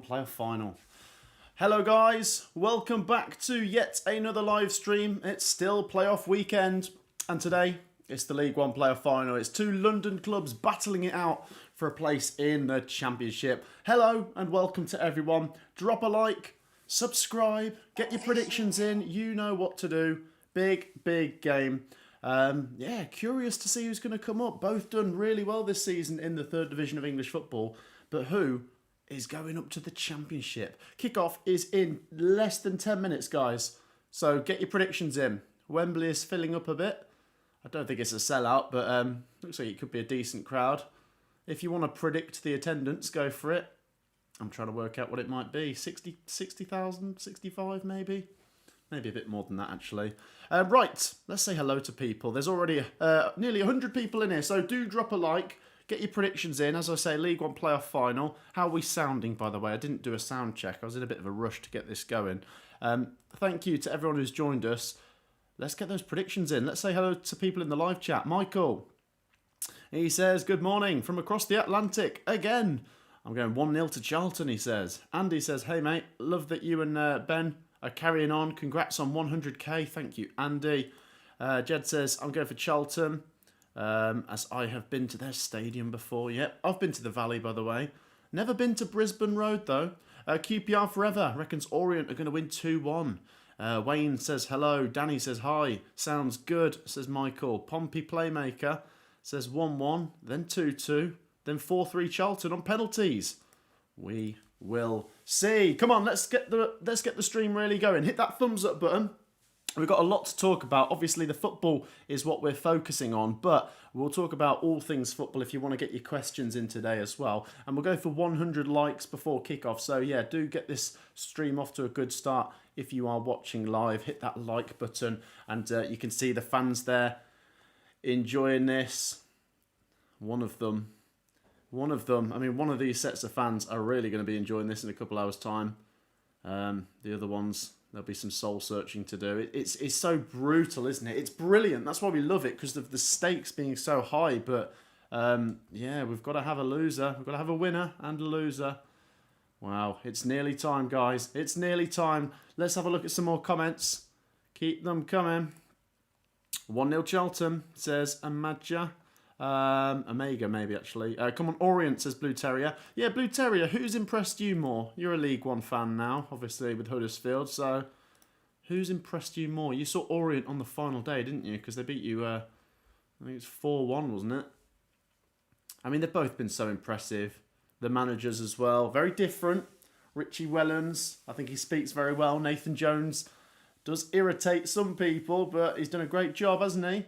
playoff final. Hello guys, welcome back to yet another live stream. It's still playoff weekend, and today it's the League One playoff final. It's two London clubs battling it out for a place in the Championship. Hello and welcome to everyone. Drop a like, subscribe, get your predictions in. You know what to do. Big game. Curious to see who's going to come up. Both done really well this season in the third division of English football, but who is going up to the Championship? Kickoff is in less than 10 minutes, guys. So get your predictions in. Wembley is filling up a bit. I don't think it's a sellout, but looks like it could be a decent crowd. If you want to predict the attendance, go for it. I'm trying to work out what it might be. 60,000, 65 maybe? Maybe a bit more than that, actually. Right, let's say hello to people. There's already nearly 100 people in here, so do drop a like. Get your predictions in. As I say, League One playoff final. How are we sounding, by the way? I didn't do a sound check. I was in a bit of a rush to get this going. Thank you to everyone who's joined us. Let's get those predictions in. Let's say hello to people in the live chat. Michael, he says, good morning from across the Atlantic again. I'm going 1-0 to Charlton, he says. Andy says, hey, mate, love that you and Ben are carrying on. Congrats on 100k. Thank you, Andy. Jed says, I'm going for Charlton. As I have been to their stadium before. Yep, I've been to the Valley, by the way. Never been to Brisbane Road, though. QPR forever. Reckons Orient are going to win 2-1. Wayne says hello. Danny says hi. Sounds good, says Michael. Pompey Playmaker says 1-1, then 2-2, then 4-3 Charlton on penalties. We will see. Come on, let's get the stream really going. Hit that thumbs up button. We've got a lot to talk about. Obviously, the football is what we're focusing on, but we'll talk about all things football if you want to get your questions in today as well. And we'll go for 100 likes before kickoff. So, yeah, do get this stream off to a good start if you are watching live. Hit that like button, and you can see the fans there enjoying this. One of them. I mean, one of these sets of fans are really going to be enjoying this in a couple hours' time. The other ones, there'll be some soul searching to do. It's so brutal, isn't it? It's brilliant. That's why we love it, because of the stakes being so high. But yeah, we've got to have a loser. We've got to have a winner and a loser. Wow, it's nearly time, guys. It's nearly time. Let's have a look at some more comments. Keep them coming. 1-0 Charlton, says Amadja. Omega, maybe, actually. Come on, Orient, says Blue Terrier. Yeah, Blue Terrier, who's impressed you more? You're a League One fan now, obviously, with Huddersfield. So, who's impressed you more? You saw Orient on the final day, didn't you? Because they beat you, I think it's 4-1, wasn't it? I mean, they've both been so impressive. The managers as well. Very different. Richie Wellens, I think he speaks very well. Nathan Jones does irritate some people, but he's done a great job, hasn't he?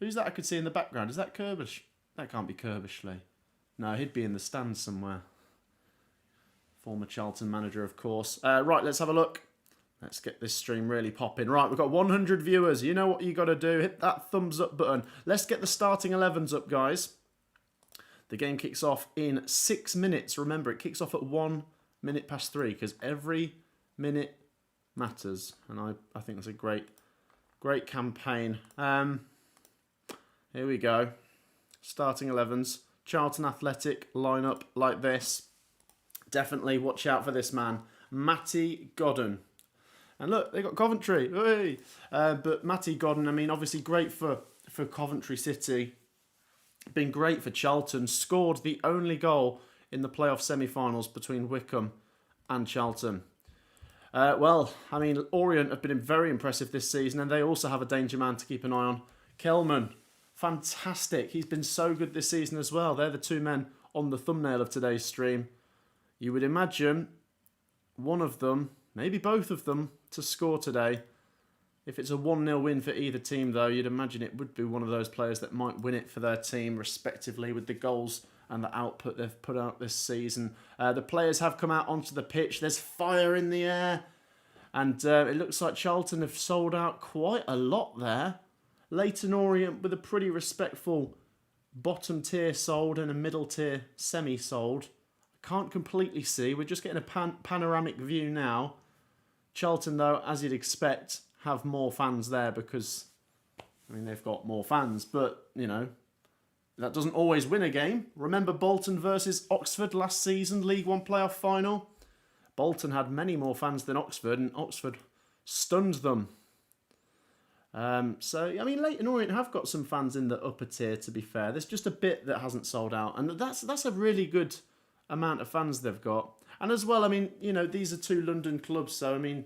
Who's that I could see in the background? Is that Kirbish? That can't be Kirbishley. No, he'd be in the stands somewhere. Former Charlton manager, of course. Right, let's have a look. Let's get this stream really popping. Right, we've got 100 viewers. You know what you got to do. Hit that thumbs up button. Let's get the starting 11s up, guys. The game kicks off in 6 minutes. Remember, it kicks off at 1 minute past 3 because every minute matters. And I think that's a great campaign. Here we go. Starting 11s. Charlton Athletic lineup like this. Definitely watch out for this man. Matty Godden. And look, they got Coventry. Hey! But Matty Godden, I mean, obviously great for Coventry City. Been great for Charlton. Scored the only goal in the playoff semi-finals between Wycombe and Charlton. Well, I mean, Orient have been very impressive this season, and they also have a danger man to keep an eye on. Kelman. Fantastic. He's been so good this season as well. They're the two men on the thumbnail of today's stream. You would imagine one of them, maybe both of them, to score today. If it's a 1-0 win for either team, though, you'd imagine it would be one of those players that might win it for their team, respectively, with the goals and the output they've put out this season. The players have come out onto the pitch. There's fire in the air. And it looks like Charlton have sold out quite a lot there. Leyton Orient with a pretty respectful bottom tier sold and a middle tier semi sold. I can't completely see. We're just getting a panoramic view now. Charlton, though, as you'd expect, have more fans there because, I mean, they've got more fans. But, you know, that doesn't always win a game. Remember Bolton versus Oxford last season, League One playoff final? Bolton had many more fans than Oxford, and Oxford stunned them. So, I mean, Leyton Orient have got some fans in the upper tier, to be fair. There's just a bit that hasn't sold out, and that's a really good amount of fans they've got. And as well, I mean, you know, these are two London clubs, so, I mean,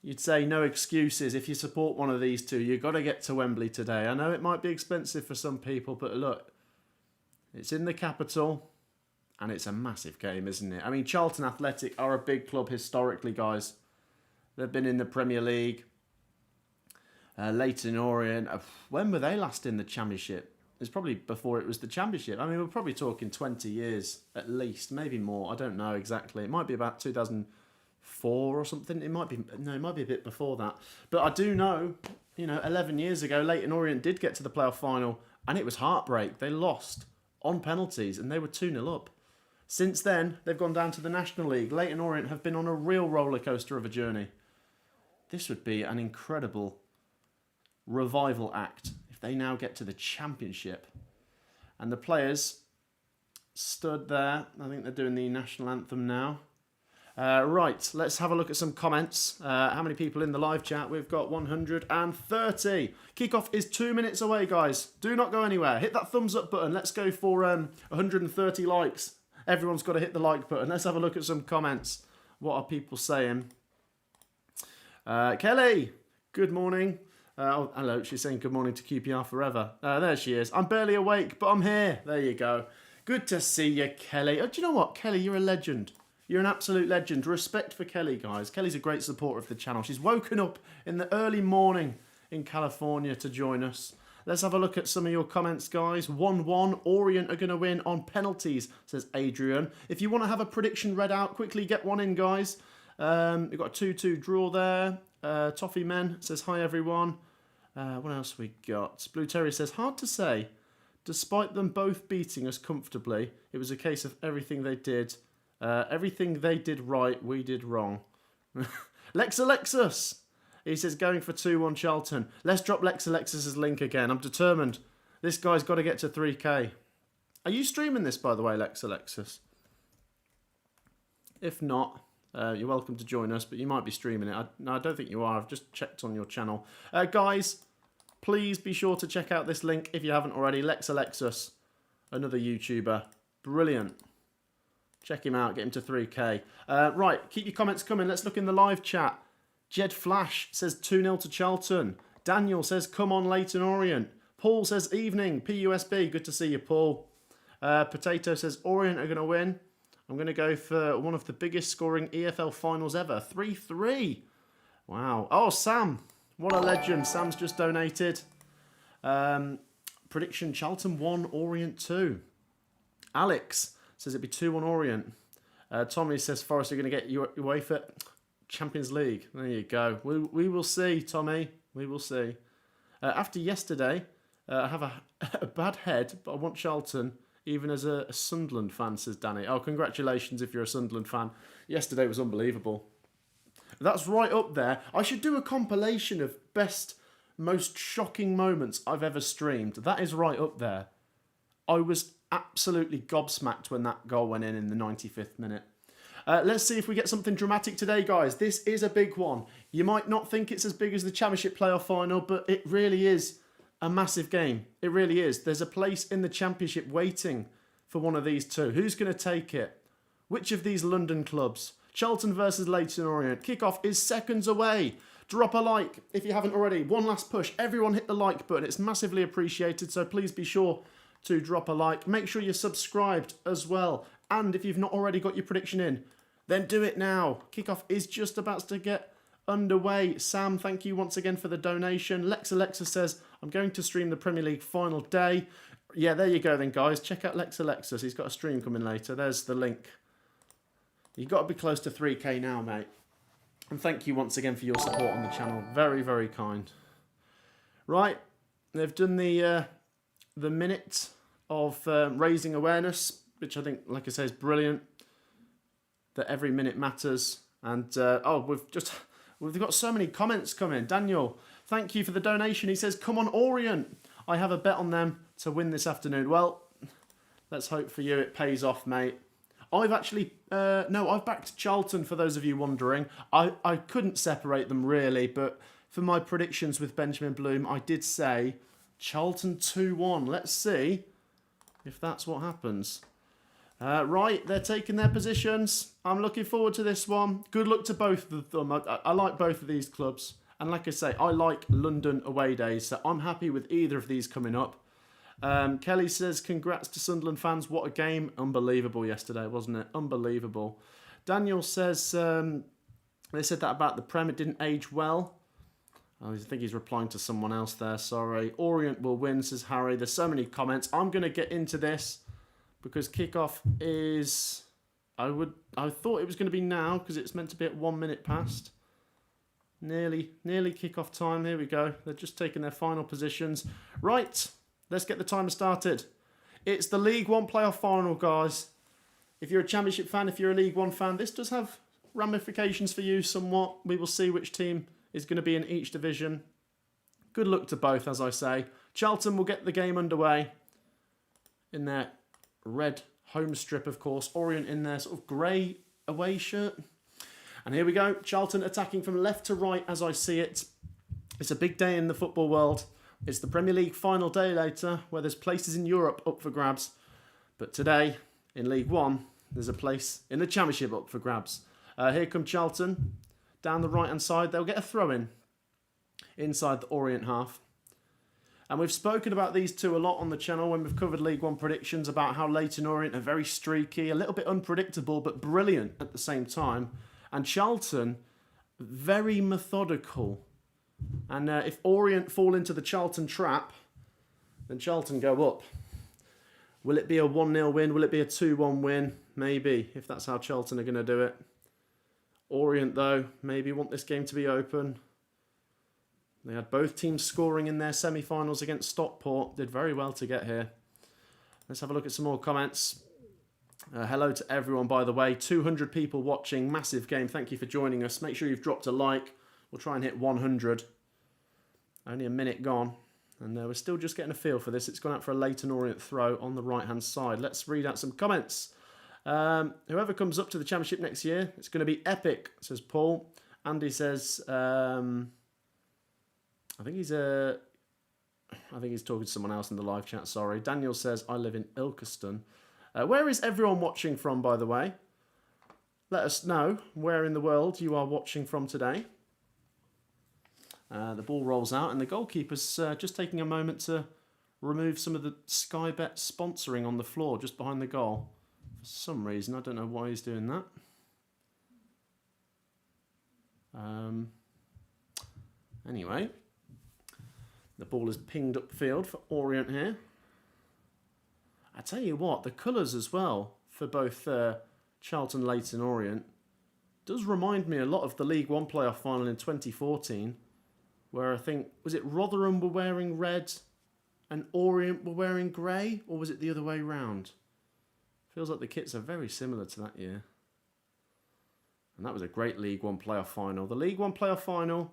you'd say no excuses. If you support one of these two, you've got to get to Wembley today. I know it might be expensive for some people, but look, it's in the capital, and it's a massive game, isn't it? I mean, Charlton Athletic are a big club historically, guys. They've been in the Premier League. Leyton Orient, when were they last in the Championship? It's probably before it was the Championship. I mean, we're probably talking 20 years at least, maybe more. I don't know exactly. It might be about 2004 or something. It might be a bit before that. But I do know, you know, 11 years ago, Leyton Orient did get to the playoff final, and it was heartbreak. They lost on penalties, and they were 2-0 up. Since then, they've gone down to the National League. Leyton Orient have been on a real roller coaster of a journey. This would be an incredible revival act if they now get to the Championship. And the players stood there. I think they're doing the national anthem now. Right, let's have a look at some comments. How many people in the live chat? We've got 130. Kickoff is 2 minutes away, guys. Do not go anywhere. Hit that thumbs up button. Let's go for 130 likes. Everyone's got to hit the like button. Let's have a look at some comments. What are people saying? Kelly, good morning. Oh, hello, she's saying good morning to QPR forever. There she is. I'm barely awake, but I'm here. There you go. Good to see you, Kelly. Oh, do you know what, Kelly? You're a legend. You're an absolute legend. Respect for Kelly, guys. Kelly's a great supporter of the channel. She's woken up in the early morning in California to join us. Let's have a look at some of your comments, guys. 1-1. Orient are going to win on penalties, says Adrian. If you want to have a prediction read out, quickly get one in, guys. We've got a 2-2 draw there. Toffee Men says, hi, everyone. What else we got? Blue Terry says, hard to say. Despite them both beating us comfortably, it was a case of everything they did right, we did wrong. Lex Alexis. He says, going for 2-1 Charlton. Let's drop Lex Alexis's link again. I'm determined. This guy's got to get to 3K. Are you streaming this, by the way, Lex Alexis? If not, you're welcome to join us, but you might be streaming it. No, I don't think you are. I've just checked on your channel. Guys, please be sure to check out this link if you haven't already. Lex Alexis, another YouTuber. Brilliant. Check him out. Get him to 3K. Right, keep your comments coming. Let's look in the live chat. Jed Flash says 2-0 to Charlton. Daniel says, come on, Leyton Orient. Paul says, evening, PUSB. Good to see you, Paul. Potato says, Orient are going to win. I'm going to go for one of the biggest scoring EFL finals ever. 3-3. Wow. Oh, Sam. What a legend. Sam's just donated. Prediction, Charlton 1, Orient 2. Alex says it'd be 2-1 Orient. Tommy says Forest are going to get UEFA Champions League. There you go. We will see, Tommy. We will see. After yesterday, I have a bad head, but I want Charlton, even as a Sunderland fan, says Danny. Oh, congratulations if you're a Sunderland fan. Yesterday was unbelievable. That's right up there. I should do a compilation of best, most shocking moments I've ever streamed. That is right up there. I was absolutely gobsmacked when that goal went in the 95th minute. Let's see if we get something dramatic today, guys. This is a big one. You might not think it's as big as the Championship playoff final, but it really is a massive game. It really is. There's a place in the Championship waiting for one of these two. Who's going to take it? Which of these London clubs? Charlton versus Leyton Orient. Kickoff is seconds away. Drop a like if you haven't already. One last push. Everyone hit the like button. It's massively appreciated, so please be sure to drop a like. Make sure you're subscribed as well. And if you've not already got your prediction in, then do it now. Kickoff is just about to get underway. Sam, thank you once again for the donation. Lex Alexa says, I'm going to stream the Premier League final day. Yeah, there you go then, guys. Check out Lex Alexis. He's got a stream coming later. There's the link. You've got to be close to 3K now, mate. And thank you once again for your support on the channel. Very, very kind. Right, they've done the minute of raising awareness, which I think, like I say, is brilliant. That every minute matters. And, we've got so many comments coming. Daniel, thank you for the donation. He says, come on, Orient. I have a bet on them to win this afternoon. Well, let's hope for you it pays off, mate. I've actually, no, I've backed Charlton, for those of you wondering. I couldn't separate them really, but for my predictions with Benjamin Bloom, I did say Charlton 2-1. Let's see if that's what happens. Right, they're taking their positions. I'm looking forward to this one. Good luck to both of them. I like both of these clubs. And like I say, I like London away days, so I'm happy with either of these coming up. Kelly says, congrats to Sunderland fans. What a game. Unbelievable yesterday, wasn't it? Unbelievable. Daniel says, they said that about the Prem. It didn't age well. I think he's replying to someone else there, sorry. Orient will win, says Harry. There's so many comments. I'm going to get into this because kickoff is... I thought it was going to be now because it's meant to be at 1 minute past. Nearly kickoff time. Here we go. They're just taking their final positions. Right, let's get the timer started. It's the League One playoff final, guys. If you're a Championship fan, if you're a League One fan, this does have ramifications for you somewhat. We will see which team is going to be in each division. Good luck to both, as I say. Charlton will get the game underway in their red home strip, of course. Orient in their sort of grey away shirt. And here we go. Charlton attacking from left to right as I see it. It's a big day in the football world. It's the Premier League final day later, where there's places in Europe up for grabs. But today, in League One, there's a place in the Championship up for grabs. Here come Charlton. Down the right-hand side, they'll get a throw-in inside the Orient half. And we've spoken about these two a lot on the channel when we've covered League One predictions about how Leyton Orient are very streaky, a little bit unpredictable, but brilliant at the same time. And Charlton, very methodical. And if Orient fall into the Charlton trap, then Charlton go up. Will it be a 1-0 win? Will it be a 2-1 win? Maybe, if that's how Charlton are going to do it. Orient, though, maybe want this game to be open. They had both teams scoring in their semi-finals against Stockport. Did very well to get here. Let's have a look at some more comments. Hello to everyone, by the way. 200 people watching. Massive game. Thank you for joining us. Make sure you've dropped a like. We'll try and hit 100. Only a minute gone. And we're still just getting a feel for this. It's gone out for a Leyton Orient throw on the right-hand side. Let's read out some comments. Whoever comes up to the Championship next year, it's going to be epic, says Paul. Andy says, I think he's talking to someone else in the live chat, sorry. Daniel says, I live in Ilkeston. Where is everyone watching from, by the way? Let us know where in the world you are watching from today. The ball rolls out and the goalkeeper's just taking a moment to remove some of the Sky Bet sponsoring on the floor just behind the goal. For some reason, I don't know why he's doing that. Anyway, the ball is pinged upfield for Orient here. I tell you what, the colours as well for both Charlton, Leyton Orient does remind me a lot of the League One playoff final in 2014, where I think, was it Rotherham were wearing red and Orient were wearing grey, or was it the other way round? Feels like the kits are very similar to that year. And that was a great League One playoff final. The League One playoff final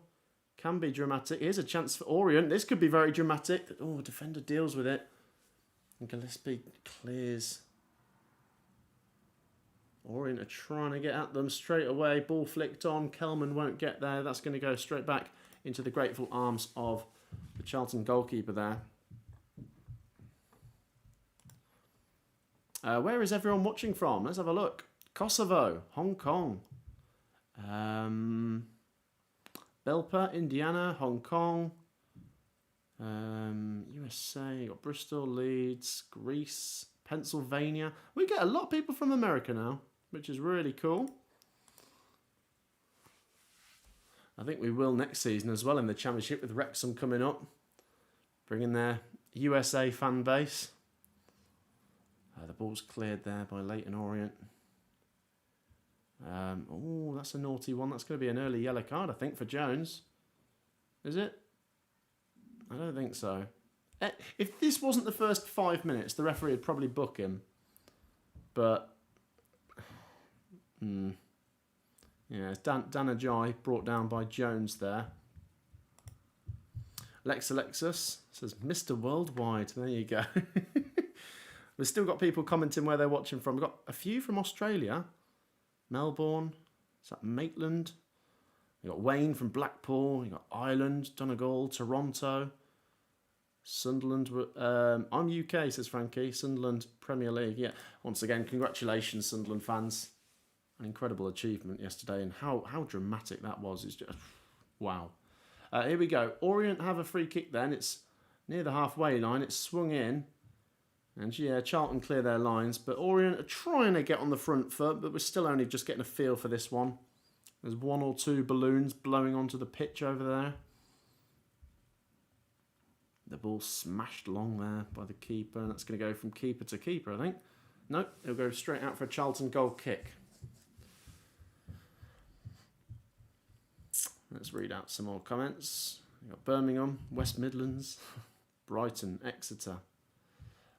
can be dramatic. Here's a chance for Orient. This could be very dramatic. Oh, defender deals with it. And Gillespie clears. Orient are trying to get at them straight away. Ball flicked on. Kelman won't get there. That's going to go straight back into the grateful arms of the Charlton goalkeeper there. Where is everyone watching from? Let's have a look. Kosovo, Hong Kong. Belper, Indiana, Hong Kong. USA, got Bristol, Leeds, Greece, Pennsylvania. We get a lot of people from America now, which is really cool. I think we will next season as well in the Championship with Wrexham coming up, bringing their USA fan base. The ball's cleared there by Leyton Orient. Oh, that's a naughty one. That's going to be an early yellow card, I think, for Jones. Is it? I don't think so. If this wasn't the first 5 minutes, the referee would probably book him. But, yeah, it's Dan Ajayi brought down by Jones there. Alexis says, Mr. Worldwide. There you go. We've still got people commenting where they're watching from. We've got a few from Australia. Melbourne. Is that Maitland? You've got Wayne from Blackpool. You've got Ireland, Donegal, Toronto. Sunderland. I'm UK, says Frankie. Sunderland Premier League. Yeah. Once again, congratulations, Sunderland fans. An incredible achievement yesterday, and how dramatic that was. It's just wow. Here we go. Orient have a free kick then. It's near the halfway line. It's swung in. And yeah, Charlton clear their lines. But Orient are trying to get on the front foot, but we're still only just getting a feel for this one. There's one or two balloons blowing onto the pitch over there. The ball smashed along there by the keeper. And that's going to go from keeper to keeper, I think. Nope, it'll go straight out for a Charlton goal kick. Let's read out some more comments. We've got Birmingham, West Midlands, Brighton, Exeter.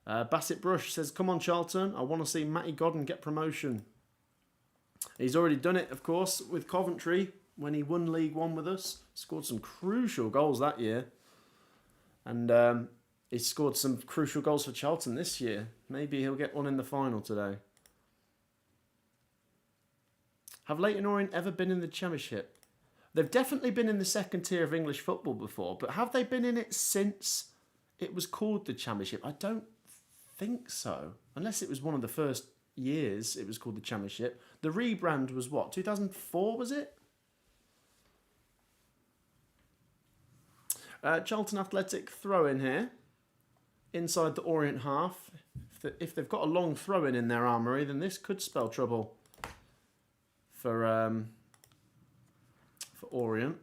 Bassett Brush says, come on Charlton, I want to see Matty Godden get promotion. He's already done it, of course, with Coventry when he won League One with us. Scored some crucial goals that year. And he scored some crucial goals for Charlton this year. Maybe he'll get one in the final today. Have Leyton Orient ever been in the Championship? They've definitely been in the second tier of English football before, but have they been in it since it was called the Championship? I don't think so. Unless it was one of the first years it was called the Championship. The rebrand was what, 2004 was it? Charlton Athletic throw in here. Inside the Orient half. If they've got a long throw in their armoury, then this could spell trouble for Orient.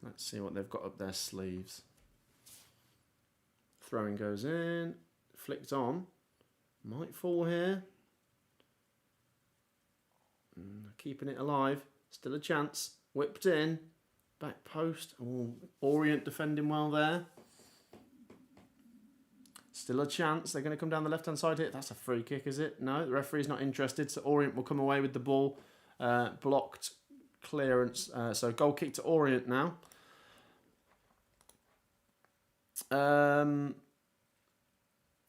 Let's see what they've got up their sleeves. Throwing goes in, flicked on, might fall here. Keeping it alive, still a chance. Whipped in, back post. Oh, Orient defending well there. Still a chance. They're going to come down the left-hand side here. That's a free kick, is it? No, the referee's not interested. So Orient will come away with the ball. Blocked clearance. So goal kick to Orient now.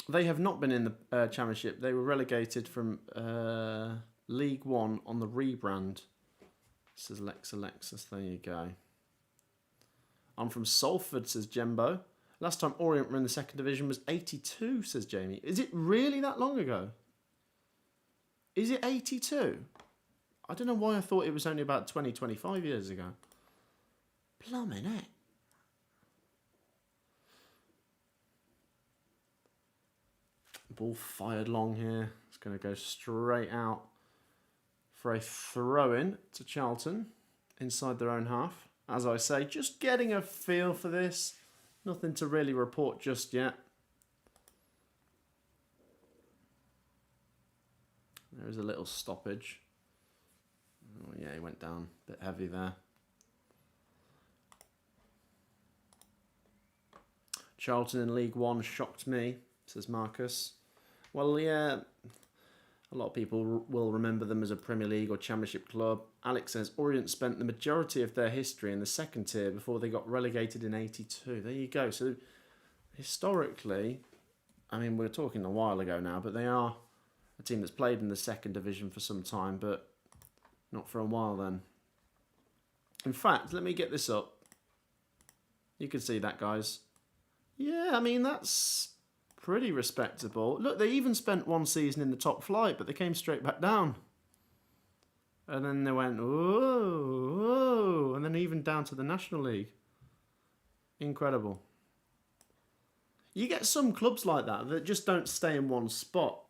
They have not been in the Championship. They were relegated from League One on the rebrand. Says Alexis. There you go. I'm from Salford, says Jembo. Last time Orient were in the second division was 82, says Jamie. Is it really that long ago? Is it 82? I don't know why I thought it was only about 20, 25 years ago. Blimey, eh? Ball fired long here. It's going to go straight out for a throw-in to Charlton inside their own half. As I say, just getting a feel for this. Nothing to really report just yet. There is a little stoppage. Oh yeah, he went down a bit heavy there. Charlton in League One shocked me, says Marcus. Well, yeah, a lot of people will remember them as a Premier League or Championship club. Alex says Orient spent the majority of their history in the second tier before they got relegated in 82. There you go. So historically, I mean, we're talking a while ago now, but they are a team that's played in the second division for some time, but not for a while then. In fact, let me get this up. You can see that, guys. Yeah, I mean, that's pretty respectable. Look, they even spent one season in the top flight, but they came straight back down. And then they went, whoa, whoa, and then even down to the National League. Incredible. You get some clubs like that just don't stay in one spot.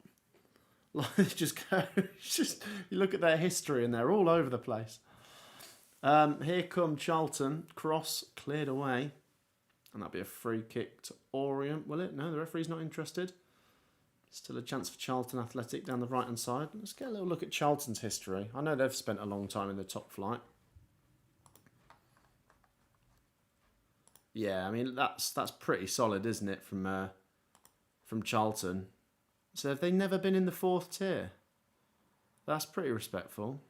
Like, just go, just you look at their history and they're all over the place. Here come Charlton. Cross cleared away. And that'll be a free kick to Orient, will it? No, the referee's not interested. Still a chance for Charlton Athletic down the right-hand side. Let's get a little look at Charlton's history. I know they've spent a long time in the top flight. Yeah, I mean, that's pretty solid, isn't it, from Charlton? So have they never been in the fourth tier? That's pretty respectful.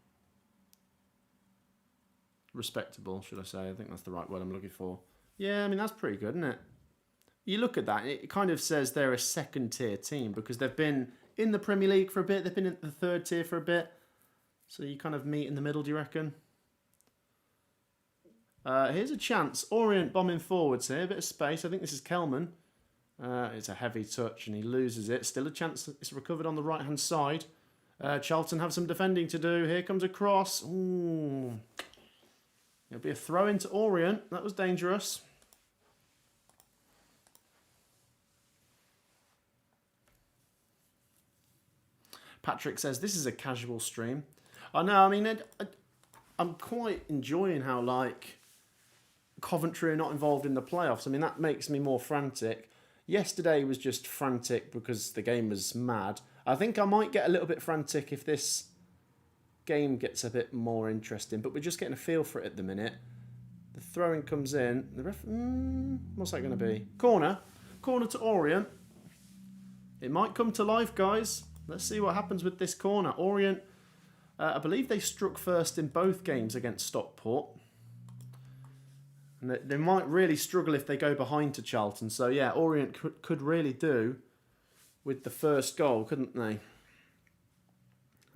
Respectable, should I say. I think that's the right word I'm looking for. Yeah, I mean, that's pretty good, isn't it? you look at that, it kind of says they're a second-tier team because they've been in the Premier League for a bit, they've been in the third tier for a bit. So you kind of meet in the middle, do you reckon? Here's a chance. Orient bombing forwards here, a bit of space. I think this is Kelman. It's a heavy touch and he loses it. Still a chance. It's recovered on the right-hand side. Charlton have some defending to do. Here comes a cross. Ooh. It'll be a throw into Orient. That was dangerous. Patrick says, this is a casual stream. I know, I mean, I'm quite enjoying how, like, Coventry are not involved in the playoffs. I mean, that makes me more frantic. Yesterday was just frantic because the game was mad. I think I might get a little bit frantic if this game gets a bit more interesting, but we're just getting a feel for it at the minute. The throwing comes in. The ref, what's that going to be? Corner. Corner to Orient. It might come to life, guys. Let's see what happens with this corner. Orient, I believe they struck first in both games against Stockport. And they might really struggle if they go behind to Charlton. So, yeah, Orient could really do with the first goal, couldn't they?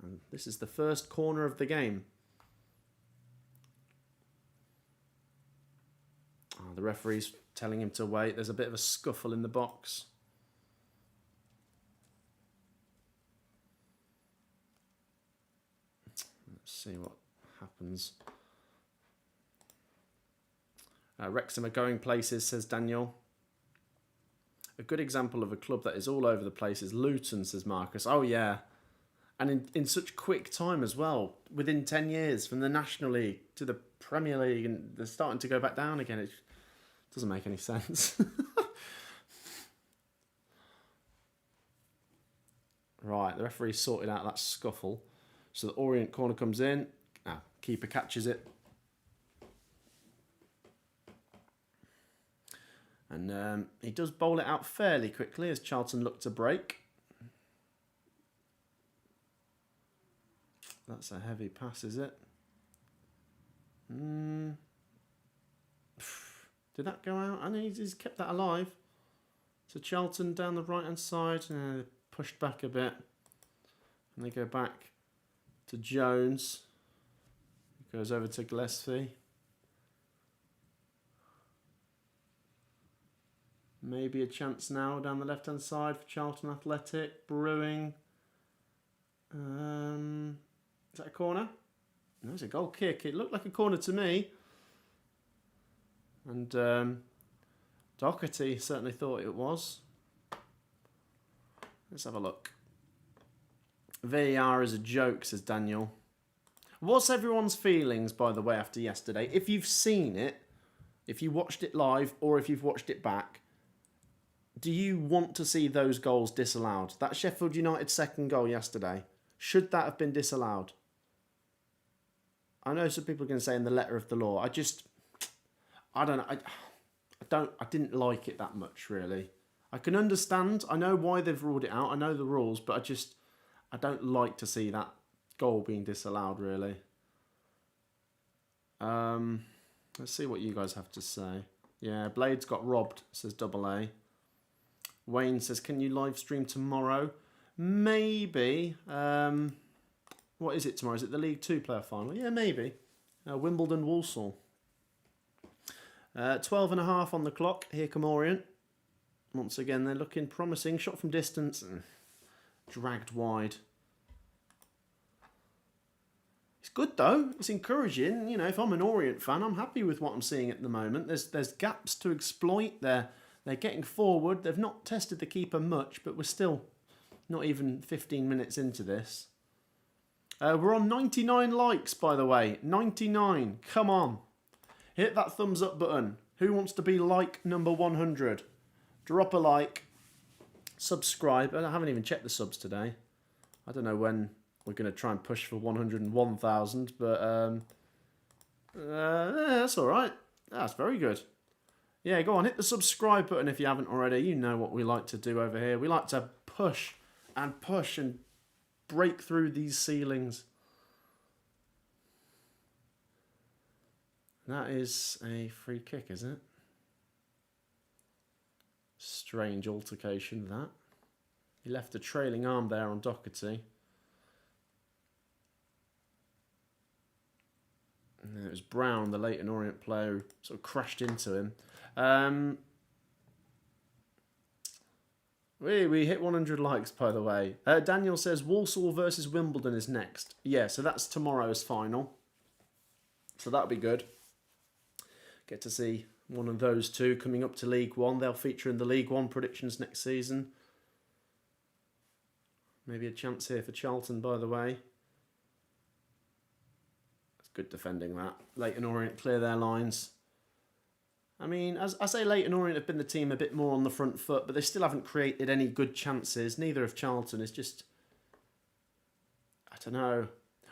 And this is the first corner of the game. Oh, the referee's telling him to wait. There's a bit of a scuffle in the box. See what happens. Wrexham are going places, says Daniel. A good example of a club that is all over the place is Luton, says Marcus. Oh, yeah. And in such quick time as well. Within 10 years, from the National League to the Premier League, and they're starting to go back down again. It doesn't make any sense. Right, the referee sorted out that scuffle. So the Orient corner comes in. Keeper catches it. And he does bowl it out fairly quickly as Charlton look to break. That's a heavy pass, is it? Did that go out? I know he's kept that alive. So Charlton down the right-hand side. Pushed back a bit. And they go back to Jones. Goes over to Gillespie. Maybe a chance now down the left-hand side for Charlton Athletic. Brewing. Is that a corner? No, it's a goal kick. It looked like a corner to me. And Doherty certainly thought it was. Let's have a look. VAR is a joke, says Daniel. What's everyone's feelings, by the way, after yesterday? If you've seen it, if you watched it live, or if you've watched it back, do you want to see those goals disallowed? That Sheffield United second goal yesterday, should that have been disallowed? I know some people are going to say in the letter of the law. I don't know. I didn't like it that much, really. I can understand. I know why they've ruled it out. I know the rules, but I don't like to see that goal being disallowed, really. Let's see what you guys have to say. Yeah, Blades got robbed, says Double A. Wayne says, can you live stream tomorrow? Maybe. What is it tomorrow? Is it the League 2 player final? Yeah, maybe. Wimbledon Walsall. 12.5 on the clock. Here come Orient. Once again, they're looking promising. Shot from distance. Dragged wide. It's good, though. It's encouraging. You know, if I'm an Orient fan, I'm happy with what I'm seeing at the moment. There's gaps to exploit. They're getting forward. They've not tested the keeper much, but we're still not even 15 minutes into this. We're on 99 likes, by the way. 99. Come on. Hit that thumbs up button. Who wants to be like number 100? Drop a like. Subscribe. I haven't even checked the subs today. I don't know when we're going to try and push for 101,000, but that's all right. That's very good. Yeah, go on. Hit the subscribe button if you haven't already. You know what we like to do over here. We like to push and break through these ceilings. That is a free kick, is it? Strange altercation, that. He left a trailing arm there on Doherty. And it was Brown, the Leyton Orient player, who sort of crashed into him. We hit 100 likes, by the way. Daniel says Walsall versus Wimbledon is next. Yeah, so that's tomorrow's final. So that'll be good. Get to see one of those two coming up to League One. They'll feature in the League One predictions next season. Maybe a chance here for Charlton, by the way. It's good defending that. Leyton Orient clear their lines. I mean, as I say, Leyton Orient have been the team a bit more on the front foot, but they still haven't created any good chances. Neither have Charlton. It's just, I don't know.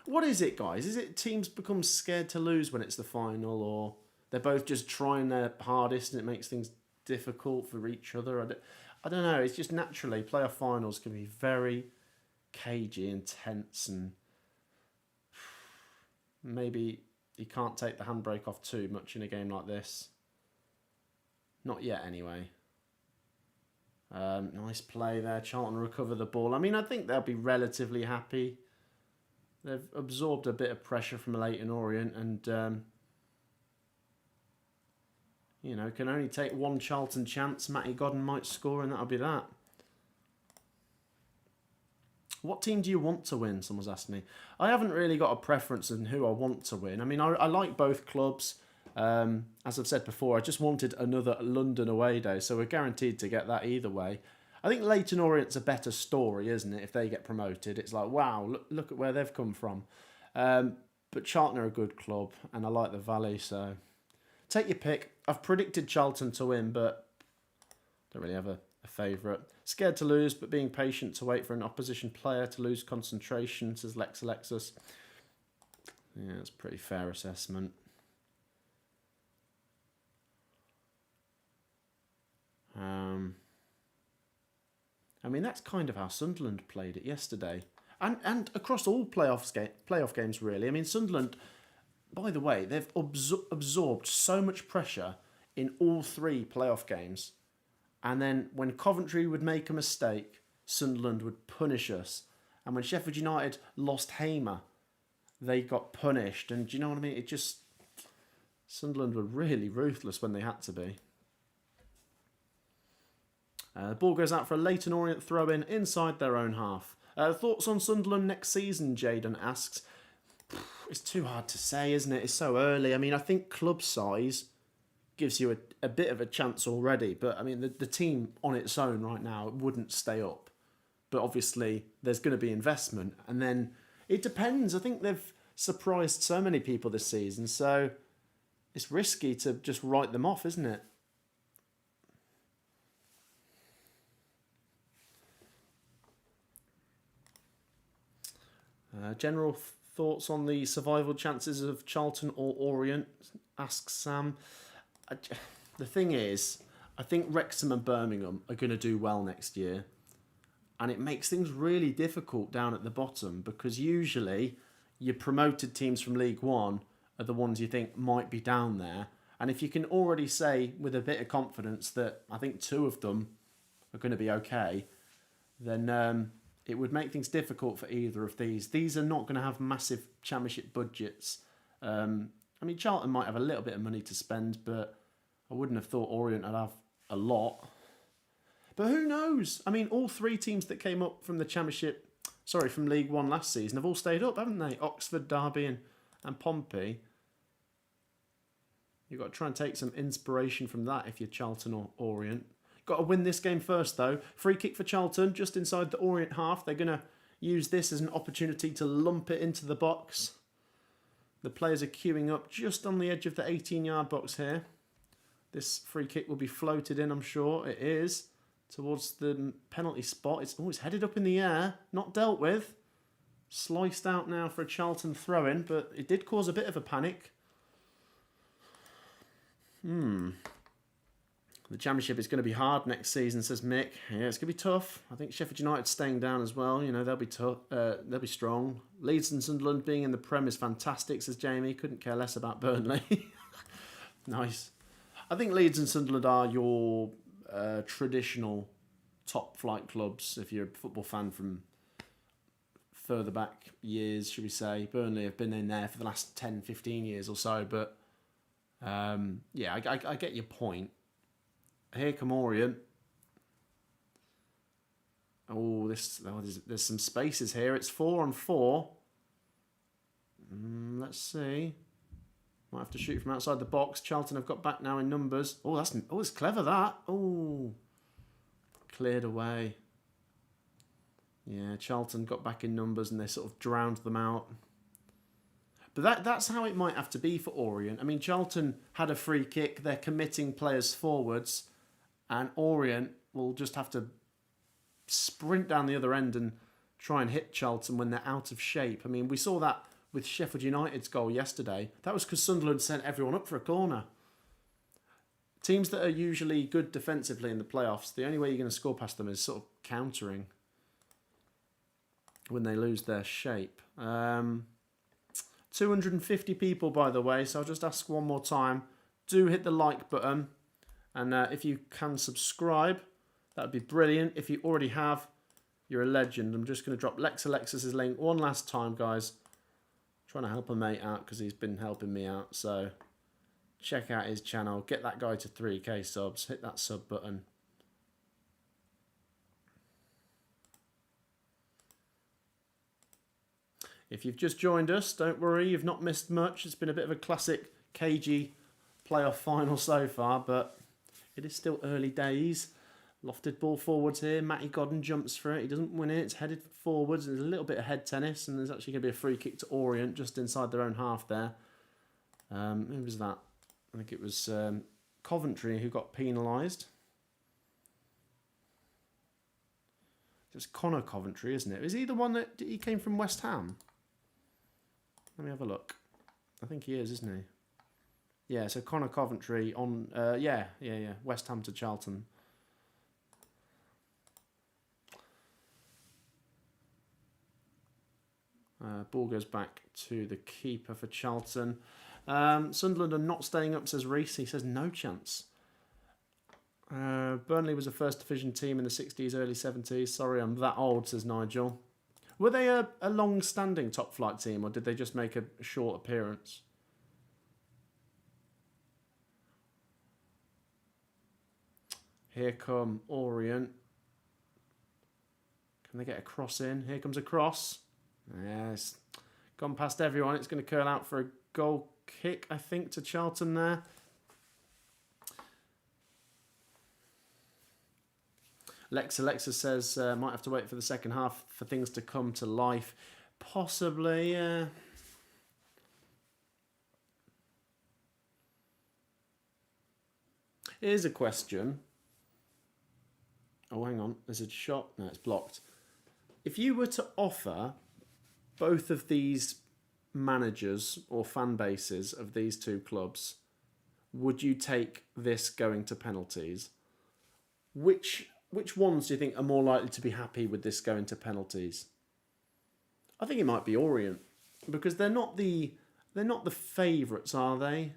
What is it, guys? Is it teams become scared to lose when it's the final, or they're both just trying their hardest and it makes things difficult for each other? I don't know. It's just naturally, playoff finals can be very cagey and tense, and maybe you can't take the handbrake off too much in a game like this. Not yet, anyway. Nice play there. Charlton recover the ball. I mean, I think they'll be relatively happy. They've absorbed a bit of pressure from Leyton Orient and, you know, can only take one Charlton chance. Matty Godden might score and that'll be that. What team do you want to win? Someone's asked me. I haven't really got a preference in who I want to win. I mean, I like both clubs. As I've said before, I just wanted another London away day, so we're guaranteed to get that either way. I think Leyton Orient's a better story, isn't it? If they get promoted, it's like, wow, look at where they've come from. But Charlton are a good club, and I like the Valley, so take your pick. I've predicted Charlton to win, but don't really have a favourite. Scared to lose, but being patient to wait for an opposition player to lose concentration, says Lex Alexis. Yeah, that's a pretty fair assessment. I mean, that's kind of how Sunderland played it yesterday. And across all playoff games, really. I mean, Sunderland, by the way, they've absorbed so much pressure in all three playoff games. And then when Coventry would make a mistake, Sunderland would punish us. And when Sheffield United lost Hamer, they got punished. And do you know what I mean? It just... Sunderland were really ruthless when they had to be. The ball goes out for a Leyton Orient throw-in inside their own half. Thoughts on Sunderland next season, Jaden asks. It's too hard to say, isn't it? It's so early. I mean, I think club size gives you a bit of a chance already. But, I mean, the team on its own right now wouldn't stay up. But obviously, there's going to be investment. And then it depends. I think they've surprised so many people this season. So it's risky to just write them off, isn't it? General thoughts on the survival chances of Charlton or Orient, asks Sam. The thing is, I think Wrexham and Birmingham are going to do well next year. And it makes things really difficult down at the bottom because usually your promoted teams from League One are the ones you think might be down there. And if you can already say with a bit of confidence that I think two of them are going to be okay, then... it would make things difficult for either of these. These are not going to have massive championship budgets. I mean, Charlton might have a little bit of money to spend, but I wouldn't have thought Orient would have a lot. But who knows? I mean, all three teams that came up from from League One last season have all stayed up, haven't they? Oxford, Derby and Pompey. You've got to try and take some inspiration from that if you're Charlton or Orient. Got to win this game first, though. Free kick for Charlton, just inside the Orient half. They're going to use this as an opportunity to lump it into the box. The players are queuing up just on the edge of the 18-yard box here. This free kick will be floated in, I'm sure. It is. Towards the penalty spot. It's headed up in the air. Not dealt with. Sliced out now for a Charlton throw-in, but it did cause a bit of a panic. The Championship is going to be hard next season, says Mick. Yeah, it's going to be tough. I think Sheffield United staying down as well. You know, they'll be tough. They'll be strong. Leeds and Sunderland being in the Prem is fantastic, says Jamie. Couldn't care less about Burnley. Nice. I think Leeds and Sunderland are your traditional top flight clubs. If you're a football fan from further back years, should we say, Burnley have been in there for the last 10, 15 years or so. But yeah, I get your point. Here come Orient. Oh, there's some spaces here. It's 4-on-4. Let's see. Might have to shoot from outside the box. Charlton have got back now in numbers. Oh, it's clever that. Oh, cleared away. Yeah, Charlton got back in numbers and they sort of drowned them out. But that's how it might have to be for Orient. I mean, Charlton had a free kick. They're committing players forwards, and Orient will just have to sprint down the other end and try and hit Charlton when they're out of shape. I mean, we saw that with Sheffield United's goal yesterday. That was because Sunderland sent everyone up for a corner. Teams that are usually good defensively in the playoffs, the only way you're going to score past them is sort of countering when they lose their shape. 250 people, by the way, so I'll just ask one more time. Do hit the like button, and if you can subscribe, that would be brilliant. If you already have, you're a legend. I'm just going to drop Lex Alexis's link one last time, guys. Trying to help a mate out because he's been helping me out. So check out his channel. Get that guy to 3k subs. Hit that sub button. If you've just joined us, don't worry. You've not missed much. It's been a bit of a classic KG playoff final so far, but it is still early days. Lofted ball forwards here. Matty Godden jumps for it. He doesn't win it. It's headed forwards. There's a little bit of head tennis, and there's actually going to be a free kick to Orient just inside their own half there. Who was that? I think it was Coventry who got penalised. It's Connor Coventry, isn't it? Is he the one that he came from West Ham? Let me have a look. I think he is, isn't he? Yeah, so Connor Coventry on... yeah. West Ham to Charlton. Ball goes back to the keeper for Charlton. Sunderland are not staying up, says Reese. He says no chance. Burnley was a first division team in the 60s, early 70s. Sorry, I'm that old, says Nigel. Were they a long-standing top flight team, or did they just make a short appearance? Here come Orient. Can they get a cross in? Here comes a cross. Yes, gone past everyone. It's going to curl out for a goal kick, I think, to Charlton there. Alexa says, might have to wait for the second half for things to come to life. Possibly, yeah. Here's a question. Oh, hang on. There's a shot. No, it's blocked. If you were to offer both of these managers or fan bases of these two clubs, would you take this going to penalties? Which ones do you think are more likely to be happy with this going to penalties? I think it might be Orient, because they're not the favourites, are they?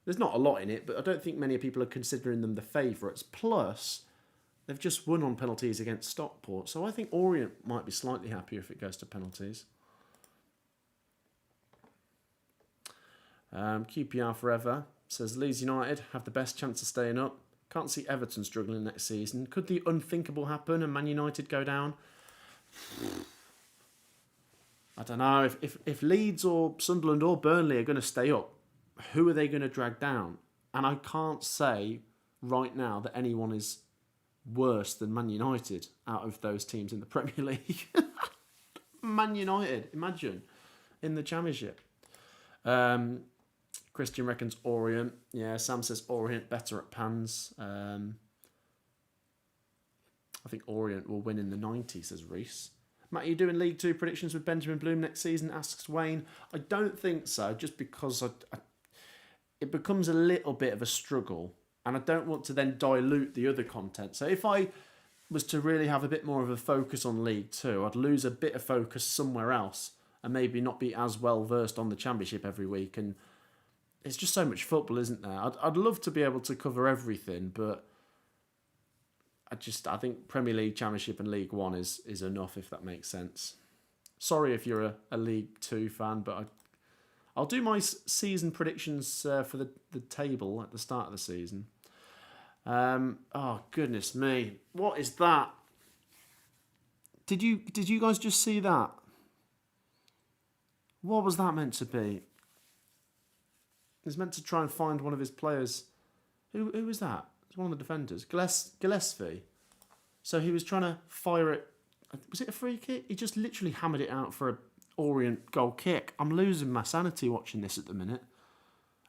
There's not a lot in it, but I don't think many people are considering them the favourites. Plus, they've just won on penalties against Stockport, so I think Orient might be slightly happier if it goes to penalties. QPR forever says Leeds United have the best chance of staying up. Can't see Everton struggling next season. Could the unthinkable happen and Man United go down? I don't know. If Leeds or Sunderland or Burnley are going to stay up, who are they going to drag down? And I can't say right now that anyone is worse than Man United out of those teams in the Premier League. Man United, imagine, in the Championship. Christian reckons Orient. Yeah, Sam says Orient better at pans. I think Orient will win in the 90s, says Reese. Matt, are you doing League 2 predictions with Benjamin Bloom next season, asks Wayne. I don't think so, just because it becomes a little bit of a struggle, and I don't want to then dilute the other content. So if I was to really have a bit more of a focus on League 2, I'd lose a bit of focus somewhere else and maybe not be as well versed on the Championship every week. And it's just so much football, isn't there? I'd love to be able to cover everything, but I think Premier League, Championship and League One is enough, if that makes sense. Sorry if you're a League Two fan, but I'll do my season predictions for the table at the start of the season. Oh, goodness me. What is that? Did you guys just see that? What was that meant to be? He's meant to try and find one of his players. Who was that? It's one of the defenders. Gillespie. So he was trying to fire it. Was it a free kick? He just literally hammered it out for a Orient goal kick. I'm losing my sanity watching this at the minute.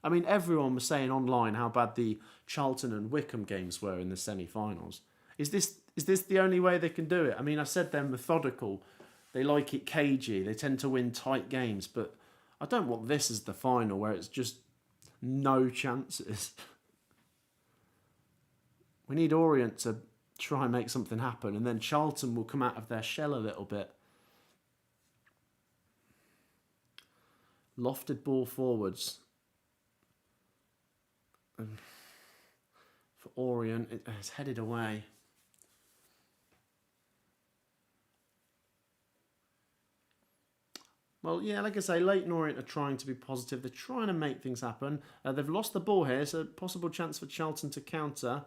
I mean, everyone was saying online how bad the Charlton and Wycombe games were in the semi-finals. Is this the only way they can do it? I mean, I said they're methodical. They like it cagey. They tend to win tight games. But I don't want this as the final where it's just no chances. We need Orient to try and make something happen. And then Charlton will come out of their shell a little bit. Lofted ball forwards. For Orient, it's headed away. Well, yeah, like I say, Leyton Orient are trying to be positive. They're trying to make things happen. They've lost the ball here, so possible chance for Charlton to counter.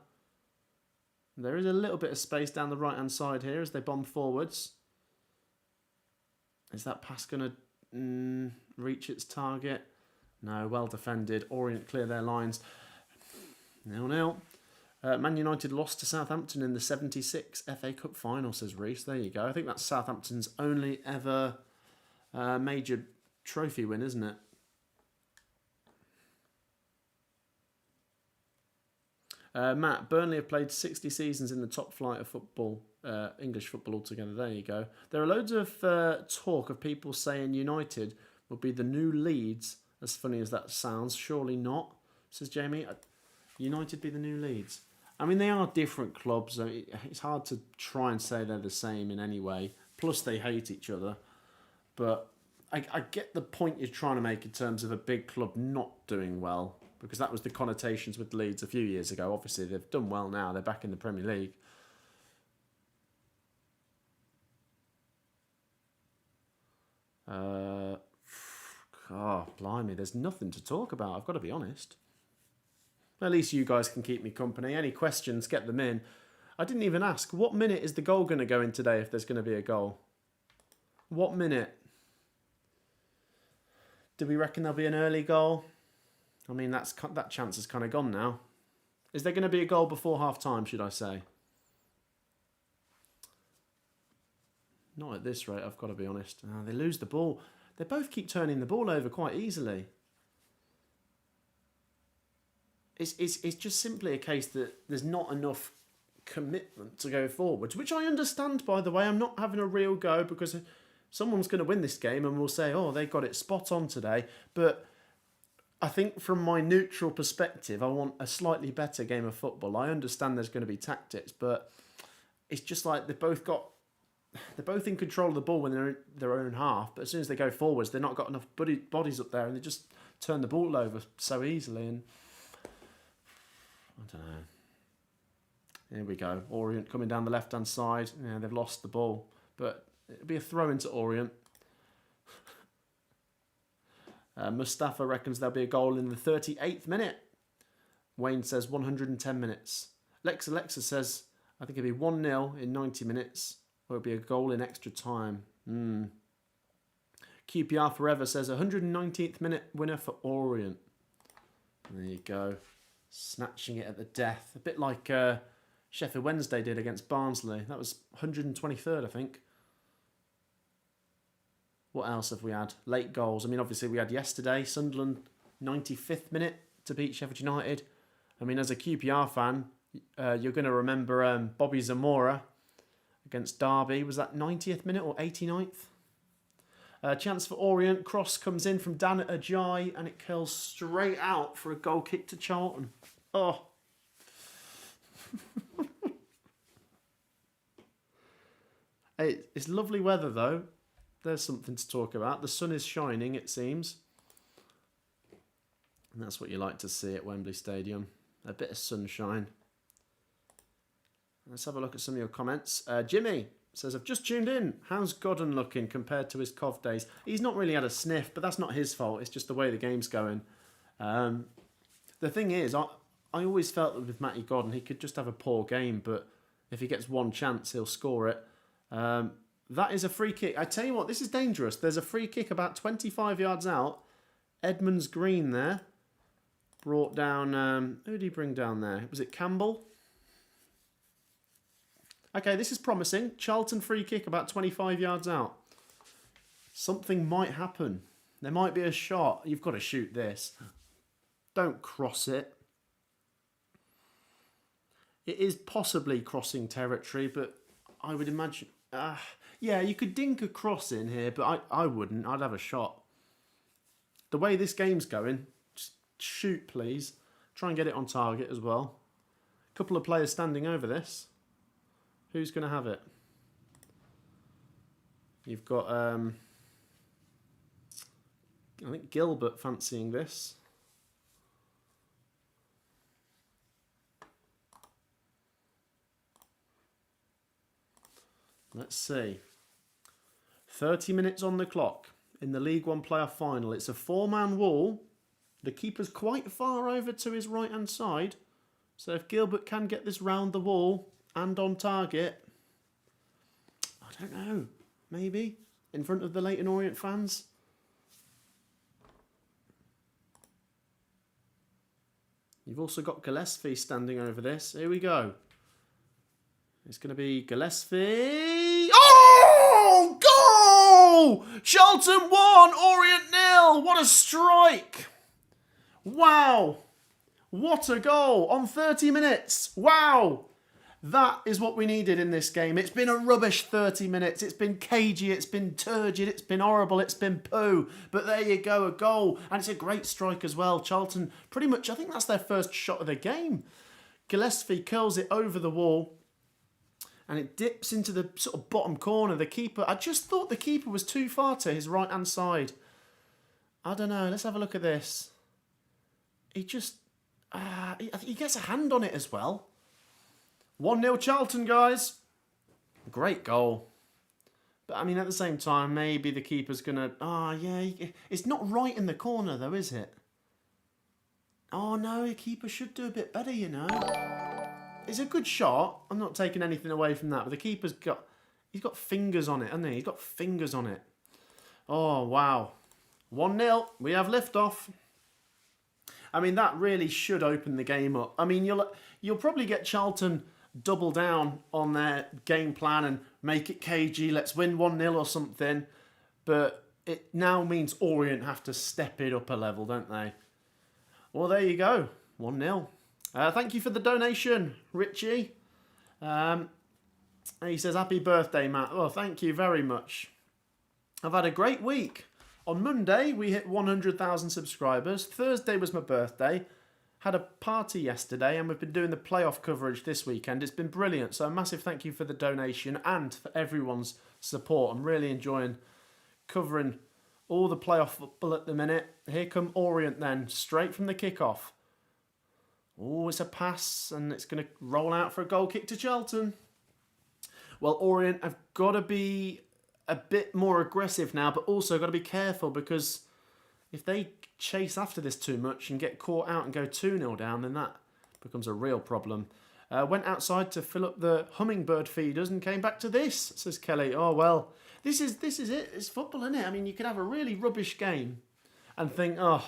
There is a little bit of space down the right-hand side here as they bomb forwards. Is that pass going to reach its target? No, well defended. Orient clear their lines. 0-0. Man United lost to Southampton in the 76 FA Cup final, says Reese. There you go. I think that's Southampton's only ever major trophy win, isn't it? Matt, Burnley have played 60 seasons in the top flight of football, English football altogether. There you go. There are loads of talk of people saying United will be the new Leeds. As funny as that sounds, surely not, says Jamie. United be the new Leeds. I mean, they are different clubs. I mean, it's hard to try and say they're the same in any way. Plus, they hate each other. But I get the point you're trying to make in terms of a big club not doing well, because that was the connotations with Leeds a few years ago. Obviously, they've done well now. They're back in the Premier League. Oh, blimey, there's nothing to talk about. I've got to be honest. At least you guys can keep me company. Any questions, get them in. I didn't even ask, what minute is the goal going to go in today if there's going to be a goal? What minute? Do we reckon there'll be an early goal? I mean, that chance is kind of gone now. Is there going to be a goal before half-time, should I say? Not at this rate, I've got to be honest. They lose the ball. They both keep turning the ball over quite easily. It's just simply a case that there's not enough commitment to go forwards, which I understand, by the way. I'm not having a real go because someone's going to win this game and we'll say, oh, they got it spot on today. But I think from my neutral perspective, I want a slightly better game of football. I understand there's going to be tactics, but it's just like they're both in control of the ball when they're in their own half, but as soon as they go forwards, they've not got enough bodies up there and they just turn the ball over so easily. And I don't know. Here we go. Orient coming down the left-hand side. Yeah, they've lost the ball, but it'll be a throw into Orient. Mustafa reckons there'll be a goal in the 38th minute. Wayne says 110 minutes. Alexa says, I think it'll be 1-0 in 90 minutes. Or it'll be a goal in extra time. QPR Forever says 119th minute winner for Orient. There you go. Snatching it at the death. A bit like Sheffield Wednesday did against Barnsley. That was 123rd, I think. What else have we had? Late goals. I mean, obviously we had yesterday, Sunderland 95th minute to beat Sheffield United. I mean, as a QPR fan, you're going to remember Bobby Zamora against Derby. Was that 90th minute or 89th? Chance for Orient. Cross comes in from Dan Ajayi and it curls straight out for a goal kick to Charlton. Oh. It's lovely weather though. There's something to talk about. The sun is shining, it seems. And that's what you like to see at Wembley Stadium. A bit of sunshine. Let's have a look at some of your comments. Jimmy says, I've just tuned in. How's Godden looking compared to his Cov days? He's not really had a sniff, but that's not his fault. It's just the way the game's going. The thing is, I always felt that with Matty Godden, he could just have a poor game, but if he gets one chance, he'll score it. That is a free kick. I tell you what, this is dangerous. There's a free kick about 25 yards out. Edmonds Green there. Brought down... who did he bring down there? Was it Campbell? Okay, this is promising. Charlton free kick about 25 yards out. Something might happen. There might be a shot. You've got to shoot this. Don't cross it. It is possibly crossing territory, but I would imagine... yeah, you could dink a cross in here, but I wouldn't. I'd have a shot. The way this game's going, just shoot, please. Try and get it on target as well. A couple of players standing over this. Who's going to have it? You've got, I think Gilbert fancying this. Let's see. 30 minutes on the clock in the League One playoff final. It's a 4-man wall. The keeper's quite far over to his right-hand side. So if Gilbert can get this round the wall and on target, I don't know, maybe in front of the Leyton Orient fans. You've also got Gillespie standing over this. Here we go. It's going to be Gillespie. Oh, goal! Charlton 1, Orient 0. What a strike. Wow. What a goal on 30 minutes. Wow. That is what we needed in this game. It's been a rubbish 30 minutes. It's been cagey. It's been turgid. It's been horrible. It's been poo. But there you go, a goal. And it's a great strike as well. Charlton, pretty much, I think that's their first shot of the game. Gillespie curls it over the wall. And it dips into the sort of bottom corner. The keeper, I just thought the keeper was too far to his right-hand side. I don't know. Let's have a look at this. He just, I think he gets a hand on it as well. 1-0 Charlton, guys. Great goal. But, I mean, at the same time, maybe the keeper's going to... yeah. It's not right in the corner, though, is it? Oh, no, the keeper should do a bit better, you know. It's a good shot. I'm not taking anything away from that. But the keeper's got... He's got fingers on it, hasn't he? He's got fingers on it. Oh, wow. 1-0. We have liftoff. I mean, that really should open the game up. I mean, you'll probably get Charlton double down on their game plan and make it cagey. Let's win 1-0 or something. But it now means Orient have to step it up a level, don't they? Well, there you go. 1-0. Thank you for the donation, Richie. He says, happy birthday, Matt. Well, thank you very much. I've had a great week. On Monday, we hit 100,000 subscribers. Thursday was my birthday. Had a party yesterday, and we've been doing the playoff coverage this weekend. It's been brilliant. So a massive thank you for the donation and for everyone's support. I'm really enjoying covering all the playoff football at the minute. Here come Orient then, straight from the kickoff. Oh, it's a pass, and it's going to roll out for a goal kick to Charlton. Well, Orient have got to be a bit more aggressive now, but also got to be careful, because if they chase after this too much and get caught out and go 2-0 down, then that becomes a real problem. Went outside to fill up the hummingbird feeders and came back to this, says Kelly. Oh, well, this is it. It's football, isn't it? I mean, you could have a really rubbish game and think, oh,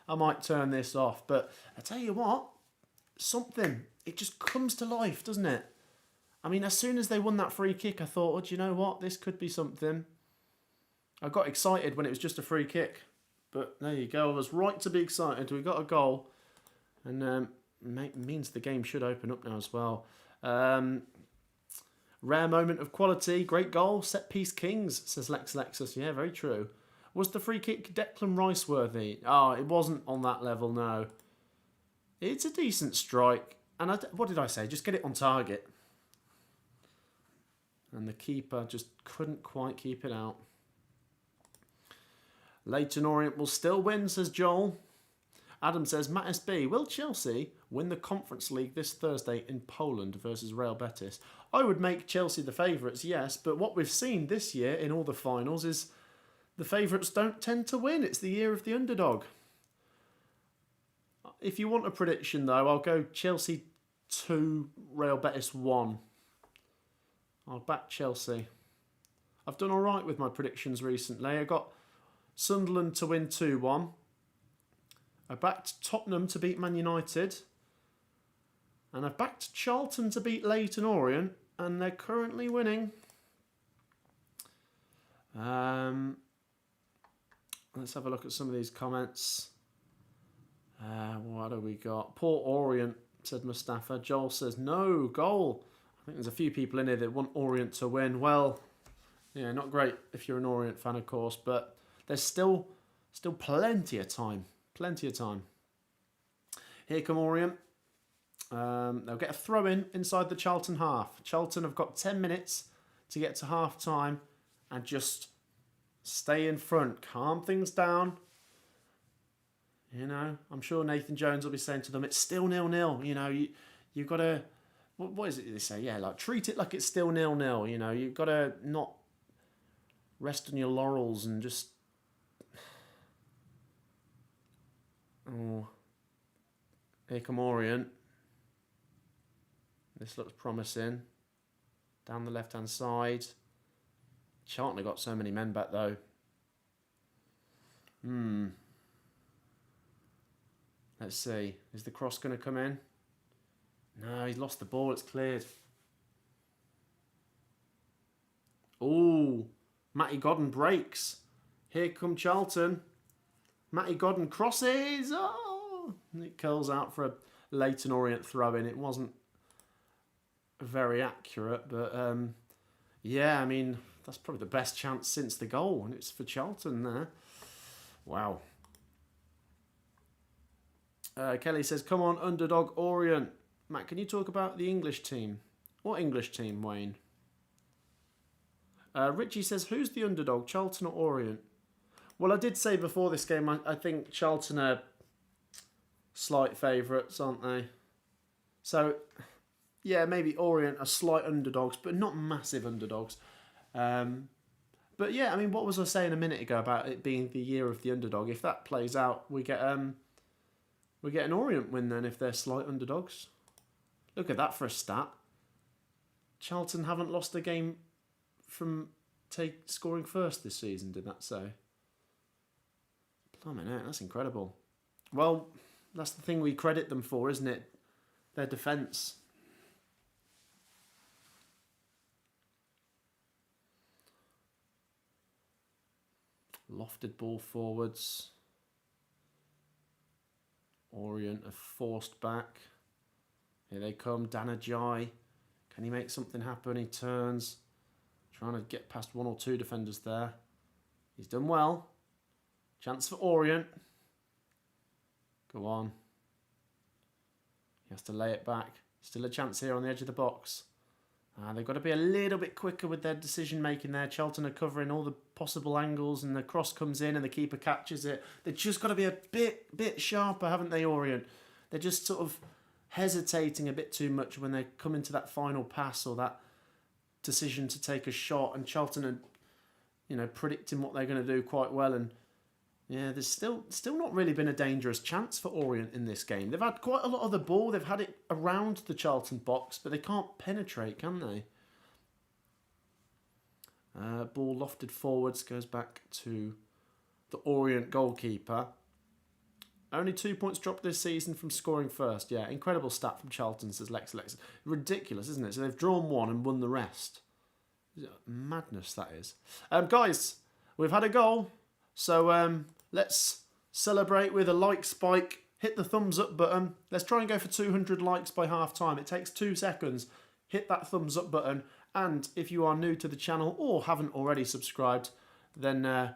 I might turn this off. But I tell you what, it just comes to life, doesn't it? I mean, as soon as they won that free kick, I thought, oh, do you know what? This could be something. I got excited when it was just a free kick. But there you go. I was right to be excited. We got a goal. And means the game should open up now as well. Rare moment of quality. Great goal. Set piece kings, says Lexus. Yeah, very true. Was the free kick Declan Rice worthy? Oh, it wasn't on that level, no. It's a decent strike. And what did I say? Just get it on target. And the keeper just couldn't quite keep it out. Leyton Orient will still win, says Joel. Adam says, Matt SB, will Chelsea win the Conference League this Thursday in Poland versus Real Betis? I would make Chelsea the favourites, yes, but what we've seen this year in all the finals is the favourites don't tend to win. It's the year of the underdog. If you want a prediction, though, I'll go Chelsea 2, Real Betis 1. I'll back Chelsea. I've done all right with my predictions recently. I got Sunderland to win 2-1. I backed Tottenham to beat Man United. And I've backed Charlton to beat Leyton Orient. And they're currently winning. Let's have a look at some of these comments. What do we got? Poor Orient, said Mustafa. Joel says, no, goal. I think there's a few people in here that want Orient to win. Well, yeah, not great if you're an Orient fan, of course, but there's still plenty of time. Plenty of time. Here come Orient. They'll get a throw-in inside the Charlton half. Charlton have got 10 minutes to get to half-time and just stay in front. Calm things down. You know, I'm sure Nathan Jones will be saying to them, it's still 0-0. You know, you've got to... What is it they say? Yeah, like, treat it like it's still 0-0. You know, you've got to not rest on your laurels and just... Oh, here come Orient. This looks promising. Down the left-hand side. Charlton have got so many men back, though. Let's see. Is the cross going to come in? No, he's lost the ball. It's cleared. Oh, Matty Godden breaks. Here come Charlton. Matty Godden crosses. Oh, and it curls out for a Leyton Orient throw-in. It wasn't very accurate, but yeah, I mean, that's probably the best chance since the goal, and it's for Charlton there. Wow. Kelly says, come on, underdog Orient. Matt, can you talk about the English team? What English team, Wayne? Richie says, who's the underdog, Charlton or Orient? Well, I did say before this game, I think Charlton are slight favourites, aren't they? So, yeah, maybe Orient are slight underdogs, but not massive underdogs. But yeah, I mean, what was I saying a minute ago about it being the year of the underdog? If that plays out, we get an Orient win then if they're slight underdogs. Look at that for a stat. Charlton haven't lost a game from scoring first this season, did that say? Blimey, that's incredible. Well, that's the thing we credit them for, isn't it? Their defence. Lofted ball forwards. Orient are forced back. Here they come, Danajai. Can he make something happen? He turns. Trying to get past one or two defenders there. He's done well. Chance for Orient. Go on. He has to lay it back. Still a chance here on the edge of the box. They've got to be a little bit quicker with their decision making there. Charlton are covering all the possible angles and the cross comes in and the keeper catches it. They've just got to be a bit sharper, haven't they, Orient? They're just sort of hesitating a bit too much when they come into that final pass or that decision to take a shot. And Charlton are, predicting what they're going to do quite well. And yeah, there's still not really been a dangerous chance for Orient in this game. They've had quite a lot of the ball. They've had it around the Charlton box, but they can't penetrate, can they? Ball lofted forwards, goes back to the Orient goalkeeper. Only 2 points dropped this season from scoring first. Yeah, incredible stat from Charlton, says Lex. Ridiculous, isn't it? So they've drawn one and won the rest. Madness, that is. Guys, we've had a goal. So let's celebrate with a like spike. Hit the thumbs up button. Let's try and go for 200 likes by half time. It takes 2 seconds. Hit that thumbs up button. And if you are new to the channel or haven't already subscribed, then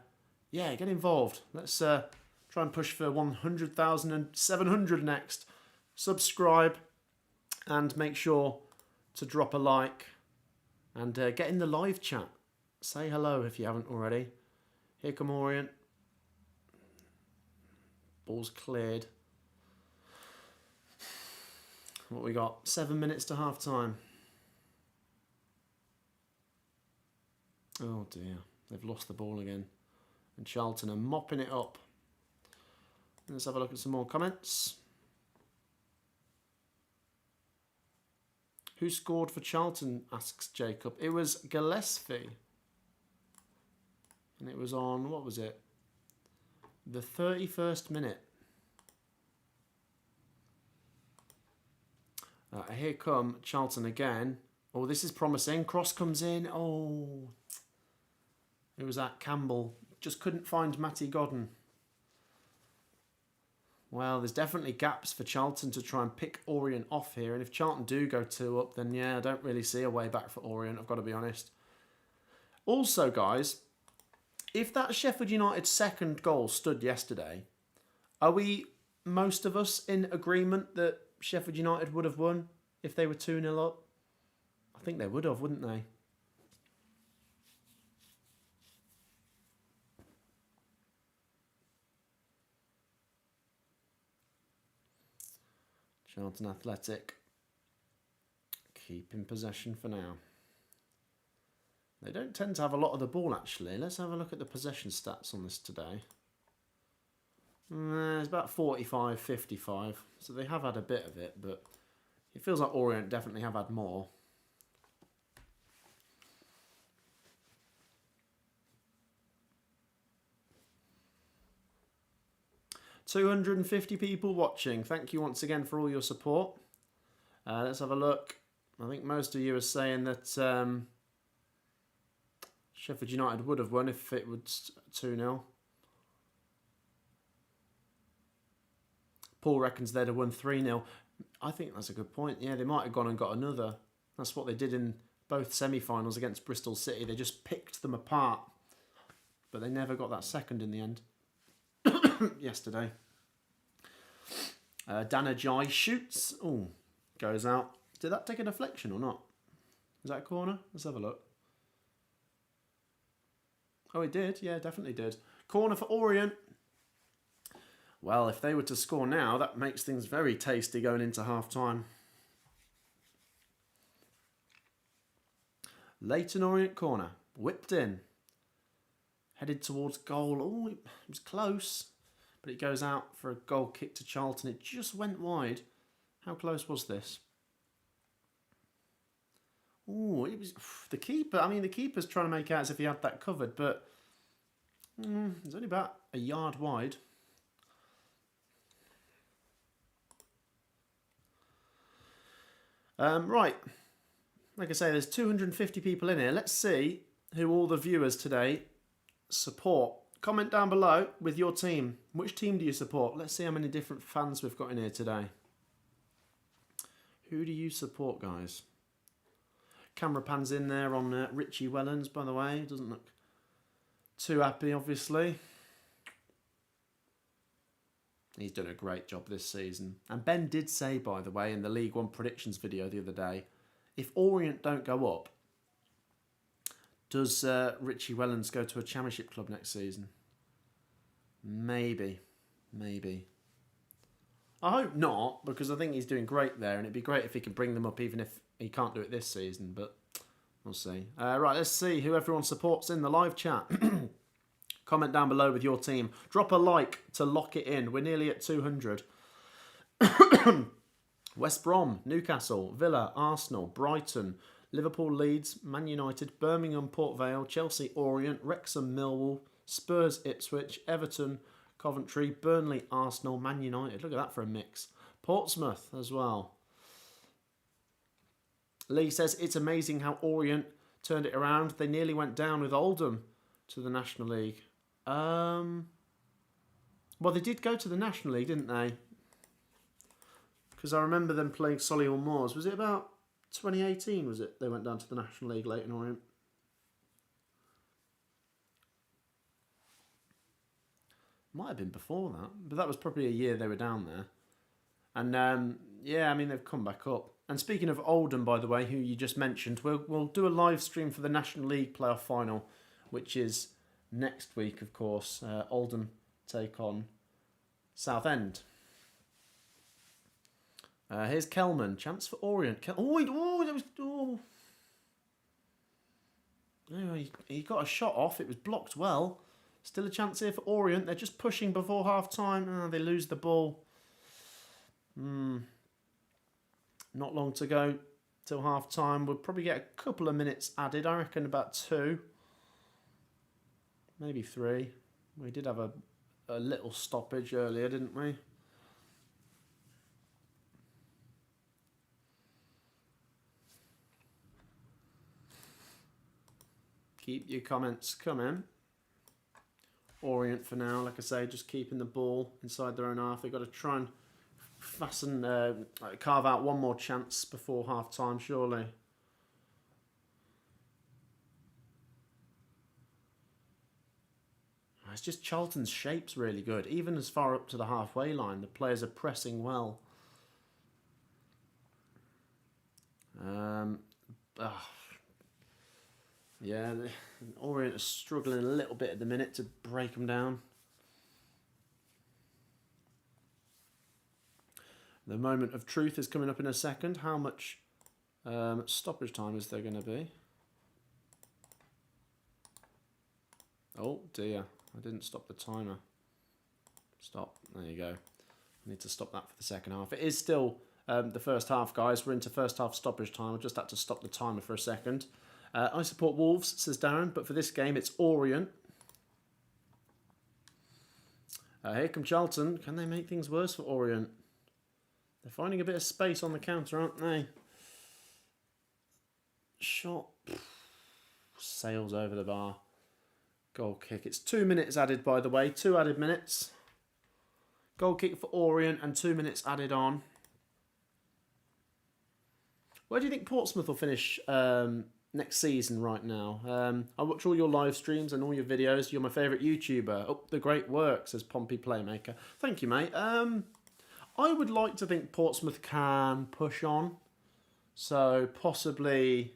yeah, get involved. Let's try and push for 100,700 next. Subscribe and make sure to drop a like and get in the live chat. Say hello if you haven't already. Here come Orient. Ball's cleared. What we got? 7 minutes to half time. Oh dear, they've lost the ball again. And Charlton are mopping it up. Let's have a look at some more comments. Who scored for Charlton, asks Jacob. It was Gillespie. And it was on, what was it? The 31st minute. Here come Charlton again. Oh, this is promising. Cross comes in. Oh. It was at Campbell. Just couldn't find Matty Godden. Well, there's definitely gaps for Charlton to try and pick Orient off here. And if Charlton do go 2-up, then yeah, I don't really see a way back for Orient, I've got to be honest. Also, guys, if that Sheffield United second goal stood yesterday, are we, most of us, in agreement that Sheffield United would have won if they were 2-0 up? I think they would have, wouldn't they? Charlton Athletic keeping possession for now. They don't tend to have a lot of the ball, actually. Let's have a look at the possession stats on this today. It's about 45-55, so they have had a bit of it, but it feels like Orient definitely have had more. $250 people watching. Thank you once again for all your support. Let's have a look. I think most of you are saying that Sheffield United would have won if it was 2-0. Paul reckons they'd have won 3-0. I think that's a good point. Yeah, they might have gone and got another. That's what they did in both semi-finals against Bristol City. They just picked them apart. But they never got that second in the end. Yesterday. Dana Jai shoots. Oh, goes out. Did that take a deflection or not? Is that a corner? Let's have a look. Oh, it did. Yeah, definitely did. Corner for Orient. Well, if they were to score now, that makes things very tasty going into half-time. Leyton Orient corner. Whipped in. Headed towards goal. Oh, it was close. But it goes out for a goal kick to Charlton. It just went wide. How close was this? Oh, it was the keeper. I mean, the keeper's trying to make out as if he had that covered, but it's only about a yard wide. Right. Like I say, there's 250 people in here. Let's see who all the viewers today support. Comment down below with your team. Which team do you support? Let's see how many different fans we've got in here today. Who do you support, guys? Camera pans in there on Richie Wellens, by the way. Doesn't look too happy, obviously. He's done a great job this season. And Ben did say, by the way, in the League One predictions video the other day, if Orient don't go up, does Richie Wellens go to a championship club next season? Maybe. Maybe. I hope not, because I think he's doing great there, and it'd be great if he could bring them up even if he can't do it this season, but we'll see. Right, let's see who everyone supports in the live chat. Comment down below with your team. Drop a like to lock it in. We're nearly at 200. West Brom, Newcastle, Villa, Arsenal, Brighton, Liverpool, Leeds, Man United, Birmingham, Port Vale, Chelsea, Orient, Wrexham, Millwall, Spurs, Ipswich, Everton, Coventry, Burnley, Arsenal, Man United. Look at that for a mix. Portsmouth as well. Lee says, it's amazing how Orient turned it around. They nearly went down with Oldham to the National League. Well, they did go to the National League, didn't they? Because I remember them playing Solihull Moors. Was it about 2018, was it? They went down to the National League, Leyton Orient. Might have been before that, but that was probably a year they were down there. And yeah, I mean, they've come back up. And speaking of Oldham, by the way, who you just mentioned, we'll do a live stream for the National League playoff final, which is next week, of course. Oldham take on Southend. Here's Kelman. Chance for Orient. That was... Oh. Anyway, he got a shot off. It was blocked well. Still a chance here for Orient. They're just pushing before half-time. Oh, they lose the ball. Not long to go till half-time. We'll probably get a couple of minutes added. I reckon about 2. Maybe 3. We did have a little stoppage earlier, didn't we? Keep your comments coming. Orient for now, like I say, just keeping the ball inside their own half. They've got to try and carve out one more chance before half-time, surely. It's just Charlton's shape's really good. Even as far up to the halfway line, the players are pressing well. Yeah, Orient are struggling a little bit at the minute to break them down. The moment of truth is coming up in a second. How much stoppage time is there going to be? Oh dear, I didn't stop the timer. Stop, there you go. I need to stop that for the second half. It is still the first half, guys. We're into first half stoppage time. I just had to stop the timer for a second. I support Wolves, says Darren, but for this game it's Orient. Here come Charlton. Can they make things worse for Orient? They're finding a bit of space on the counter, aren't they? Shot. Sails over the bar. Goal kick. It's 2 minutes added, by the way. 2 added minutes. Goal kick for Orient and 2 minutes added on. Where do you think Portsmouth will finish next season right now? I watch all your live streams and all your videos. You're my favourite YouTuber. Oh, the great work, says Pompey Playmaker. Thank you, mate. I would like to think Portsmouth can push on. So possibly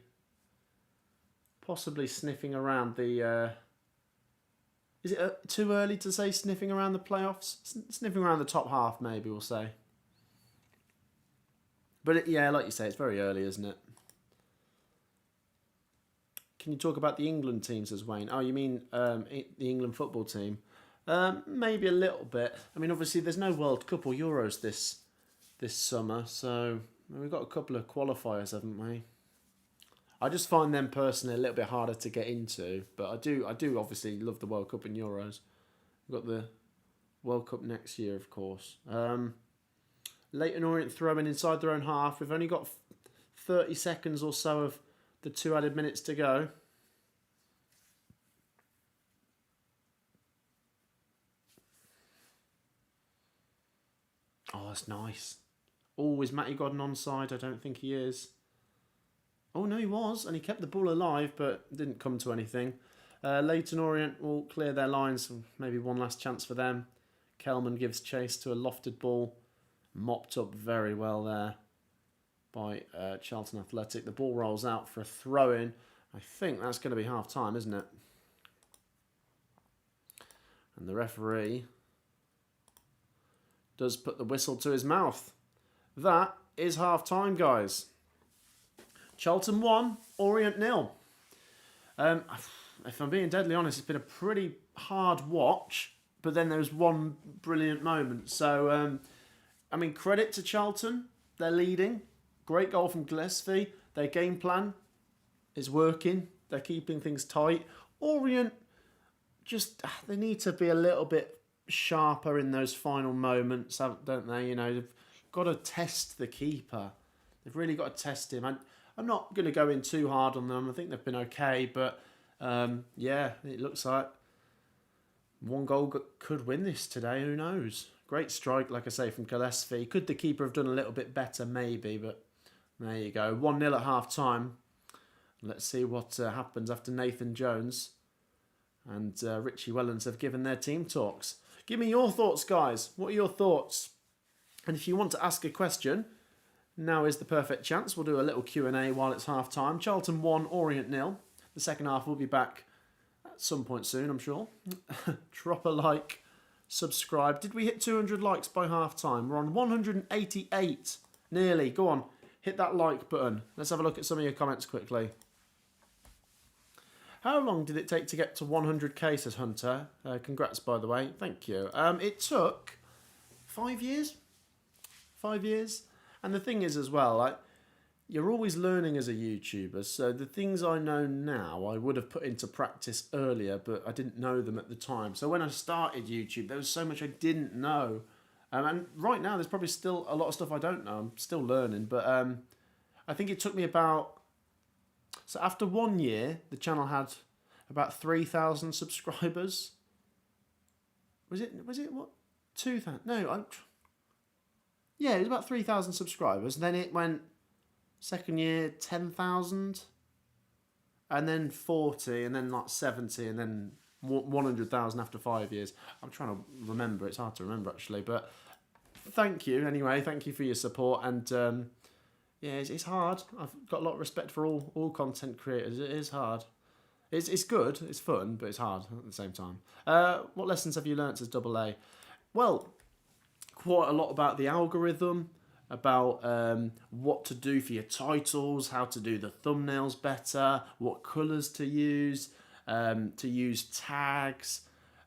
sniffing around the... is it too early to say sniffing around the playoffs? Sniffing around the top half, maybe, we'll say. But yeah, like you say, it's very early, isn't it? Can you talk about the England teams, as Wayne? Oh, you mean the England football team? Maybe a little bit. I mean, obviously, there's no World Cup or Euros this summer, so we've got a couple of qualifiers, haven't we? I just find them personally a little bit harder to get into, but I do obviously love the World Cup and Euros. We've got the World Cup next year, of course. Leyton Orient throwing inside their own half. We've only got 30 seconds or so of the 2 added minutes to go. Oh, that's nice. Oh, is Matty Godden onside? I don't think he is. Oh, no, he was, and he kept the ball alive, but didn't come to anything. Leyton Orient will clear their lines. Maybe one last chance for them. Kelman gives chase to a lofted ball. Mopped up very well there by Charlton Athletic. The ball rolls out for a throw-in. I think that's going to be half-time, isn't it? And the referee does put the whistle to his mouth. That is half-time, guys. Charlton 1, Orient 0. If I'm being deadly honest, it's been a pretty hard watch, but then there's one brilliant moment. So, I mean, credit to Charlton. They're leading. Great goal from Gillespie. Their game plan is working. They're keeping things tight. Orient, just, they need to be a little bit sharper in those final moments, don't they? You know, they've got to test the keeper. They've really got to test him. I'm not going to go in too hard on them. I think they've been okay, but yeah, it looks like one goal could win this today. Who knows? Great strike, like I say, from Gillespie. Could the keeper have done a little bit better? Maybe, but there you go. 1-0 at half-time. Let's see what happens after Nathan Jones and Richie Wellens have given their team talks. Give me your thoughts, guys. What are your thoughts? And if you want to ask a question, now is the perfect chance. We'll do a little Q&A while it's half-time. Charlton 1, Orient 0. The second half will be back at some point soon, I'm sure. Drop a like, subscribe. Did we hit 200 likes by half-time? We're on 188 Nearly. Go on. Hit that like button. Let's have a look at some of your comments quickly. How long did it take to get to 100k, says Hunter? Congrats, by the way. Thank you. It took 5 years. 5 years. And the thing is as well, like, you're always learning as a YouTuber. So the things I know now, I would have put into practice earlier, but I didn't know them at the time. So when I started YouTube, there was so much I didn't know. And right now, there's probably still a lot of stuff I don't know. I'm still learning. But I think it took me about... So after 1 year, the channel had about 3,000 subscribers. Was it what? 2,000? No, yeah, it was about 3,000 subscribers. And then it went, second year, 10,000. And then 40, and then like 70, and then 100,000 after 5 years. I'm trying to remember. It's hard to remember, actually. But thank you, anyway. Thank you for your support. And... yeah, it's hard. I've got a lot of respect for all content creators. It is hard. It's good. It's fun, but it's hard at the same time. What lessons have you learnt as Double A? Well, quite a lot about the algorithm, about what to do for your titles, how to do the thumbnails better, what colours to use tags.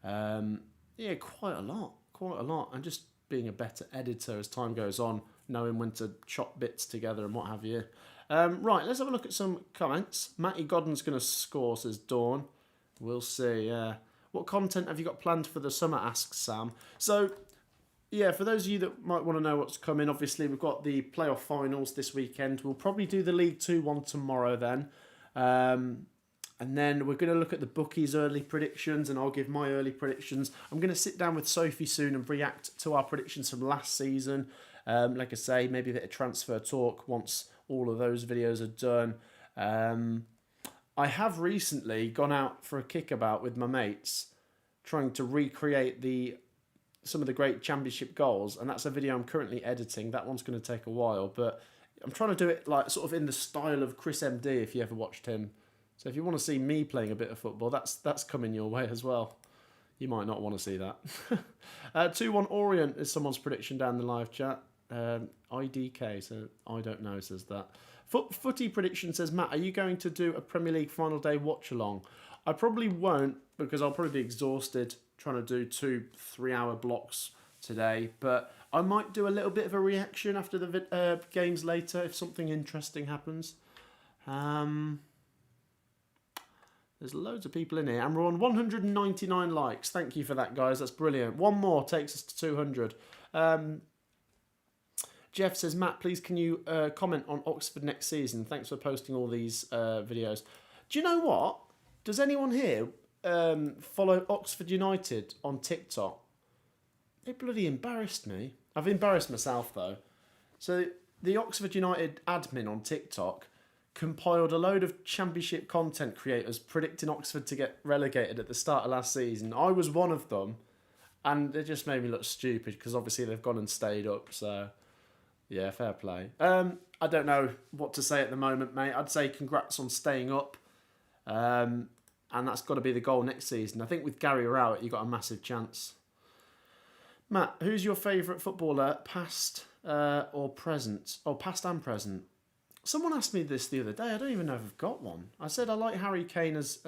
Yeah, quite a lot. And just being a better editor as time goes on, knowing when to chop bits together and what have you. Right, let's have a look at some comments. Matty Godden's going to score, says Dawn. We'll see, yeah. What content have you got planned for the summer, asks Sam. So, yeah, for those of you that might want to know what's coming, obviously we've got the playoff finals this weekend. We'll probably do the League 2 one tomorrow then. And then we're going to look at the bookies' early predictions, and I'll give my early predictions. I'm going to sit down with Sophie soon and react to our predictions from last season. Like I say, maybe a bit of transfer talk once all of those videos are done. I have recently gone out for a kickabout with my mates, trying to recreate some of the great championship goals, and that's a video I'm currently editing. That one's going to take a while, but I'm trying to do it like sort of in the style of Chris MD, if you ever watched him. So if you want to see me playing a bit of football, that's coming your way as well. You might not want to see that. 2-1 Orient is someone's prediction down the live chat. IDK, so I don't know, says that. Footy prediction says, Matt, are you going to do a Premier League final day watch along? I probably won't, because I'll probably be exhausted trying to do 2-3 hour blocks today. But I might do a little bit of a reaction after the games later if something interesting happens. There's loads of people in here, and we're on 199 likes. Thank you for that, guys. That's brilliant. One more takes us to 200. Jeff says, Matt, please can you comment on Oxford next season? Thanks for posting all these videos. Do you know what? Does anyone here follow Oxford United on TikTok? It bloody embarrassed me. I've embarrassed myself, though. So the Oxford United admin on TikTok compiled a load of championship content creators predicting Oxford to get relegated at the start of last season. I was one of them, and it just made me look stupid because obviously they've gone and stayed up, so yeah, fair play. I don't know what to say at the moment, mate. I'd say congrats on staying up, and that's got to be the goal next season. I think with Gary Rowett, you've got a massive chance. Matt, who's your favourite footballer, past or present? Oh, past and present. Someone asked me this the other day. I don't even know if I've got one. I said I like Harry Kane as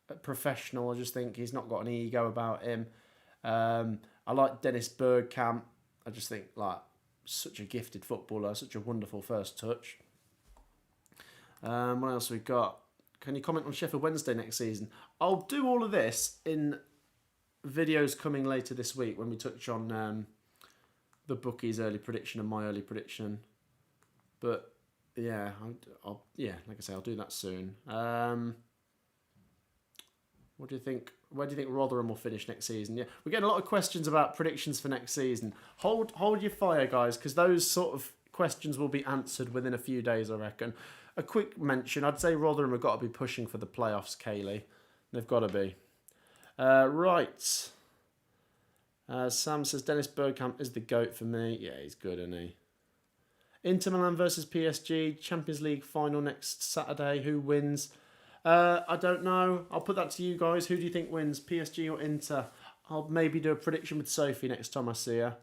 a professional. I just think he's not got any ego about him. I like Dennis Bergkamp. I just think like such a gifted footballer, such a wonderful first touch. What else we got? Can you comment on Sheffield Wednesday next season? I'll do all of this in videos coming later this week when we touch on the bookies' early prediction and my early prediction. But yeah, like I say, I'll do that soon. What do you think? Where do you think Rotherham will finish next season? Yeah, we're getting a lot of questions about predictions for next season. Hold your fire, guys, because those sort of questions will be answered within a few days, I reckon. A quick mention, I'd say Rotherham have got to be pushing for the playoffs, Kaylee. They've got to be. Right. Sam says Dennis Bergkamp is the GOAT for me. Yeah, he's good, isn't he? Inter Milan versus PSG, Champions League final next Saturday. Who wins? I don't know. I'll put that to you guys. Who do you think wins, PSG or Inter? I'll maybe do a prediction with Sophie next time I see her.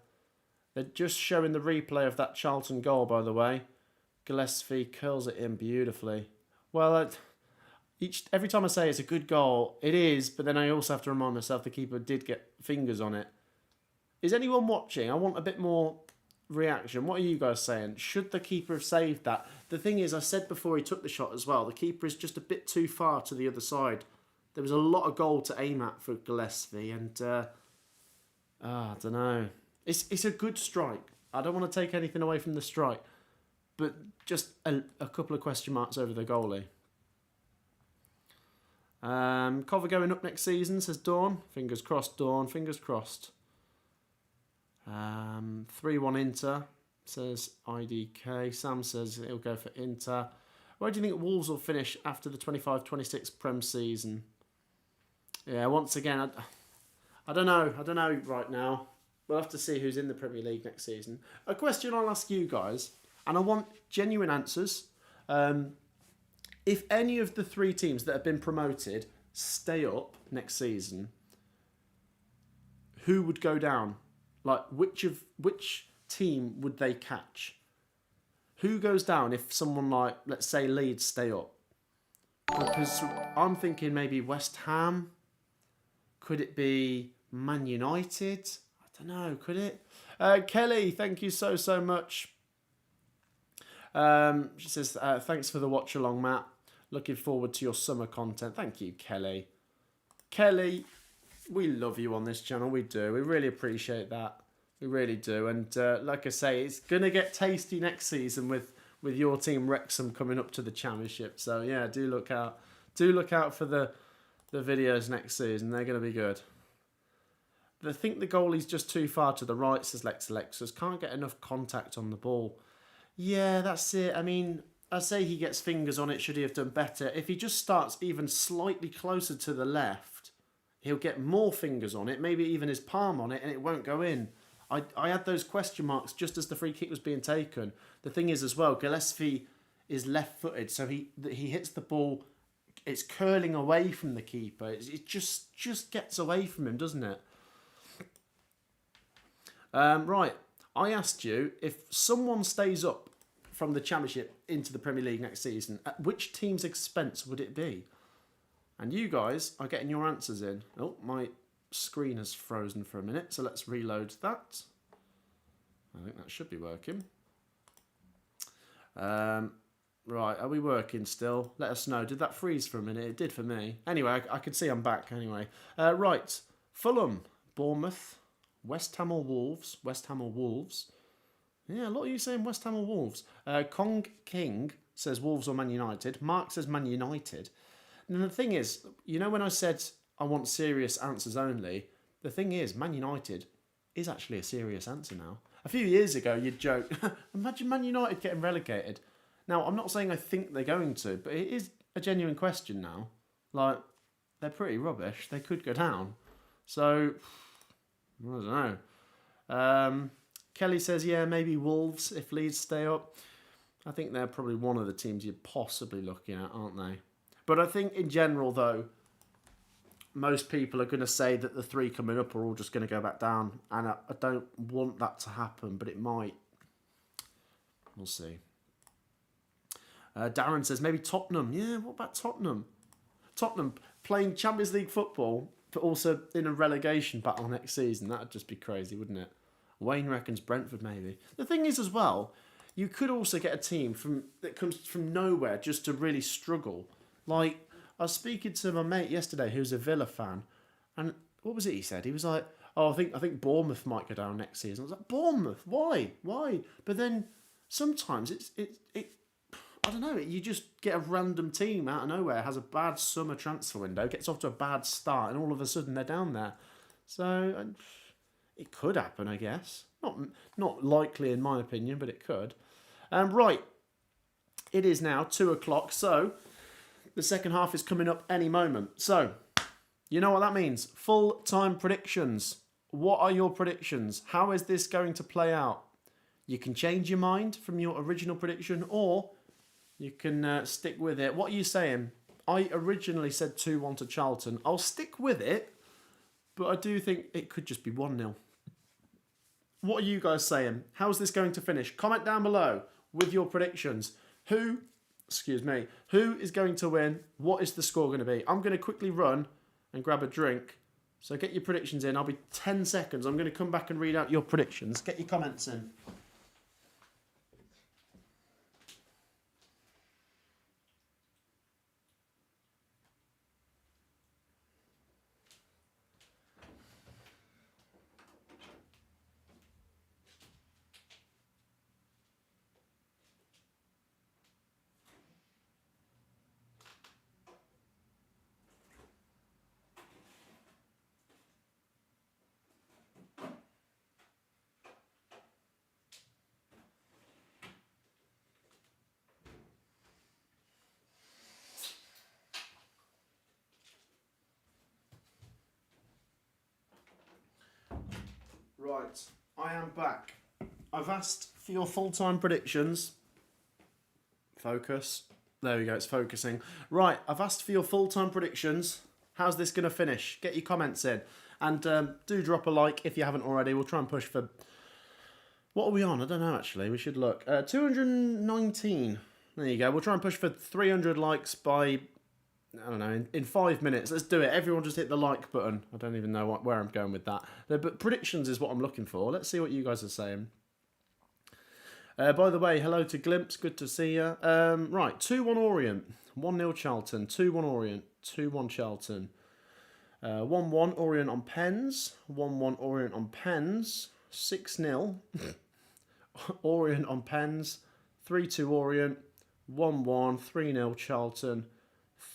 They're just showing the replay of that Charlton goal, by the way. Gillespie curls it in beautifully. Well, every time I say it's a good goal, it is, but then I also have to remind myself the keeper did get fingers on it. Is anyone watching? I want a bit more reaction. What are you guys saying? Should the keeper have saved that? The thing is, I said before he took the shot as well, the keeper is just a bit too far to the other side. There was a lot of goal to aim at for Gillespie, and I don't know. It's a good strike. I don't want to take anything away from the strike, but just a couple of question marks over the goalie. Cover going up next season, says Dawn. Fingers crossed, Dawn. Fingers crossed. 3-1 Inter, says IDK. Sam says he'll go for Inter. Where do you think Wolves will finish after the 25-26 Prem season? Yeah, once again, I don't know. I don't know right now. We'll have to see who's in the Premier League next season. A question I'll ask you guys, and I want genuine answers. If any of the 3 teams that have been promoted stay up next season, who would go down? Like, which team would they catch? Who goes down if someone like, let's say, Leeds stay up? Because I'm thinking maybe West Ham. Could it be Man United? I don't know, could it? Kelly, thank you so much. She says, thanks for the watch along, Matt. Looking forward to your summer content. Thank you, Kelly. Kelly, we love you on this channel. We do. We really appreciate that. We really do. And like I say, it's going to get tasty next season with your team Wrexham coming up to the Championship. So, yeah, do look out. Do look out for the videos next season. They're going to be good. I think the goalie's just too far to the right, says Alexis. Can't get enough contact on the ball. Yeah, that's it. I mean, I say he gets fingers on it. Should he have done better? If he just starts even slightly closer to the left, he'll get more fingers on it, maybe even his palm on it, and it won't go in. I had those question marks just as the free kick was being taken. The thing is as well, Gillespie is left-footed, so he hits the ball. It's curling away from the keeper. It just gets away from him, doesn't it? Right, I asked you, if someone stays up from the Championship into the Premier League next season, at which team's expense would it be? And you guys are getting your answers in. Oh, my screen has frozen for a minute, so let's reload that. I think that should be working. Right, are we working still? Let us know. Did that freeze for a minute? It did for me. Anyway, I can see I'm back anyway. Right, Fulham, Bournemouth, West Ham or Wolves. West Ham or Wolves. Yeah, a lot of you saying West Ham or Wolves. Kong King says Wolves or Man United. Mark says Man United. And the thing is, you know when I said I want serious answers only, the thing is, Man United is actually a serious answer now. A few years ago, you'd joke, imagine Man United getting relegated. Now, I'm not saying I think they're going to, but it is a genuine question now. Like, they're pretty rubbish. They could go down. So, I don't know. Kelly says, yeah, maybe Wolves if Leeds stay up. I think they're probably one of the teams you're possibly looking at, aren't they? But I think in general, though, most people are going to say that the 3 coming up are all just going to go back down. And I don't want that to happen, but it might. We'll see. Darren says, maybe Tottenham. Yeah, what about Tottenham? Tottenham playing Champions League football, but also in a relegation battle next season. That would just be crazy, wouldn't it? Wayne reckons Brentford, maybe. The thing is, as well, you could also get a team that comes from nowhere just to really struggle. Like, I was speaking to my mate yesterday who's a Villa fan, and what was it he said? He was like, oh, I think Bournemouth might go down next season. I was like, Bournemouth? Why? But then sometimes it I don't know, you just get a random team out of nowhere, has a bad summer transfer window, gets off to a bad start, and all of a sudden they're down there. So it could happen, I guess. Not likely in my opinion, but it could. Right, it is now 2 o'clock, so the second half is coming up any moment. So, you know what that means. Full-time predictions. What are your predictions? How is this going to play out? You can change your mind from your original prediction, or you can stick with it. What are you saying? I originally said 2-1 to Charlton. I'll stick with it, but I do think it could just be 1-0. What are you guys saying? How's this going to finish? Comment down below with your predictions. Who is going to win? What is the score going to be? I'm going to quickly run and grab a drink. So get your predictions in. I'll be 10 seconds. I'm going to come back and read out your predictions. Get your comments in. Right, I am back. I've asked for your full-time predictions. Focus. There we go, it's focusing. Right, I've asked for your full-time predictions. How's this going to finish? Get your comments in. And do drop a like if you haven't already. We'll try and push for... What are we on? I don't know, actually. We should look. 219. There you go. We'll try and push for 300 likes by... I don't know, in 5 minutes. Let's do it. Everyone just hit the like button. I don't even know where I'm going with that. But predictions is what I'm looking for. Let's see what you guys are saying. By the way, hello to Glimpse. Good to see you. Right, 2-1 Orient. 1-0 Charlton. 2-1 Orient. 2-1 Charlton. 1-1 Orient on pens. 1-1 Orient on pens. 6-0 Orient on pens. 3-2 Orient. 1-1. 3-0 Charlton.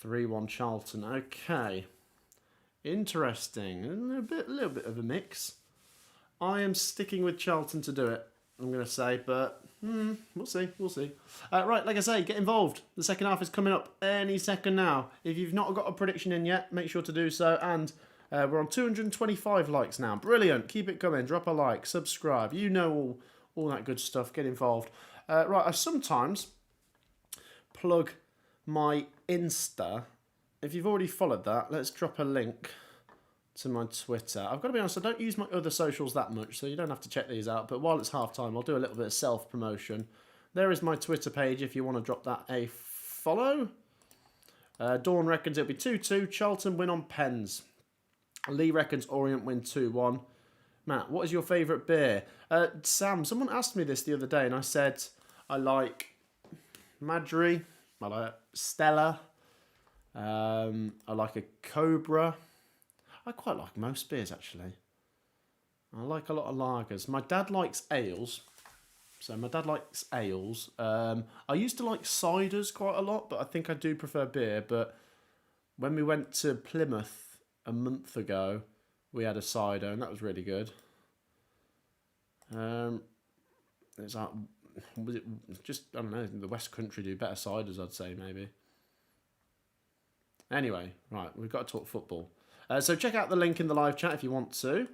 3-1 Charlton. Okay. Interesting. A little bit of a mix. I am sticking with Charlton to do it, I'm going to say, but we'll see. We'll see. Right, like I say, get involved. The second half is coming up any second now. If you've not got a prediction in yet, make sure to do so. And we're on 225 likes now. Brilliant. Keep it coming. Drop a like. Subscribe. You know all that good stuff. Get involved. Right, I sometimes plug my Insta. If you've already followed that, let's drop a link to my Twitter. I've got to be honest, I don't use my other socials that much, so you don't have to check these out. But while it's half time, I'll do a little bit of self-promotion. There is my Twitter page if you want to drop that a follow. Dawn reckons it'll be 2-2. Charlton win on pens. Lee reckons Orient win 2-1. Matt, what is your favourite beer? Sam, someone asked me this the other day, and I said I like Madry. I like Stella. I like a Cobra. I quite like most beers, actually. I like a lot of lagers. My dad likes ales. So my dad likes ales. I used to like ciders quite a lot, but I think I do prefer beer. But when we went to Plymouth a month ago, we had a cider, and that was really good. It's like... Was it just, I don't know, the West Country do better ciders, I'd say, maybe. Anyway, right, we've got to talk football. So check out the link in the live chat if you want to.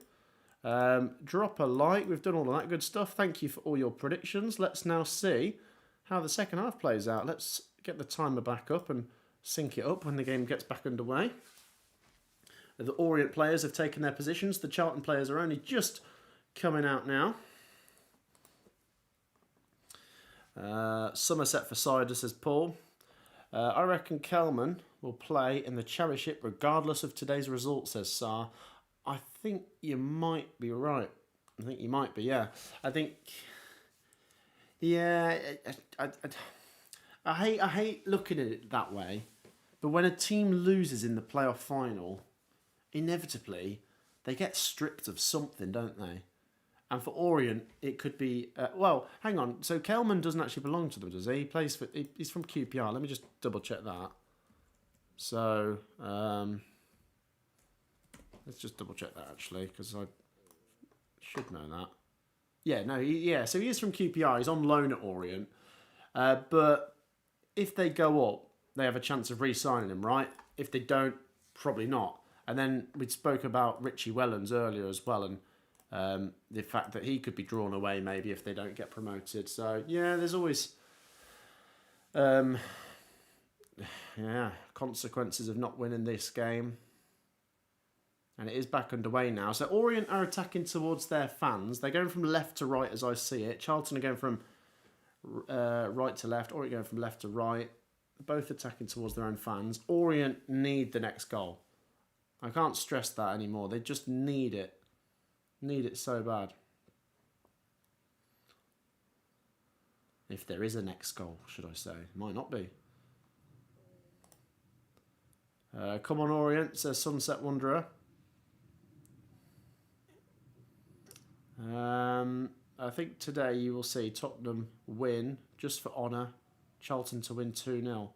Drop a like. We've done all of that good stuff. Thank you for all your predictions. Let's now see how the second half plays out. Let's get the timer back up and sync it up when the game gets back underway. The Orient players have taken their positions. The Charlton players are only just coming out now. Somerset for cider, says Paul. I reckon Kelman will play in the Championship regardless of today's result, says Sar. I think you might be right. I think you might be, yeah. I think, yeah, I hate looking at it that way. But when a team loses in the playoff final, inevitably, they get stripped of something, don't they? And for Orient, it could be... well, hang on. So Kelman doesn't actually belong to them, does he? He plays for... He's from QPR. Let me just double-check that. So, let's just double-check that, actually, because I should know that. Yeah, no, so he is from QPR. He's on loan at Orient. But if they go up, they have a chance of re-signing him, right? If they don't, probably not. And then we spoke about Richie Wellens earlier as well, and the fact that he could be drawn away maybe if they don't get promoted. So, yeah, there's always consequences of not winning this game. And it is back underway now. So Orient are attacking towards their fans. They're going from left to right as I see it. Charlton are going from right to left. Orient going from left to right. Both attacking towards their own fans. Orient need the next goal. I can't stress that anymore. They just need it. Need it so bad. If there is a next goal, should I say. Might not be. Come on, Orient, says Sunset Wanderer. I think today you will see Tottenham win, just for honour. Charlton to win 2-0.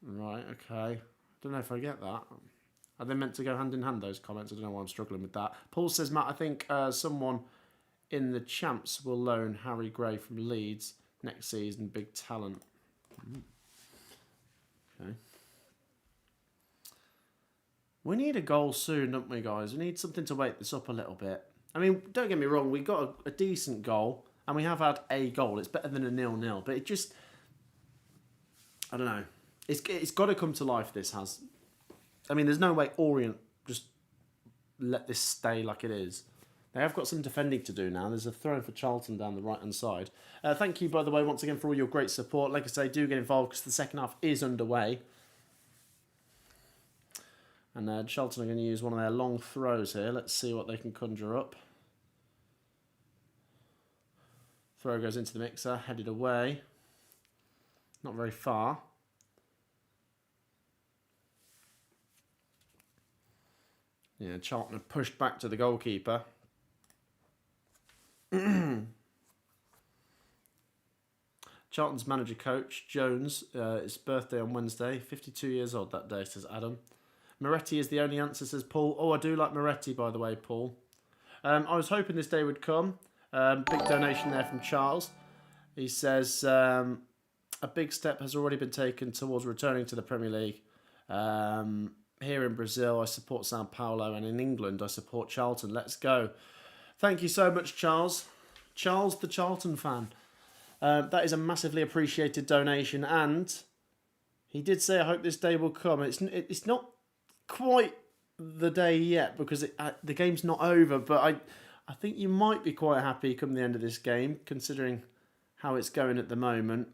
Right, okay. Don't know if I get that. Are they meant to go hand in hand, those comments? I don't know why I'm struggling with that. Paul says, Matt, I think someone in the champs will loan Harry Gray from Leeds next season. Big talent. Okay. We need a goal soon, don't we, guys? We need something to wake this up a little bit. I mean, don't get me wrong. We got a decent goal, and we have had a goal. It's better than a 0-0, but it just... I don't know. It's got to come to life, this has. I mean, there's no way Orient just let this stay like it is. They have got some defending to do now. There's a throw for Charlton down the right-hand side. Thank you, by the way, once again, for all your great support. Like I say, do get involved because the second half is underway. And Charlton are going to use one of their long throws here. Let's see what they can conjure up. Throw goes into the mixer, headed away. Not very far. Yeah, Charlton have pushed back to the goalkeeper. Charlton's manager coach, Jones, his birthday on Wednesday. 52 years old that day, says Adam. Moretti is the only answer, says Paul. Oh, I do like Moretti, by the way, Paul. I was hoping this day would come. Big donation there from Charles. He says, a big step has already been taken towards returning to the Premier League. Here in Brazil, I support Sao Paulo, and in England, I support Charlton. Let's go. Thank you so much, Charles. Charles, the Charlton fan. That is a massively appreciated donation, and he did say, I hope this day will come. It's not quite the day yet because the game's not over, but I think you might be quite happy come the end of this game, considering how it's going at the moment.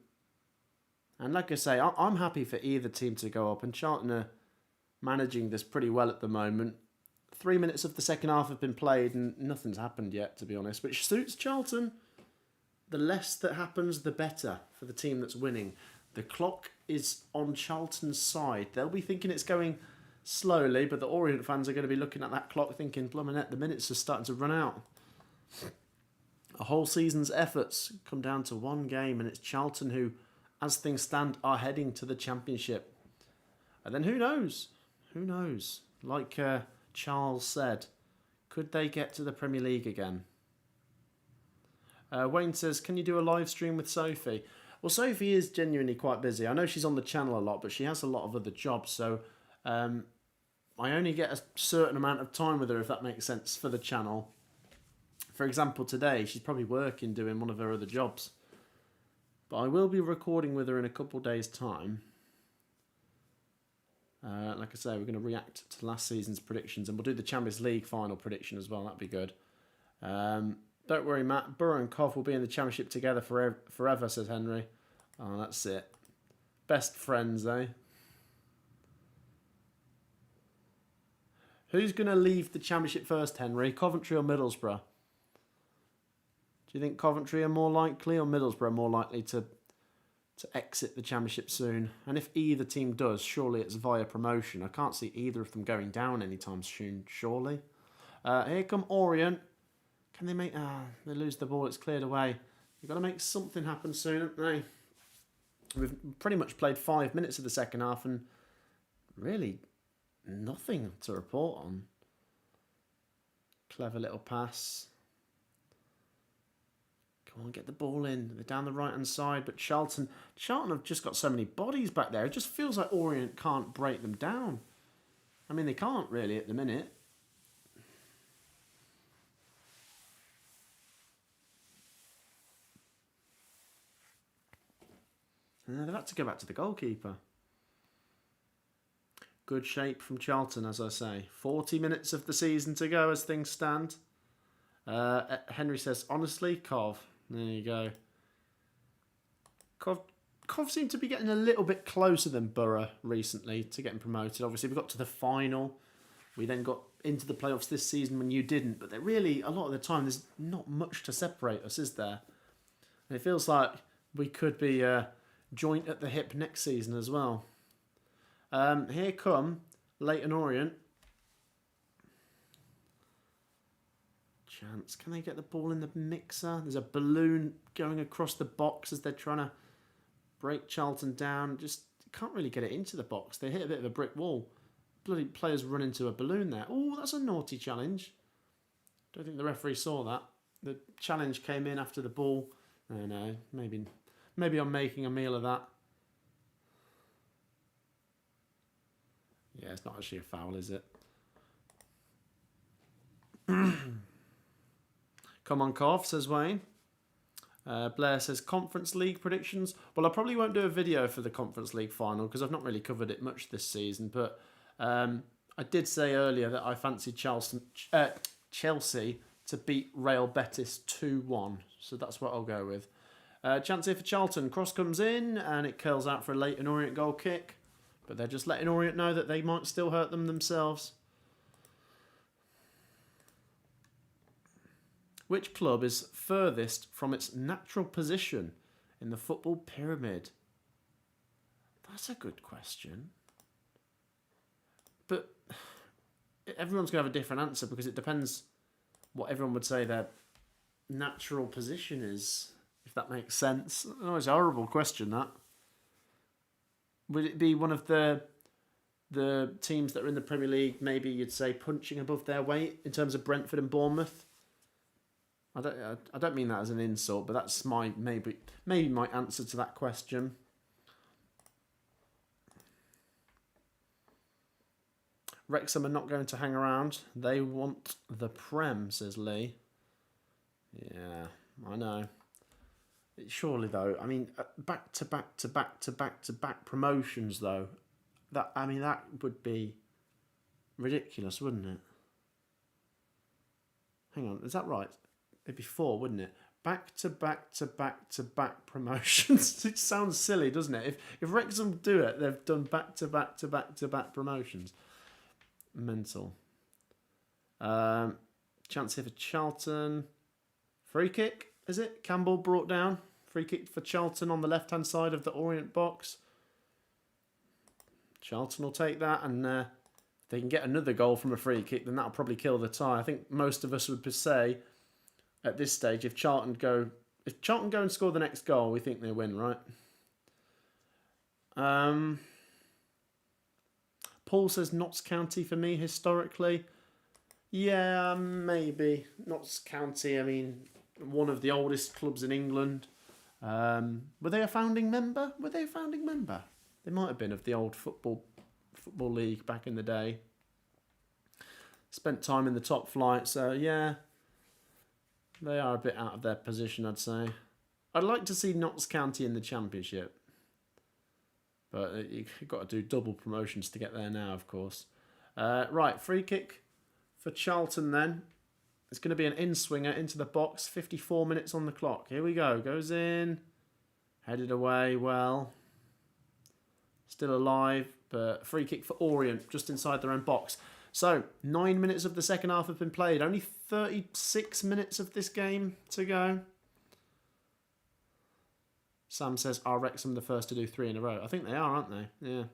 And like I say, I'm happy for either team to go up, and Charlton are managing this pretty well at the moment. 3 minutes of the second half have been played and nothing's happened yet, to be honest, which suits Charlton. The less that happens, the better for the team that's winning. The clock is on Charlton's side. They'll be thinking it's going slowly, but the Orient fans are going to be looking at that clock thinking, blimey, the minutes are starting to run out. A whole season's efforts come down to one game, and it's Charlton who, as things stand, are heading to the Championship. And then who knows? Who knows? Like Charles said, could they get to the Premier League again? Wayne says, can you do a live stream with Sophie? Well, Sophie is genuinely quite busy. I know she's on the channel a lot, but she has a lot of other jobs, so I only get a certain amount of time with her, if that makes sense, for the channel. For example, today, she's probably working doing one of her other jobs. But I will be recording with her in a couple of days' time. Like I say, we're going to react to last season's predictions, and we'll do the Champions League final prediction as well. That'd be good. Don't worry, Matt. Borough and Cov will be in the Championship together forever, says Henry. Oh, that's it. Best friends, eh? Who's going to leave the Championship first, Henry? Coventry or Middlesbrough? Do you think Coventry are more likely, or Middlesbrough more likely to exit the Championship soon? And if either team does, surely it's via promotion. I can't see either of them going down anytime soon, surely. Here come Orient. Can they make... they lose the ball. It's cleared away. You've got to make something happen soon, haven't they? We've pretty much played 5 minutes of the second half and really nothing to report on. Clever little pass. Come on, get the ball in. They're down the right-hand side, but Charlton have just got so many bodies back there. It just feels like Orient can't break them down. I mean, they can't really at the minute. And they've had to go back to the goalkeeper. good shape from Charlton, as I say. 40 minutes of the season to go as things stand. Henry says, honestly, Cov. There you go. Cov seemed to be getting a little bit closer than Borough recently to getting promoted. Obviously, we got to the final. We then got into the playoffs this season when you didn't. But there really, a lot of the time, there's not much to separate us, is there? And it feels like we could be joint at the hip next season as well. Here come Leyton Orient. Chance. Can they get the ball in the mixer? There's a balloon going across the box as they're trying to break Charlton down. Just can't really get it into the box. They hit a bit of a brick wall. Bloody players run into a balloon there. Oh, that's a naughty challenge. Don't think the referee saw that. The challenge came in after the ball. Oh no, maybe I'm making a meal of that. Yeah, it's not actually a foul, is it? Come on, Cov, says Wayne. Blair says, Conference League predictions. Well, I probably won't do a video for the Conference League final because I've not really covered it much this season. But I did say earlier that I fancied Chelsea to beat Real Betis 2-1. So that's what I'll go with. Chance here for Charlton. Cross comes in and it curls out for a Leyton Orient goal kick. But they're just letting Orient know that they might still hurt them themselves. Which club is furthest from its natural position in the football pyramid? That's a good question. But everyone's going to have a different answer because it depends what everyone would say their natural position is, if that makes sense. Oh, it's a horrible question, that. Would it be one of the teams that are in the Premier League, maybe you'd say punching above their weight in terms of Brentford and Bournemouth? I don't mean that as an insult, but that's my maybe my answer to that question. Wrexham are not going to hang around. They want the Prem, says Lee. Yeah, I know. Surely though, I mean, back to back promotions though. That would be ridiculous, wouldn't it? Hang on, is that right? It'd be 4, wouldn't it? Back to back promotions. It sounds silly, doesn't it? If Wrexham do it, they've done back to back promotions. Mental. Chance here for Charlton. Free kick, is it? Campbell brought down. Free kick for Charlton on the left-hand side of the Orient box. Charlton will take that, and if they can get another goal from a free kick, then that'll probably kill the tie. I think most of us would say at this stage, if Charlton go and score the next goal, we think they win, right? Paul says Notts County for me historically. Yeah, maybe. Notts County, I mean, one of the oldest clubs in England. Were they a founding member? They might have been of the old football league back in the day. Spent time in the top flight, so yeah. They are a bit out of their position, I'd say. I'd like to see Notts County in the Championship. But you've got to do double promotions to get there now, of course. Right, free kick for Charlton then. It's going to be an in-swinger into the box. 54 minutes on the clock. Here we go. Goes in. Headed away well. Still alive, but free kick for Orient just inside their own box. So, 9 minutes of the second half have been played. Only 36 minutes of this game to go. Sam says, are Wrexham the first to do 3 in a row? I think they are, aren't they? Yeah.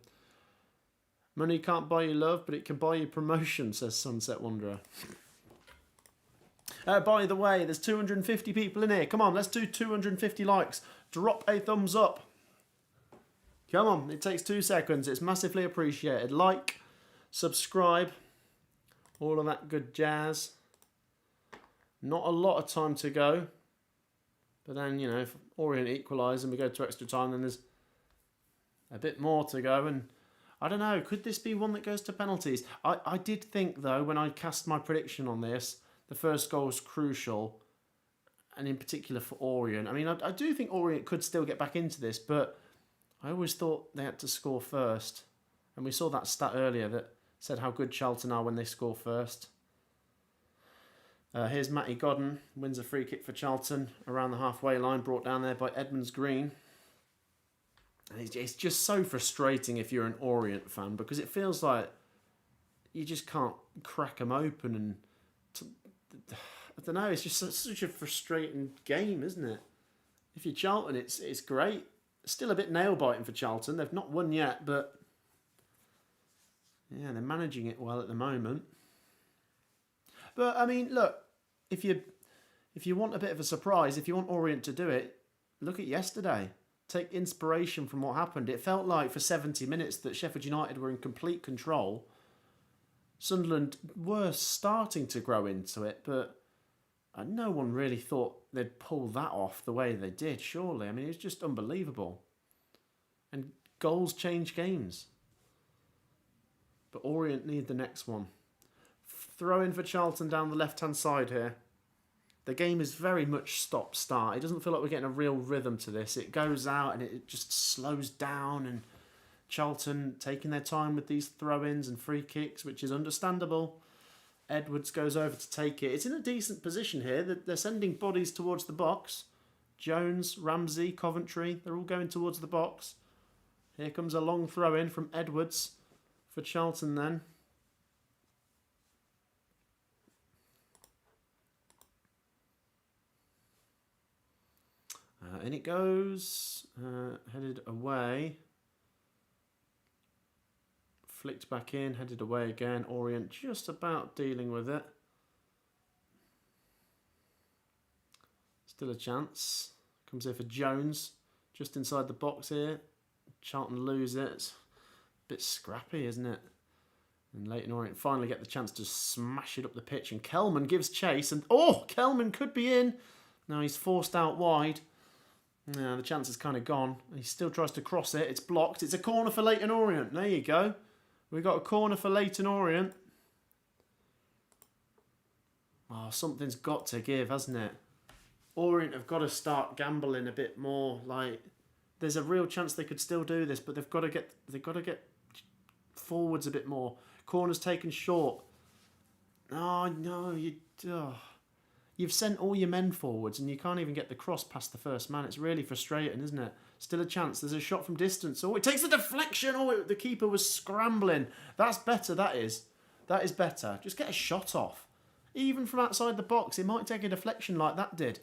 Money can't buy you love, but it can buy you promotion, says Sunset Wanderer. By the way, there's 250 people in here. Come on, let's do 250 likes. Drop a thumbs up. Come on, it takes 2 seconds. It's massively appreciated. Like, subscribe, all of that good jazz. Not a lot of time to go. But then, you know, if Orient equalise and we go to extra time, then there's a bit more to go. And I don't know, could this be one that goes to penalties? I did think, though, when I cast my prediction on this, the first goal was crucial. And in particular for Orient. I mean, I do think Orient could still get back into this, but I always thought they had to score first. And we saw that stat earlier that said how good Charlton are when they score first. Here's Matty Godden, wins a free kick for Charlton around the halfway line, brought down there by Edmonds Green. And it's just so frustrating if you're an Orient fan, because it feels like you just can't crack them open. And I don't know, it's just such a frustrating game, isn't it? If you're Charlton, it's great. Still a bit nail-biting for Charlton. They've not won yet, but yeah, they're managing it well at the moment. But, I mean, look, if you want a bit of a surprise, if you want Orient to do it, look at yesterday. Take inspiration from what happened. It felt like for 70 minutes that Sheffield United were in complete control. Sunderland were starting to grow into it, but no one really thought they'd pull that off the way they did, surely. I mean, it's just unbelievable. And goals change games. But Orient need the next one. Throw in for Charlton down the left-hand side here. The game is very much stop-start. It doesn't feel like we're getting a real rhythm to this. It goes out and it just slows down, and Charlton taking their time with these throw-ins and free kicks, which is understandable. Edwards goes over to take it. It's in a decent position here. They're sending bodies towards the box. Jones, Ramsey, Coventry, they're all going towards the box. Here comes a long throw-in from Edwards for Charlton then. In it goes, headed away. Flicked back in, headed away again. Orient just about dealing with it. Still a chance. Comes here for Jones, just inside the box here. Charlton lose it. It's a bit scrappy, isn't it? And Leyton Orient finally get the chance to smash it up the pitch. And Kelman gives chase. And Kelman could be in. Now he's forced out wide. Now the chance is kind of gone. He still tries to cross it. It's blocked. It's a corner for Leyton Orient. There you go. We've got a corner for Leyton Orient. Oh, something's got to give, hasn't it? Orient have got to start gambling a bit more. Like, there's a real chance they could still do this, but they've got to get forwards a bit more. Corners taken short. Oh no, you've sent all your men forwards and you can't even get the cross past the first man. It's really frustrating, isn't it? Still a chance. There's a shot from distance. Oh, it takes the deflection. Oh, the keeper was scrambling. That's better, that is. That is better. Just get a shot off. Even from outside the box, it might take a deflection like that did.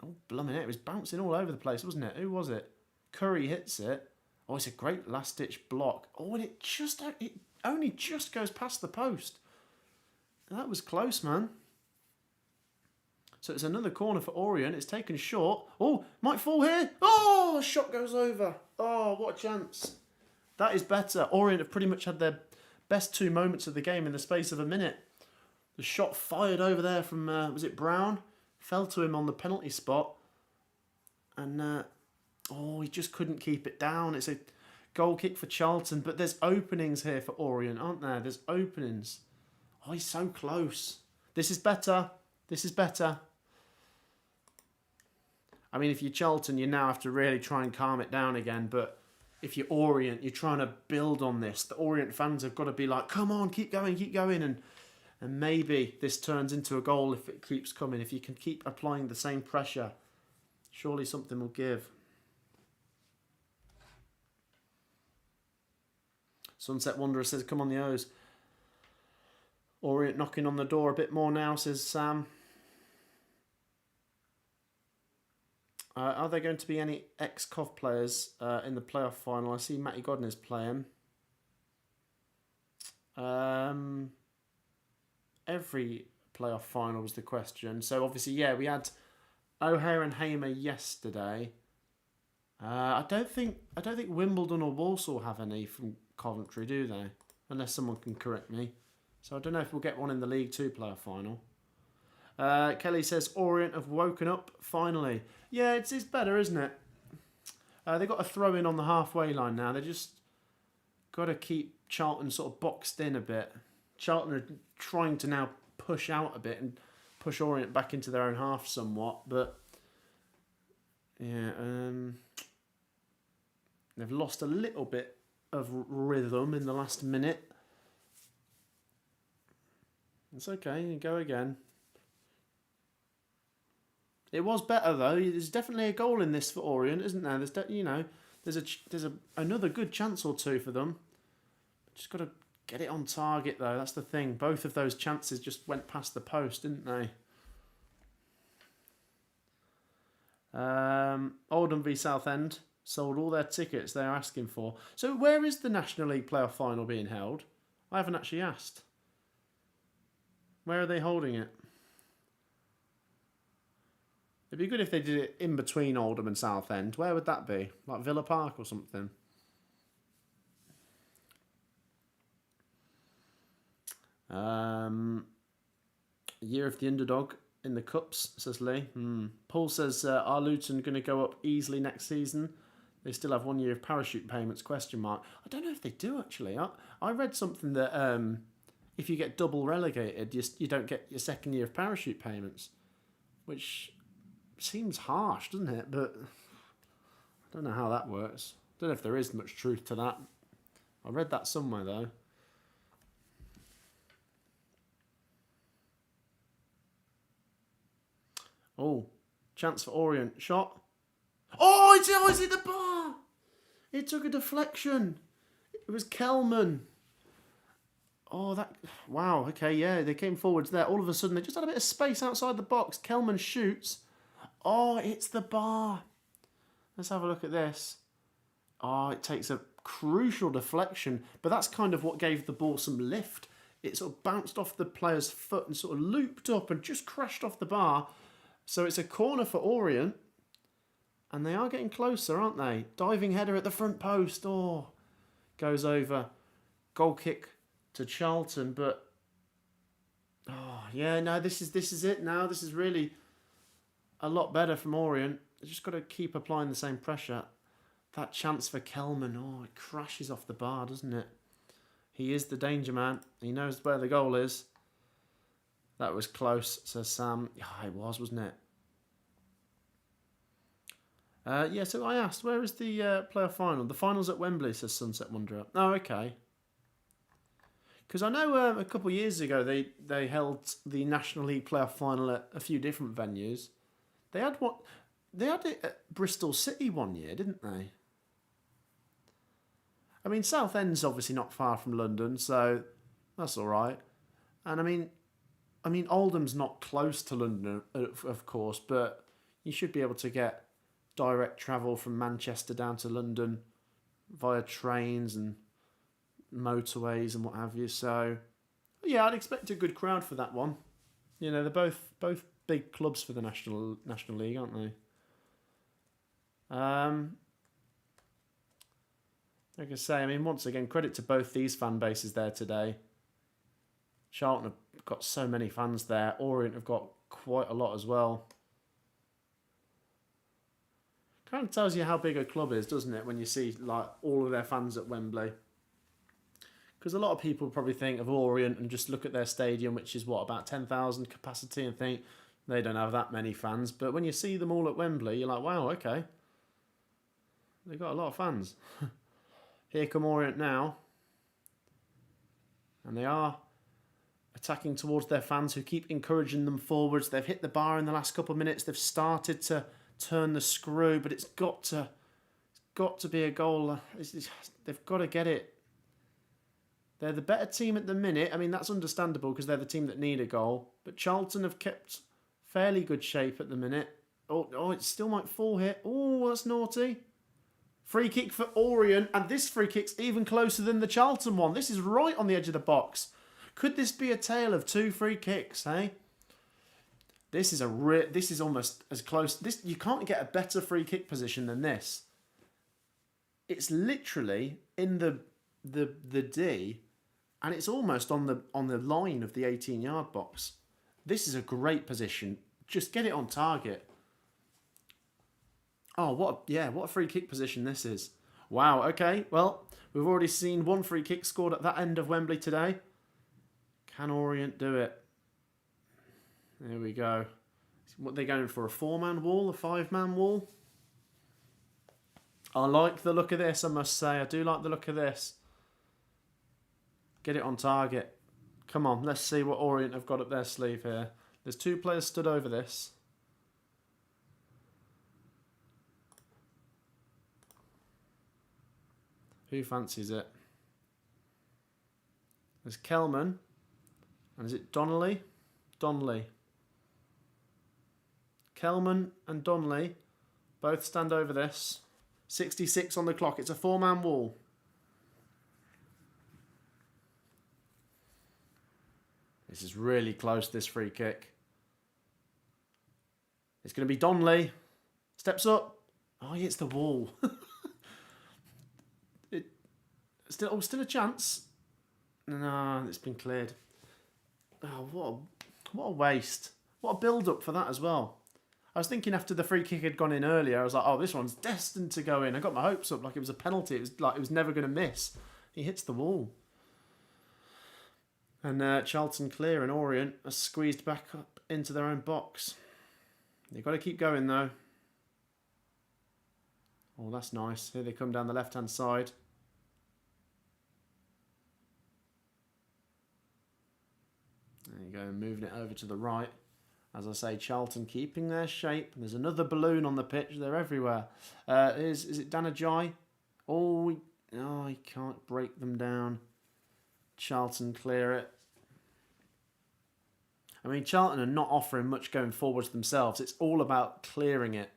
Oh, blimmin' it. It was bouncing all over the place, wasn't it? Who was it? Curry hits it. Oh, it's a great last-ditch block. Oh, and it only just goes past the post. That was close, man. So it's another corner for Orient. It's taken short. Oh, might fall here. Oh, a shot goes over. Oh, what a chance. That is better. Orient have pretty much had their best 2 moments of the game in the space of a minute. The shot fired over there from, was it Brown? Fell to him on the penalty spot. And, he just couldn't keep it down. It's a goal kick for Charlton. But there's openings here for Orient, aren't there? There's openings. Oh, he's so close. This is better. This is better. I mean, if you're Charlton, you now have to really try and calm it down again. But if you're Orient, you're trying to build on this. The Orient fans have got to be like, come on, keep going, keep going. And maybe this turns into a goal if it keeps coming. If you can keep applying the same pressure, surely something will give. Sunset Wanderer says, come on the O's. Orient knocking on the door a bit more now, says Sam. Are there going to be any ex-COV players in the playoff final? I see Matty Godden is playing. Every playoff final was the question. So obviously, yeah, we had O'Hare and Hamer yesterday. I don't think Wimbledon or Walsall have any from Coventry, do they? Unless someone can correct me. So I don't know if we'll get one in the League 2 playoff final. Kelly says, Orient have woken up, finally. Yeah, it's better, isn't it? They've got a throw-in on the halfway line now. They just got to keep Charlton sort of boxed in a bit. Charlton are trying to now push out a bit and push Orient back into their own half somewhat. But, yeah, they've lost a little bit of rhythm in the last minute. It's okay, you go again. It was better though. There's definitely a goal in this for Orient, isn't there? There's another good chance or two for them. Just got to get it on target though. That's the thing. Both of those chances just went past the post, didn't they? Oldham v Southend sold all their tickets they're asking for. So where is the National League playoff final being held? I haven't actually asked. Where are they holding it? It'd be good if they did it in between Oldham and Southend. Where would that be? Like Villa Park or something? Year of the underdog in the cups, says Lee. Paul says, are Luton going to go up easily next season? They still have 1 year of parachute payments, question mark. I don't know if they do, actually. I read something that if you get double relegated, you don't get your second year of parachute payments, which seems harsh, doesn't it? But I don't know how that works. I don't know if there is much truth to that. I read that somewhere, though. Oh, chance for Orient. Shot. Oh, it's hit the bar. It took a deflection. It was Kelman. Oh, that... Wow, okay, yeah, they came forwards there. All of a sudden, they just had a bit of space outside the box. Kelman shoots. Oh, it's the bar. Let's have a look at this. Oh, it takes a crucial deflection, but that's kind of what gave the ball some lift. It sort of bounced off the player's foot and sort of looped up and just crashed off the bar. So it's a corner for Orient. And they are getting closer, aren't they? Diving header at the front post. Oh, goes over. Goal kick to Charlton, but... Oh, yeah, no, this is it now. This is really a lot better from Orient. They've just got to keep applying the same pressure. That chance for Kelman. Oh, it crashes off the bar, doesn't it? He is the danger man. He knows where the goal is. That was close, says Sam. Yeah, it was, wasn't it? Yeah, so I asked, where is the playoff final? The final's at Wembley, says Sunset Wanderer. Oh, okay. Because I know a couple of years ago they held the National League playoff final at a few different venues. They had it at Bristol City one year, didn't they? I mean, Southend's obviously not far from London, so that's all right. And I mean, Oldham's not close to London, of course, but you should be able to get direct travel from Manchester down to London via trains and motorways and what have you. So, yeah, I'd expect a good crowd for that one. You know, they're both big clubs for the National League, aren't they? Like I say, I mean, once again, credit to both these fan bases there today. Charlton have got so many fans there. Orient have got quite a lot as well. Kind of tells you how big a club is, doesn't it, when you see like all of their fans at Wembley? Because a lot of people probably think of Orient and just look at their stadium, which is what, about 10,000 capacity, and think they don't have that many fans. But when you see them all at Wembley, you're like, wow, okay, they've got a lot of fans. Here come Orient now, and they are attacking towards their fans who keep encouraging them forwards. They've hit the bar in the last couple of minutes. They've started to turn the screw, but it's got to be a goal. They've got to get it. They're the better team at the minute. I mean, that's understandable because they're the team that need a goal. But Charlton have kept fairly good shape at the minute. Oh, it still might fall here. Oh, that's naughty. Free kick for Orient, and this free kick's even closer than the Charlton one. This is right on the edge of the box. Could this be a tale of two free kicks, eh? This is almost as close. You can't get a better free kick position than this. It's literally in the D, and it's almost on the line of the 18-yard box. This is a great position. Just get it on target. Oh, what a free kick position this is. Wow, okay. Well, we've already seen one free kick scored at that end of Wembley today. Can Orient do it? There we go. What, they're going for a 4-man wall, a 5-man wall? I like the look of this, I must say. I do like the look of this. Get it on target. Come on, let's see what Orient have got up their sleeve here. There's 2 players stood over this. Who fancies it? There's Kelman. And is it Donnelly? Donnelly. Kelman and Donnelly both stand over this. 66 on the clock. It's a 4-man wall. This is really close, this free kick. It's going to be Donnelly. Steps up. Oh, he hits the wall. Still a chance. No, it's been cleared. Oh, what a waste. What a build-up for that as well. I was thinking after the free kick had gone in earlier, I was like, oh, this one's destined to go in. I got my hopes up like it was a penalty. It was like it was never going to miss. He hits the wall. And Charlton clear and Orient are squeezed back up into their own box. They've got to keep going though. Oh, that's nice. Here they come down the left-hand side. There you go, moving it over to the right. As I say, Charlton keeping their shape. There's another balloon on the pitch. They're everywhere. Is it Danajai? Oh, he can't break them down. Charlton clear it. I mean, Charlton are not offering much going forwards themselves. It's all about clearing it.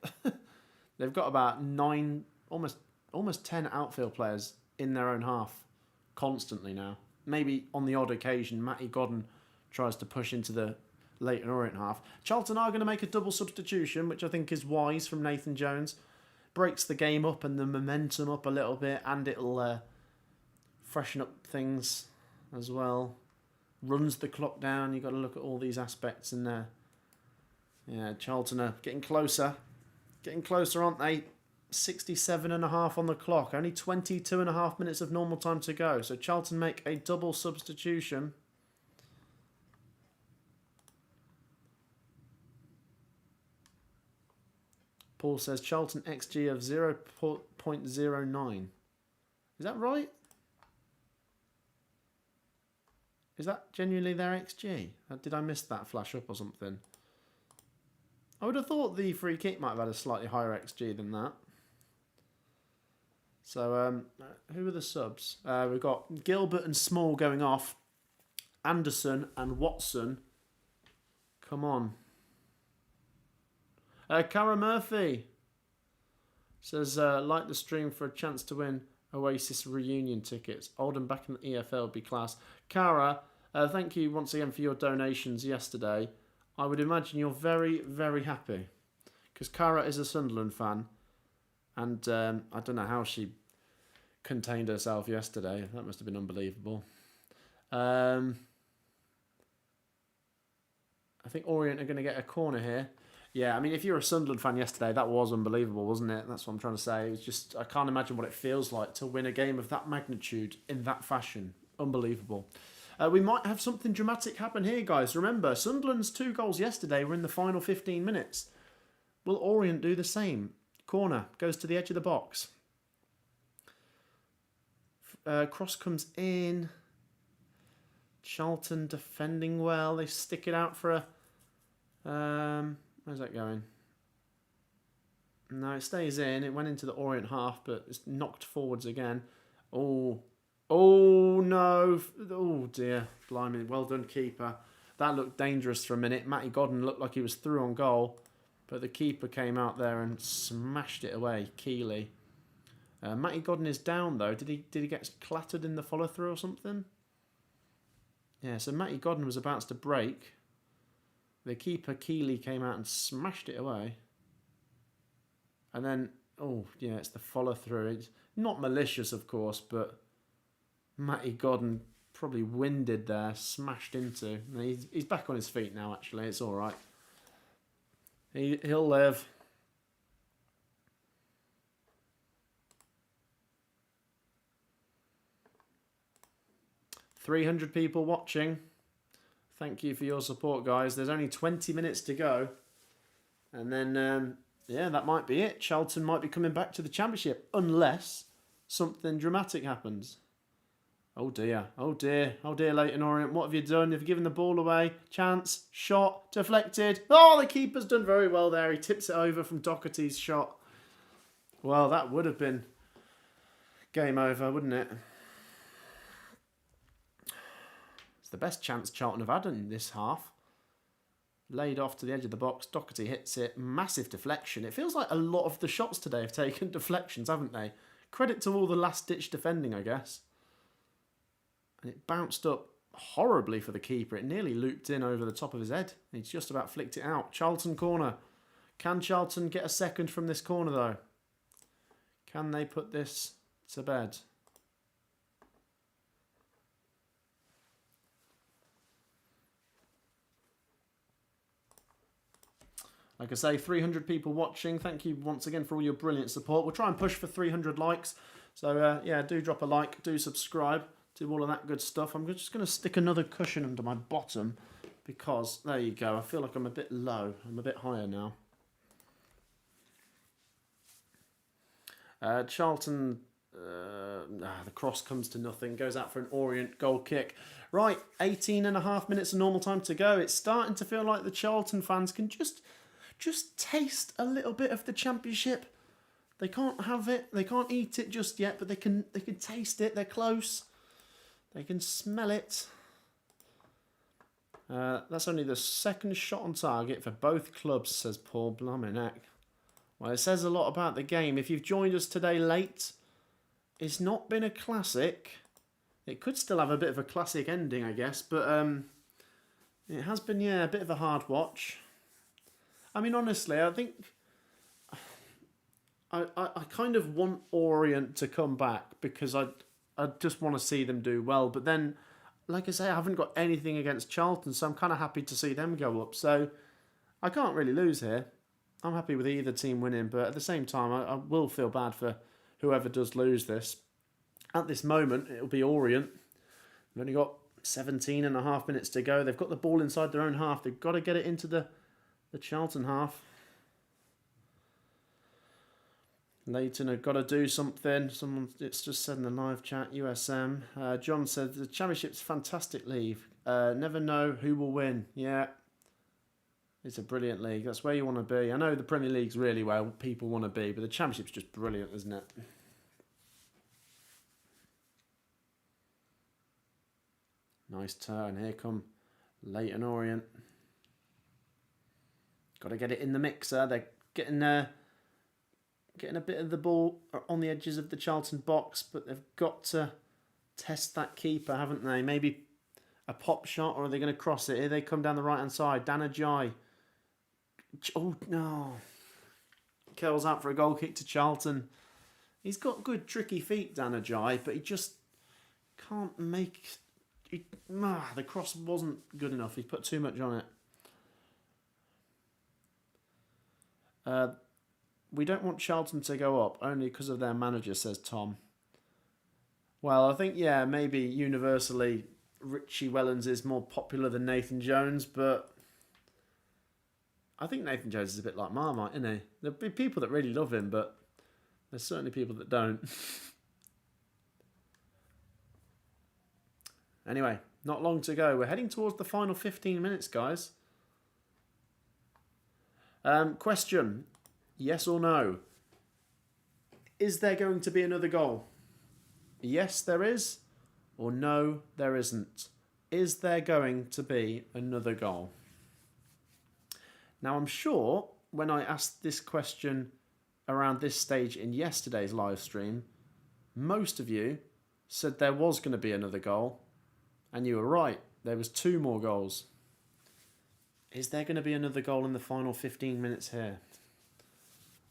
They've got about 9, almost 10 outfield players in their own half constantly now. Maybe on the odd occasion, Matty Godden tries to push into the Leyton Orient half. Charlton are going to make a double substitution, which I think is wise from Nathan Jones. Breaks the game up and the momentum up a little bit, and it'll freshen up things as well. Runs the clock down. You've got to look at all these aspects in there. Yeah, Charlton are getting closer. Getting closer, aren't they? 67.5 on the clock. Only 22.5 minutes of normal time to go. So Charlton make a double substitution. Paul says Charlton XG of 0.09. Is that right? Is that genuinely their XG? Did I miss that flash up or something? I would have thought the free kick might have had a slightly higher XG than that. So, who are the subs? We've got Gilbert and Small going off. Anderson and Watson. Come on. Cara Murphy says, like the stream for a chance to win Oasis reunion tickets. Oldham back in the EFL would be class. Cara, thank you once again for your donations yesterday. I would imagine you're very, very happy. Because Cara is a Sunderland fan. And I don't know how she contained herself yesterday. That must have been unbelievable. I think Orient are going to get a corner here. Yeah, I mean, if you're a Sunderland fan yesterday, that was unbelievable, wasn't it? That's what I'm trying to say. It's just, I can't imagine what it feels like to win a game of that magnitude in that fashion. Unbelievable. We might have something dramatic happen here, guys. Remember, Sunderland's 2 goals yesterday were in the final 15 minutes. Will Orient do the same? Corner, goes to the edge of the box. Cross comes in. Charlton defending well. They stick it out for a... where's that going? No, it stays in. It went into the Orient half, but it's knocked forwards again. Oh no. Oh dear. Blimey. Well done, keeper. That looked dangerous for a minute. Matty Godden looked like he was through on goal, but the keeper came out there and smashed it away. Keeley. Matty Godden is down though. Did he get clattered in the follow through or something? Yeah, so Matty Godden was about to break. The keeper, Keeley, came out and smashed it away. And then, oh, yeah, it's the follow-through. It's not malicious, of course, but Matty Godden probably winded there, smashed into. He's back on his feet now, actually. It's all right. He'll live. $300 people watching. Thank you for your support, guys. There's only 20 minutes to go. And then Yeah, that might be it. Charlton might be coming back to the Championship unless something dramatic happens. Oh dear, oh dear, oh dear, Leyton Orient. What have you done? Have you given the ball away? Chance, shot, deflected. Oh, the keeper's done very well there. He tips it over from Doherty's shot. Well, that would have been game over, wouldn't it? It's the best chance Charlton have had in this half. Laid off to the edge of the box. Doherty hits it. Massive deflection. It feels like a lot of the shots today have taken deflections, haven't they? Credit to all the last-ditch defending, I guess. And it bounced up horribly for the keeper. It nearly looped in over the top of his head. He's just about flicked it out. Charlton corner. Can Charlton get a second from this corner, though? Can they put this to bed? Like I say, 300 people watching. Thank you once again for all your brilliant support. We'll try and push for 300 likes. So, yeah, do drop a like. Do subscribe. Do all of that good stuff. I'm just going to stick another cushion under my bottom because, there you go, I feel like I'm a bit low. I'm a bit higher now. Charlton, the cross comes to nothing. Goes out for an Orient goal kick. Right, 18.5 minutes of normal time to go. It's starting to feel like the Charlton fans can just taste a little bit of the Championship. They can't have it. They can't eat it just yet, but they can taste it. They're close. They can smell it. That's only the second shot on target for both clubs, says Paul Blamenek. Well, it says a lot about the game. If you've joined us today late, it's not been a classic. It could still have a bit of a classic ending, I guess, but it has been, yeah, a bit of a hard watch. I mean, honestly, I think I kind of want Orient to come back because I just want to see them do well. But then, like I say, I haven't got anything against Charlton, so I'm kind of happy to see them go up. So I can't really lose here. I'm happy with either team winning, but at the same time, I will feel bad for whoever does lose this. At this moment, it'll be Orient. They've only got 17.5 minutes to go. They've got the ball inside their own half. They've got to get it into the Charlton half. Leyton have got to do something. It's just said in the live chat, USM. John said, the Championship's fantastic league. Never know who will win. Yeah, it's a brilliant league. That's where you want to be. I know the Premier League's really where people want to be, but the Championship's just brilliant, isn't it? Nice turn. Here come Leyton Orient. Got to get it in the mixer. They're getting a bit of the ball on the edges of the Charlton box, but they've got to test that keeper, haven't they? Maybe a pop shot, or are they going to cross it? Here they come down the right-hand side. Dan Ajayi. Oh, no. Curls out for a goal kick to Charlton. He's got good, tricky feet, Dan Ajayi, but he just can't make... the cross wasn't good enough. He put too much on it. We don't want Charlton to go up, only because of their manager, says Tom. Well, I think, yeah, maybe universally Richie Wellens is more popular than Nathan Jones, but I think Nathan Jones is a bit like Marmite, isn't he? There'll be people that really love him, but there's certainly people that don't. Anyway, not long to go. We're heading towards the final 15 minutes, guys. Question, yes or no? Is there going to be another goal? Yes, there is, or no, there isn't. Is there going to be another goal? Now, I'm sure when I asked this question around this stage in yesterday's live stream, most of you said there was going to be another goal, and you were right. There was 2 more goals. Is there going to be another goal in the final 15 minutes here?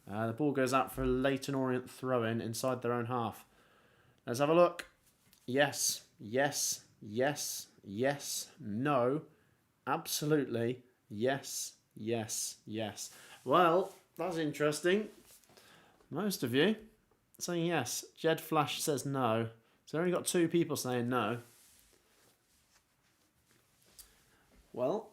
The ball goes out for a Leyton Orient throw-in inside their own half. Let's have a look. Yes, yes, yes, yes, no, absolutely, yes, yes, yes. Well, that's interesting. Most of you saying yes. Jed Flash says no. So only got 2 people saying no. Well,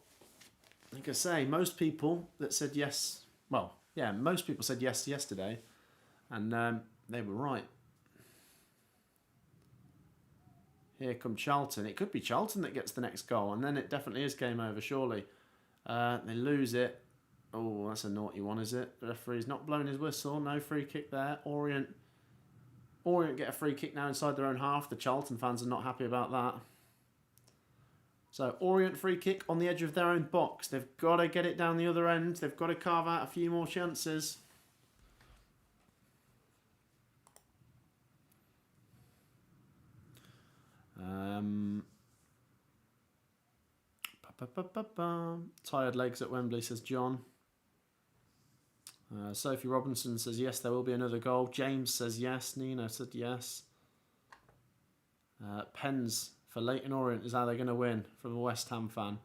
like I say, most people that said yes, well, Yeah, most people said yes yesterday, and they were right. Here come Charlton. It could be Charlton that gets the next goal, and then it definitely is game over, surely. They lose it. Oh, that's a naughty one, is it? The referee's not blowing his whistle. No free kick there. Orient get a free kick now inside their own half. The Charlton fans are not happy about that. So, Orient free kick on the edge of their own box. They've got to get it down the other end. They've got to carve out a few more chances. Tired legs at Wembley, says John. Sophie Robinson says yes, there will be another goal. James says yes. Nina said yes. Pens for Leyton Orient is how they're going to win, from a West Ham fan.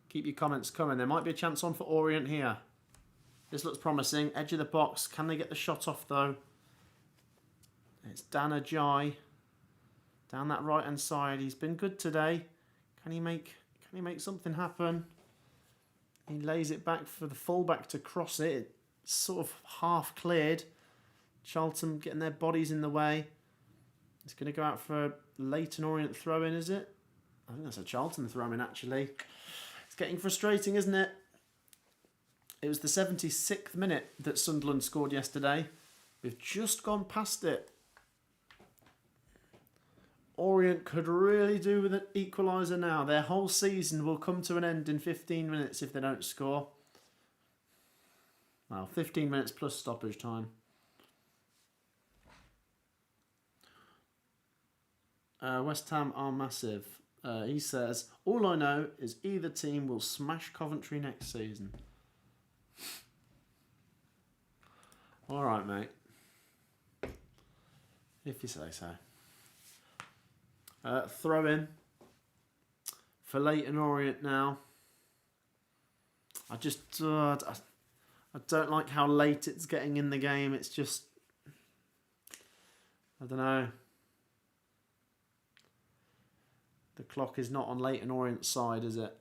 Keep your comments coming. There might be a chance on for Orient here. This looks promising. Edge of the box. Can they get the shot off though? It's Dan Ajay down that right hand side. He's been good today. Can he make something happen? He lays it back for the fullback to cross it. It's sort of half cleared. Charlton getting their bodies in the way. It's going to go out for a Leyton Orient throw in, is it? I think that's a Charlton throw in actually. It's getting frustrating, isn't it? It was the 76th minute that Sunderland scored yesterday. We've just gone past it. Orient could really do with an equaliser now. Their whole season will come to an end in 15 minutes if they don't score. Well, 15 minutes plus stoppage time. West Ham are massive. He says, all I know is either team will smash Coventry next season. All right, mate. If you say so. Throw in for Leyton Orient now. I don't like how late it's getting in the game. It's just, I don't know. The clock is not on Leyton Orient's side, is it?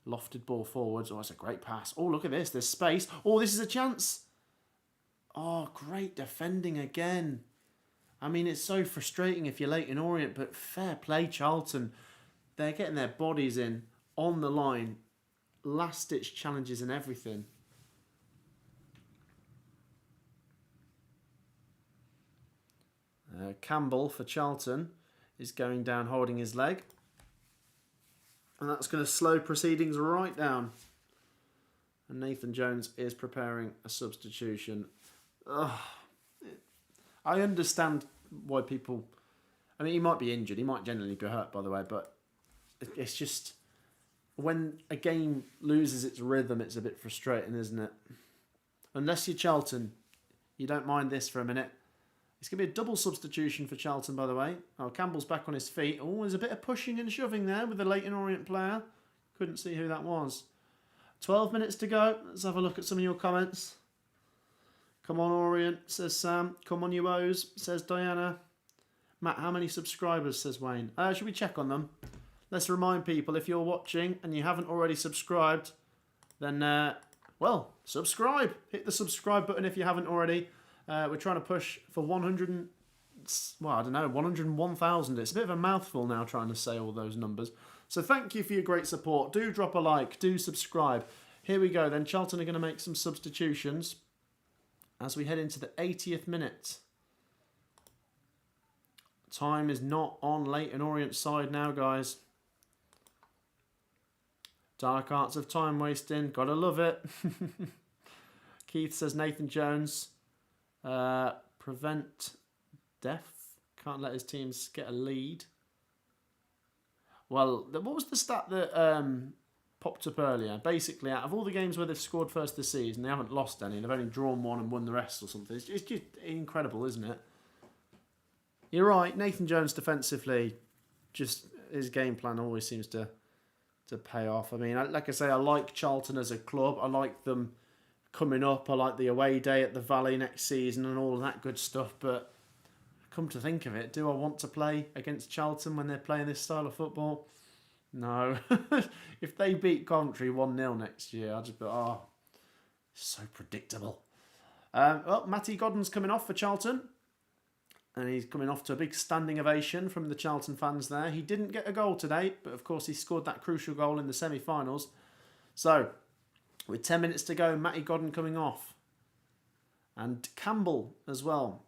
Lofted ball forwards. Oh, it's a great pass. Oh, look at this. There's space. Oh, this is a chance. Oh, great defending again. I mean, it's so frustrating if you're Leyton Orient, but fair play, Charlton. They're getting their bodies in on the line. Last-ditch challenges and everything. Campbell for Charlton is going down holding his leg. And that's going to slow proceedings right down. And Nathan Jones is preparing a substitution. Ugh. I understand why people... I mean, he might be injured. He might genuinely be hurt, by the way. But it's just... When a game loses its rhythm, it's a bit frustrating, isn't it? Unless you're Charlton, you don't mind this for a minute. It's going to be a double substitution for Charlton, by the way. Oh, Campbell's back on his feet. Oh, there's a bit of pushing and shoving there with the Leyton Orient player. Couldn't see who that was. 12 minutes to go. Let's have a look at some of your comments. Come on, Orient, says Sam. Come on, you O's, says Diana. Matt, how many subscribers, says Wayne. Should we check on them? Let's remind people, if you're watching and you haven't already subscribed, then, well, subscribe. Hit the subscribe button if you haven't already. We're trying to push for 101,000. It's a bit of a mouthful now trying to say all those numbers. So thank you for your great support. Do drop a like. Do subscribe. Here we go then. Charlton are going to make some substitutions as we head into the 80th minute. Time is not on Leyton Orient's side now, guys. Dark arts of time wasting. Gotta love it. Keith says Nathan Jones. Prevent death. Can't let his teams get a lead. Well, what was the stat that popped up earlier? Basically, out of all the games where they've scored first this season, they haven't lost any. They've only drawn one and won the rest or something. It's just incredible, isn't it? You're right. Nathan Jones defensively, just his game plan always seems to pay off. I mean, like I say, I like Charlton as a club. I like them coming up. I like the away day at the Valley next season and all of that good stuff. But come to think of it, do I want to play against Charlton when they're playing this style of football? No. If they beat Coventry 1-0 next year, I'd just be, So predictable. Well, Matty Godden's coming off for Charlton. And he's coming off to a big standing ovation from the Charlton fans there. He didn't get a goal today, but of course he scored that crucial goal in the semi-finals. So, with 10 minutes to go, Matty Godden coming off. And Campbell as well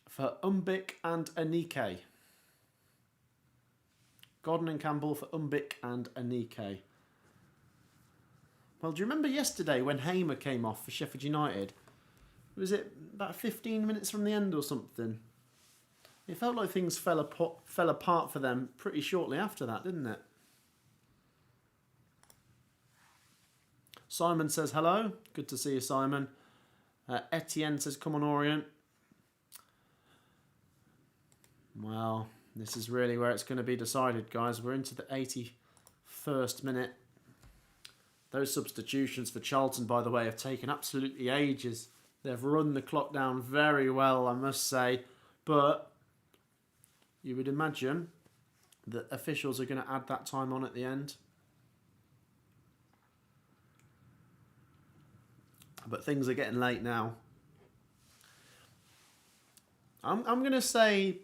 for Umbic and Anike. Godden and Campbell for Umbic and Anike. Well, do you remember yesterday when Hamer came off for Sheffield United? Was it about 15 minutes from the end or something? It felt like things fell apart for them pretty shortly after that, didn't it? Simon says hello. Good to see you, Simon. Etienne says, come on, Orient. Well, this is really where it's going to be decided, guys. We're into the 81st minute. Those substitutions for Charlton, by the way, have taken absolutely ages. They've run the clock down very well, I must say. But you would imagine that officials are going to add that time on at the end. But things are getting late now. I'm going to say,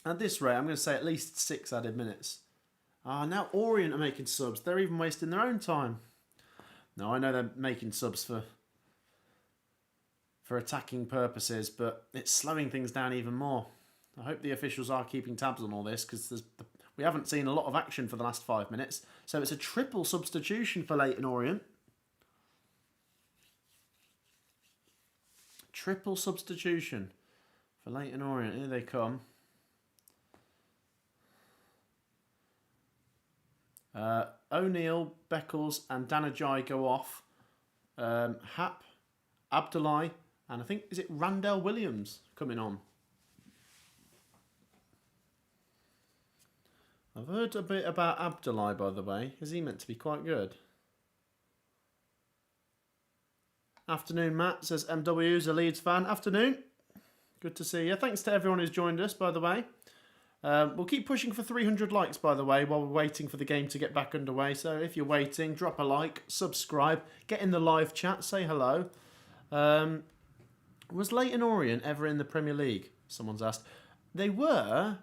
at this rate, I'm going to say at least 6 added minutes. Now Orient are making subs. They're even wasting their own time. No, I know they're making subs for attacking purposes, but it's slowing things down even more. I hope the officials are keeping tabs on all this, because we haven't seen a lot of action for the last 5 minutes. So it's a triple substitution for Leyton Orient. Triple substitution for Leyton Orient. Here they come. O'Neill, Beckles and Danajai go off. Hap, Abdullahi, and I think, is it Randell Williams coming on? I've heard a bit about Abdullahi, by the way. Is he meant to be quite good? Afternoon, Matt, says MW's a Leeds fan. Afternoon. Good to see you. Thanks to everyone who's joined us, by the way. We'll keep pushing for 300 likes, by the way, while we're waiting for the game to get back underway. So if you're waiting, drop a like, subscribe, get in the live chat, say hello. Was Leyton Orient ever in the Premier League? Someone's asked. They were,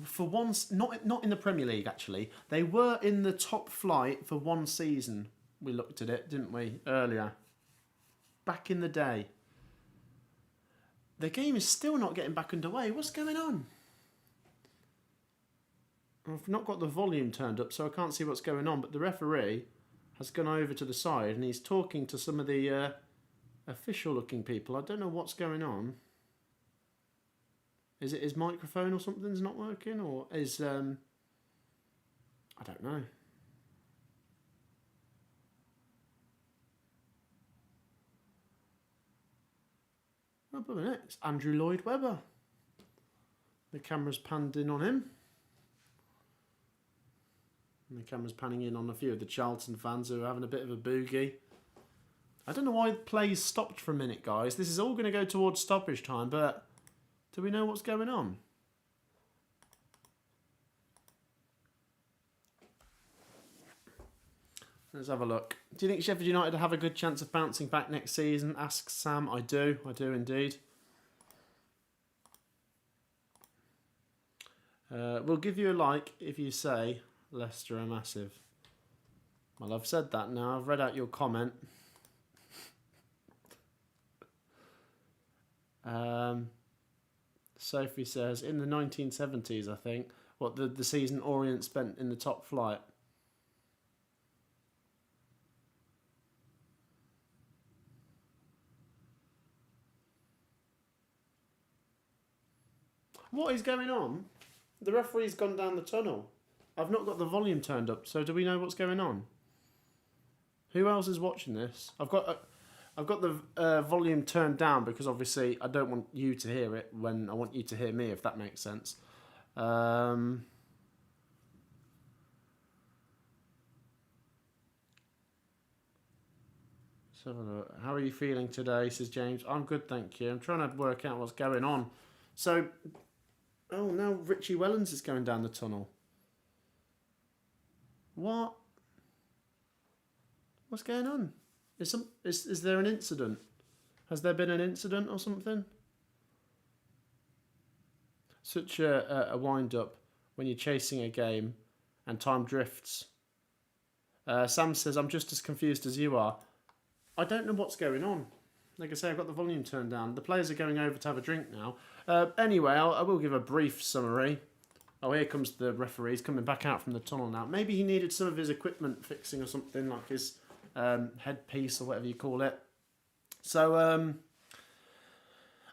for once, not in the Premier League, actually. They were in the top flight for one season. We looked at it, didn't we, earlier? Back in the day. The game is still not getting back underway. What's going on? I've not got the volume turned up, so I can't see what's going on, but the referee has gone over to the side and he's talking to some of the official-looking people. I don't know what's going on. Is it his microphone or something's not working, or is... I don't know. Oh, but a minute, it's Andrew Lloyd Webber. The camera's panned in on him. And the camera's panning in on a few of the Charlton fans who are having a bit of a boogie. I don't know why play's stopped for a minute, guys. This is all going to go towards stoppage time, but do we know what's going on? Let's have a look. Do you think Sheffield United have a good chance of bouncing back next season? Asks Sam. I do indeed. We'll give you a like if you say Leicester are massive. Well, I've said that now. I've read out your comment. Sophie says, in the 1970s, I think, what the season Orient spent in the top flight. What is going on? The referee's gone down the tunnel. I've not got the volume turned up, so do we know what's going on? Who else is watching this? I've got the volume turned down because obviously I don't want you to hear it when I want you to hear me, if that makes sense. Let's have a look. How are you feeling today, says James. I'm good, thank you. I'm trying to work out what's going on. So, oh, now Richie Wellens is going down the tunnel. What? What's going on? Is there an incident? Has there been an incident or something? Such a wind-up when you're chasing a game and time drifts. Sam says, I'm just as confused as you are. I don't know what's going on. Like I say, I've got the volume turned down. The players are going over to have a drink now. Anyway, I will give a brief summary. Oh, here comes the referee. He's coming back out from the tunnel now. Maybe he needed some of his equipment fixing or something, like his headpiece or whatever you call it. So,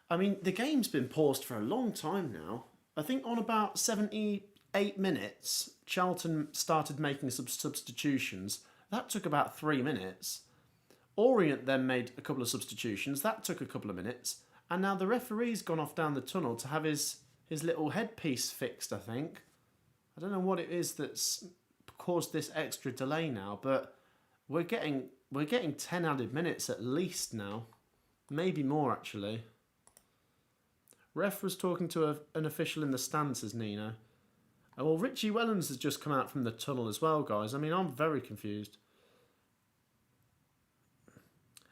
I mean, the game's been paused for a long time now. I think on about 78 minutes, Charlton started making some substitutions. That took about 3 minutes. Orient then made a couple of substitutions. That took a couple of minutes. And now the referee's gone off down the tunnel to have his little headpiece fixed, I think. I don't know what it is that's caused this extra delay now, but we're getting 10 added minutes at least now. Maybe more, actually. Ref was talking to an official in the stands, says Nino. Oh, well, Richie Wellens has just come out from the tunnel as well, guys. I mean, I'm very confused.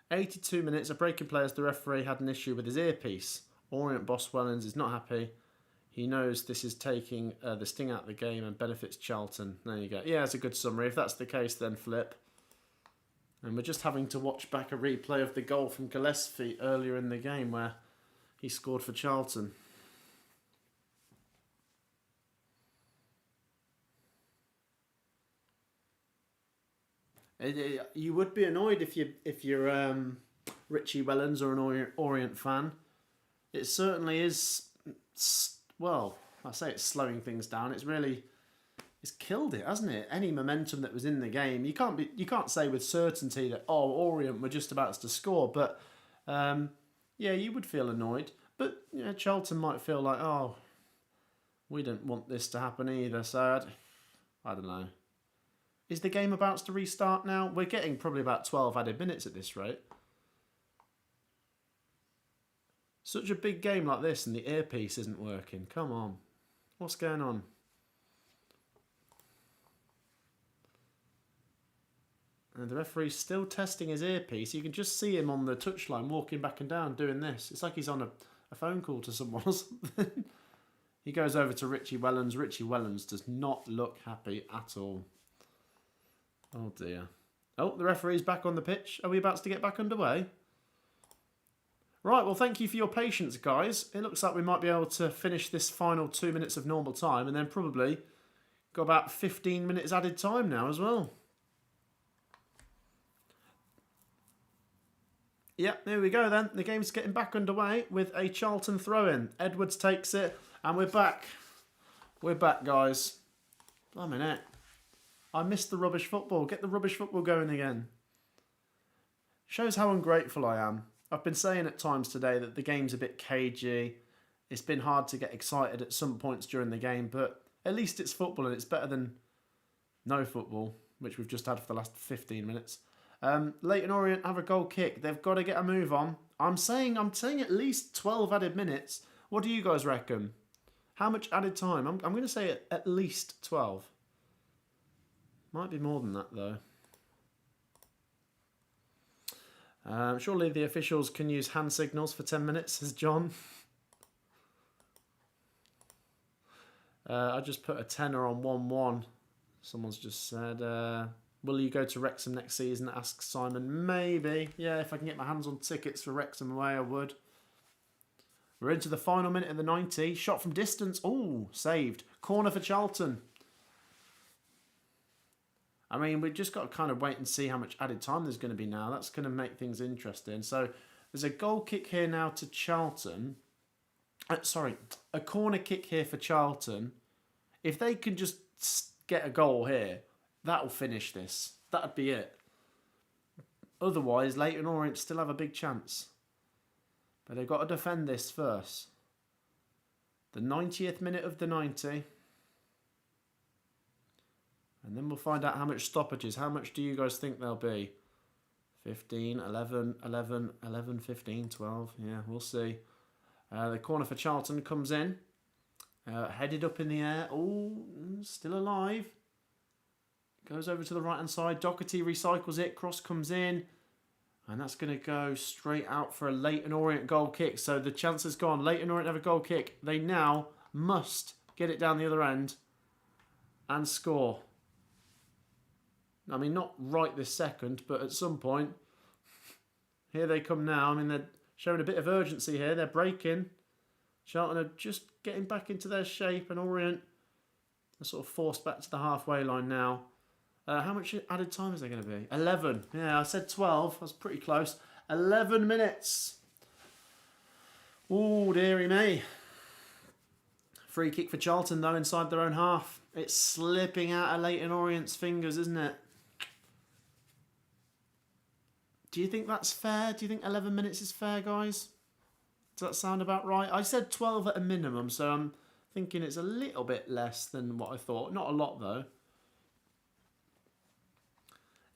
82 minutes, a break in play as the referee had an issue with his earpiece. Orient boss Wellens is not happy. He knows this is taking the sting out of the game and benefits Charlton. There you go. Yeah, that's a good summary. If that's the case, then flip. And we're just having to watch back a replay of the goal from Gillespie earlier in the game where he scored for Charlton. You would be annoyed if you're Richie Wellens or an Orient fan. It certainly is. Well, I say it's slowing things down. It's killed it, hasn't it? Any momentum that was in the game, you can't say with certainty that Orient were just about to score. But yeah, you would feel annoyed. But Charlton might feel like, we don't want this to happen either. So I don't know. Is the game about to restart now? We're getting probably about 12 added minutes at this rate. Such a big game like this and the earpiece isn't working. Come on. What's going on? And the referee's still testing his earpiece. You can just see him on the touchline walking back and down doing this. It's like he's on a phone call to someone or something. He goes over to Richie Wellens. Richie Wellens does not look happy at all. Oh dear. Oh, the referee's back on the pitch. Are we about to get back underway? Right, well, thank you for your patience, guys. It looks like we might be able to finish this final 2 minutes of normal time and then probably got about 15 minutes added time now as well. Yep, there we go then. The game's getting back underway with a Charlton throw-in. Edwards takes it and we're back. We're back, guys. Blimey heck. I missed the rubbish football. Get the rubbish football going again. Shows how ungrateful I am. I've been saying at times today that the game's a bit cagey. It's been hard to get excited at some points during the game, but at least it's football and it's better than no football, which we've just had for the last 15 minutes. Leyton Orient have a goal kick. They've got to get a move on. I'm saying at least 12 added minutes. What do you guys reckon? How much added time? I'm going to say at least 12. Might be more than that, though. Surely the officials can use hand signals for 10 minutes, says John. I just put a tenner on 1-1. Someone's just said, will you go to Wrexham next season? Asks Simon. Maybe. Yeah, if I can get my hands on tickets for Wrexham away, I would. We're into the final minute of the 90. Shot from distance. Oh, saved. Corner for Charlton. I mean, we've just got to kind of wait and see how much added time there's going to be now. That's going to make things interesting. So there's a goal kick here now to Charlton. A corner kick here for Charlton. If they can just get a goal here, that'll finish this. That'd be it. Otherwise, Leyton Orient still have a big chance. But they've got to defend this first. The 90th minute of the 90. And then we'll find out how much stoppages. How much do you guys think there'll be? 15, 11, 11, 11, 15, 12. Yeah, we'll see. The corner for Charlton comes in. Headed up in the air. Oh, still alive. Goes over to the right-hand side. Doherty recycles it. Cross comes in. And that's going to go straight out for a Leyton Orient goal kick. So the chance is gone. Leyton Orient have a goal kick. They now must get it down the other end and score. I mean, not right this second, but at some point. Here they come now. I mean, they're showing a bit of urgency here. They're breaking. Charlton are just getting back into their shape, and Orient are sort of forced back to the halfway line now. How much added time is there going to be? 11. Yeah, I said 12. I was pretty close. 11 minutes. Oh, dearie me. Free kick for Charlton, though, inside their own half. It's slipping out of Leyton Orient's fingers, isn't it? Do you think that's fair? Do you think 11 minutes is fair, guys? Does that sound about right? I said 12 at a minimum, so I'm thinking it's a little bit less than what I thought. Not a lot, though.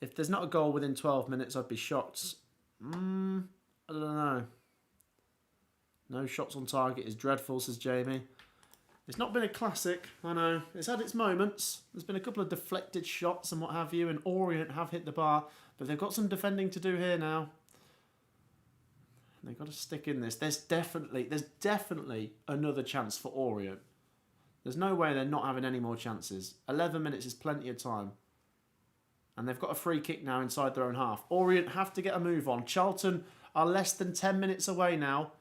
If there's not a goal within 12 minutes, I'd be shocked. I don't know. No shots on target is dreadful, says Jamie. It's not been a classic, I know. It's had its moments. There's been a couple of deflected shots and what have you, and Orient have hit the bar. But they've got some defending to do here now. They've got to stick in this. There's definitely another chance for Orient. There's no way they're not having any more chances. 11 minutes is plenty of time. And they've got a free kick now inside their own half. Orient have to get a move on. Charlton are less than 10 minutes away now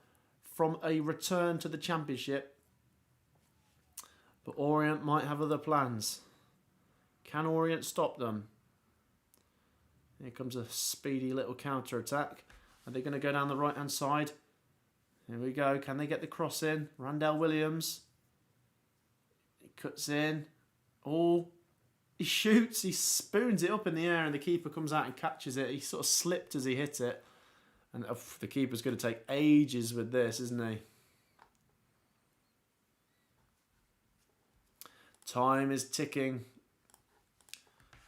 from a return to the Championship. But Orient might have other plans. Can Orient stop them? Here comes a speedy little counter-attack. Are they going to go down the right-hand side? Here we go. Can they get the cross in? Randell Williams. He cuts in. Oh, he shoots. He spoons it up in the air and the keeper comes out and catches it. He sort of slipped as he hit it. And the keeper's going to take ages with this, isn't he? Time is ticking.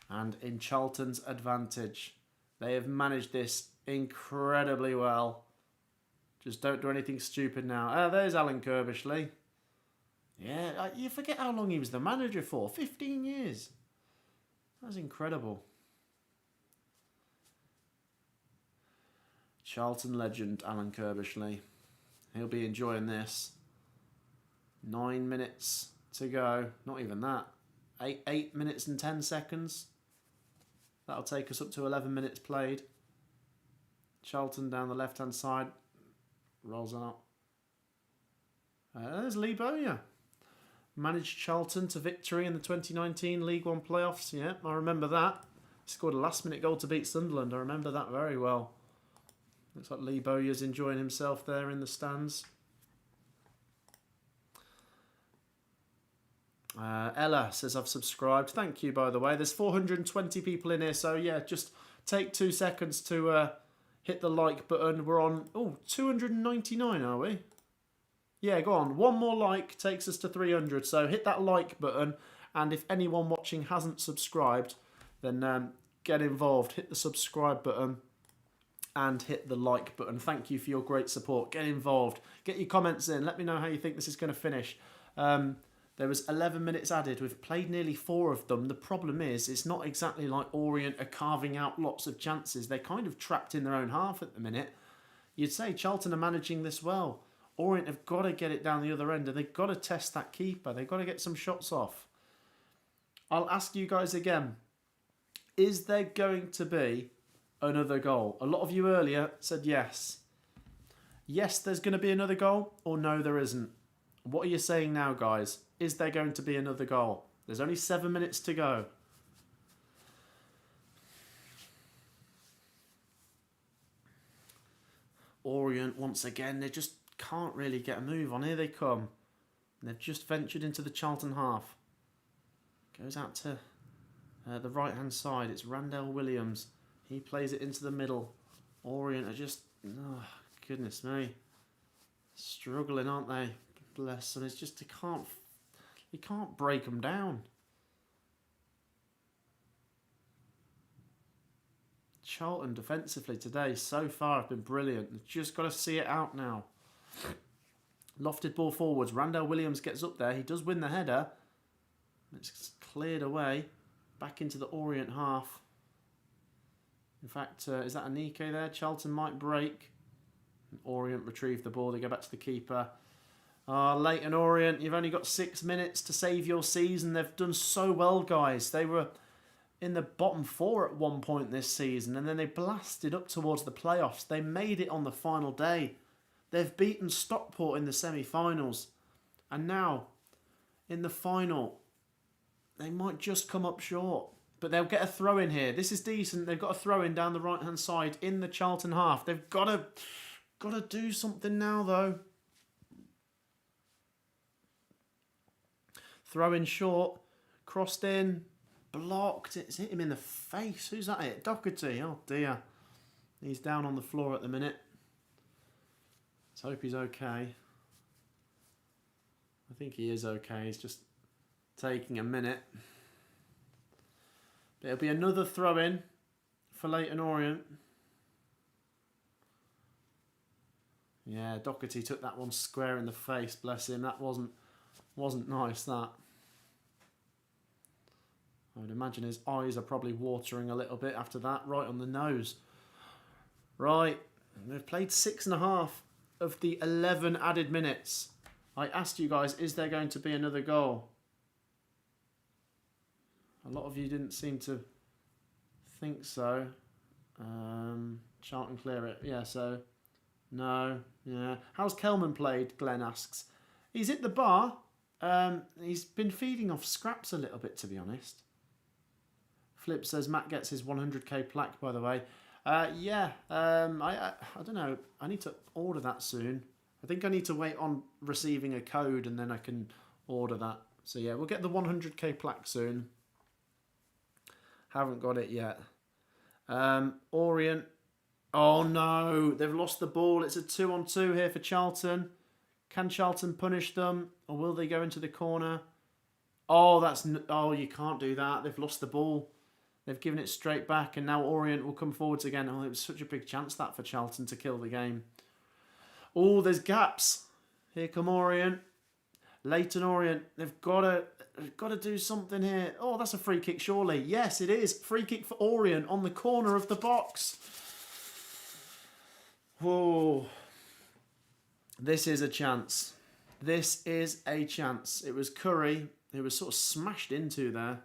And in Charlton's advantage. They have managed this incredibly well. Just don't do anything stupid now. There's Alan Kirbishley. Yeah, you forget how long he was the manager for. 15 years. That's incredible. Charlton legend, Alan Kirbishley. He'll be enjoying this. 9 minutes to go. Not even that. 8 minutes and 10 seconds. That'll take us up to 11 minutes played. Charlton down the left-hand side. Rolls out. There's Lee Bowyer. Managed Charlton to victory in the 2019 League One playoffs. Yeah, I remember that. He scored a last-minute goal to beat Sunderland. I remember that very well. Looks like Lee Bowyer's enjoying himself there in the stands. Ella says I've subscribed. Thank you, by the way. There's 420 people in here, so yeah, just take 2 seconds to hit the like button. We're on 299, are we? Yeah, go on. One more like takes us to 300, so hit that like button. And if anyone watching hasn't subscribed, then get involved. Hit the subscribe button and hit the like button. Thank you for your great support. Get involved. Get your comments in. Let me know how you think this is going to finish. There was 11 minutes added. We've played nearly 4 of them. The problem is, it's not exactly like Orient are carving out lots of chances. They're kind of trapped in their own half at the minute. You'd say Charlton are managing this well. Orient have got to get it down the other end, and they've got to test that keeper. They've got to get some shots off. I'll ask you guys again. Is there going to be another goal? A lot of you earlier said yes. Yes, there's going to be another goal, or no, there isn't. What are you saying now, guys? Is there going to be another goal? There's only 7 minutes to go. Orient, once again, they just can't really get a move on. Here they come. And they've just ventured into the Charlton half. Goes out to the right-hand side. It's Randell Williams. He plays it into the middle. Orient are just... Oh, goodness me. Struggling, aren't they? Bless them. It's just you can't break them down. Charlton defensively today so far have been brilliant. They've just got to see it out now. Lofted ball forwards. Randell Williams gets up there. He does win the header. It's cleared away. Back into the Orient half. In fact, is that Anike there? Charlton might break. Orient retrieve the ball. They go back to the keeper. Leyton Orient, you've only got 6 minutes to save your season. They've done so well, guys. They were in the bottom 4 at one point this season, and then they blasted up towards the playoffs. They made it on the final day. They've beaten Stockport in the semi-finals. And now, in the final, they might just come up short. But they'll get a throw in here. This is decent. They've got a throw in down the right-hand side in the Charlton half. They've got to do something now, though. Throw in short. Crossed in. Blocked. It's hit him in the face. Who's that hit? Doherty. Oh, dear. He's down on the floor at the minute. Let's hope he's okay. I think he is okay. He's just taking a minute. But it'll be another throw-in for Leyton Orient. Yeah, Doherty took that one square in the face. Bless him. That wasn't nice, that. I would imagine his eyes are probably watering a little bit after that. Right on the nose. Right. They've played 6.5 of the 11 added minutes. I asked you guys, is there going to be another goal? A lot of you didn't seem to think so. Charlton clear it. Yeah, so... No. Yeah. How's Kelman played? Glenn asks. He's at the bar. He's been feeding off scraps a little bit, to be honest. Flip says Matt gets his 100k plaque, by the way. Yeah. I don't know. I need to order that soon. I think I need to wait on receiving a code and then I can order that. So yeah, we'll get the 100k plaque soon. Haven't got it yet. Orient. Oh no, they've lost the ball. It's a 2-on-2 here for Charlton. Can Charlton punish them, or will they go into the corner? Oh, you can't do that. They've lost the ball. They've given it straight back, and now Orient will come forwards again. Oh, it was such a big chance that for Charlton to kill the game. Oh, there's gaps. Here come Orient. Leyton Orient. They've got to do something here. Oh, that's a free kick, surely. Yes, it is. Free kick for Orient on the corner of the box. Whoa. This is a chance. This is a chance. It was Curry who was sort of smashed into there.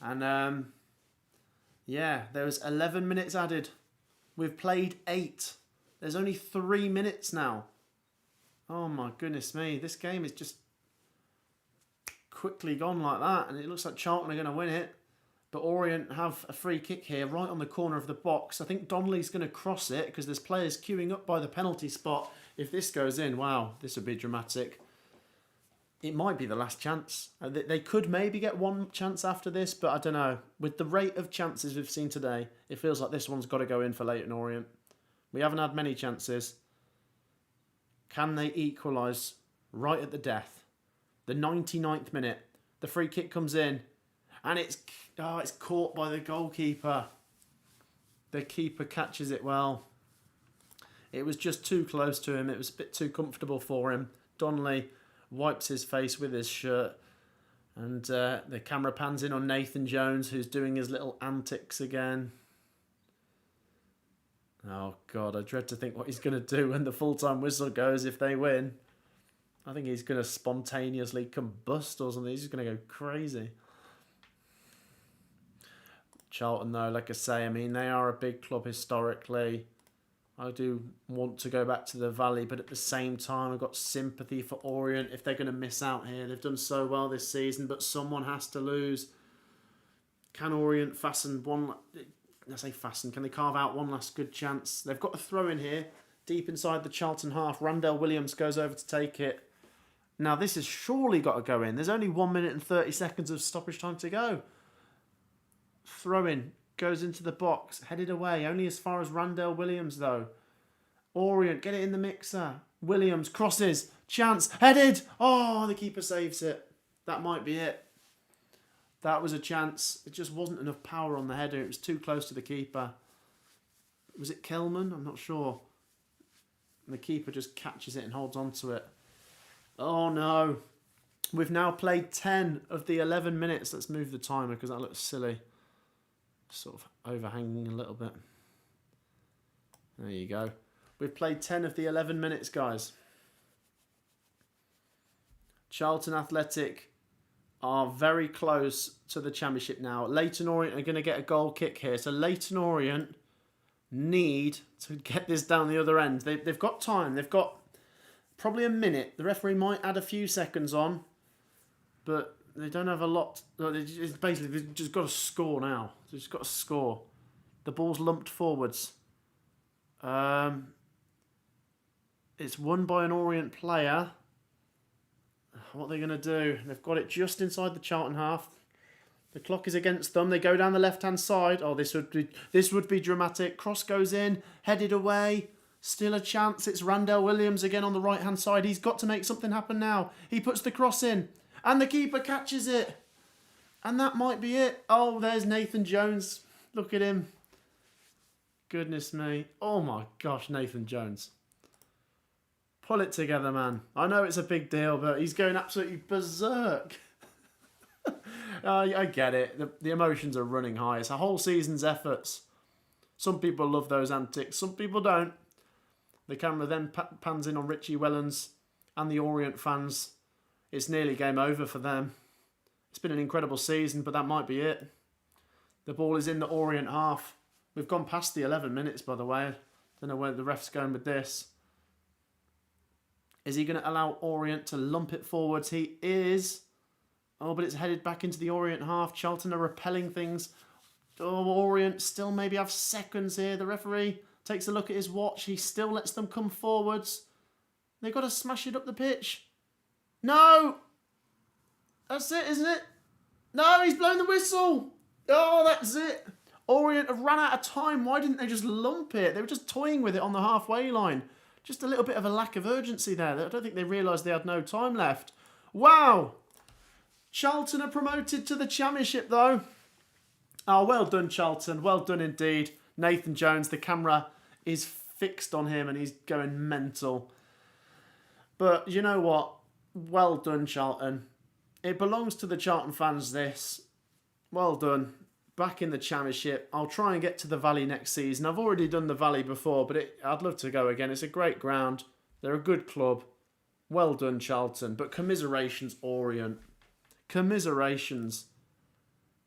And, yeah, there was 11 minutes added. We've played 8. There's only 3 minutes now. Oh, my goodness me. This game is just quickly gone like that. And it looks like Charlton are going to win it. But Orient have a free kick here right on the corner of the box. I think Donnelly's going to cross it because there's players queuing up by the penalty spot. If this goes in, wow, this would be dramatic. It might be the last chance. They could maybe get one chance after this, but I don't know. With the rate of chances we've seen today, it feels like this one's got to go in for Leyton Orient. We haven't had many chances. Can they equalise right at the death? The 99th minute. The free kick comes in. And it's caught by the goalkeeper. The keeper catches it well. It was just too close to him. It was a bit too comfortable for him. Donnelly wipes his face with his shirt. And the camera pans in on Nathan Jones, who's doing his little antics again. Oh, God, I dread to think what he's going to do when the full-time whistle goes if they win. I think he's going to spontaneously combust or something. He's just going to go crazy. Charlton, though, like I say, I mean, they are a big club historically. I do want to go back to the Valley, but at the same time, I've got sympathy for Orient if they're going to miss out here. They've done so well this season, but someone has to lose. Can Orient fasten one... I say fasten. Can they carve out one last good chance? They've got a throw in here, deep inside the Charlton half. Randell Williams goes over to take it. Now, this has surely got to go in. There's only 1 minute and 30 seconds of stoppage time to go. Throw in, goes into the box, headed away, only as far as Randell Williams though. Orient, get it in the mixer. Williams crosses, chance, headed. Oh, the keeper saves it. That might be it. That was a chance. It just wasn't enough power on the header. It was too close to the keeper. Was it Kelman? I'm not sure. And the keeper just catches it and holds on to it. Oh no. We've now played 10 of the 11 minutes. Let's move the timer because that looks silly. Sort of overhanging a little bit. There you go. We've played 10 of the 11 minutes, guys. Charlton Athletic are very close to the Championship now. Leyton Orient are going to get a goal kick here. So Leyton Orient need to get this down the other end. They've got time. They've got probably a minute. The referee might add a few seconds on, but they don't have a lot. Basically, they've just got to score now. They've just got to score. The ball's lumped forwards. It's won by an Orient player. What are they going to do? They've got it just inside the Charlton half. The clock is against them. They go down the left-hand side. Oh, this would be dramatic. Cross goes in, headed away. Still a chance. It's Randell Williams again on the right-hand side. He's got to make something happen now. He puts the cross in, and the keeper catches it. And that might be it. Oh, there's Nathan Jones. Look at him. Goodness me. Oh my gosh, Nathan Jones. Pull it together, man. I know it's a big deal, but he's going absolutely berserk. I get it. The emotions are running high. It's a whole season's efforts. Some people love those antics. Some people don't. The camera then pans in on Richie Wellens and the Orient fans. It's nearly game over for them. It's been an incredible season, but that might be it. The ball is in the Orient half. We've gone past the 11 minutes, by the way. Don't know where the ref's going with this. Is he going to allow Orient to lump it forwards? He is. Oh, but it's headed back into the Orient half. Charlton are repelling things. Oh, Orient still maybe have seconds here. The referee takes a look at his watch. He still lets them come forwards. They've got to smash it up the pitch. No! That's it, isn't it? No, he's blown the whistle. Oh, that's it. Orient have ran out of time. Why didn't they just lump it? They were just toying with it on the halfway line. Just a little bit of a lack of urgency there. I don't think they realised they had no time left. Wow! Charlton are promoted to the Championship, though. Oh, well done, Charlton. Well done indeed. Nathan Jones, the camera is fixed on him and he's going mental. But you know what? Well done, Charlton. It belongs to the Charlton fans, this. Well done. Back in the Championship. I'll try and get to the Valley next season. I've already done the Valley before, but I'd love to go again. It's a great ground. They're a good club. Well done, Charlton. But commiserations, Orient. Commiserations.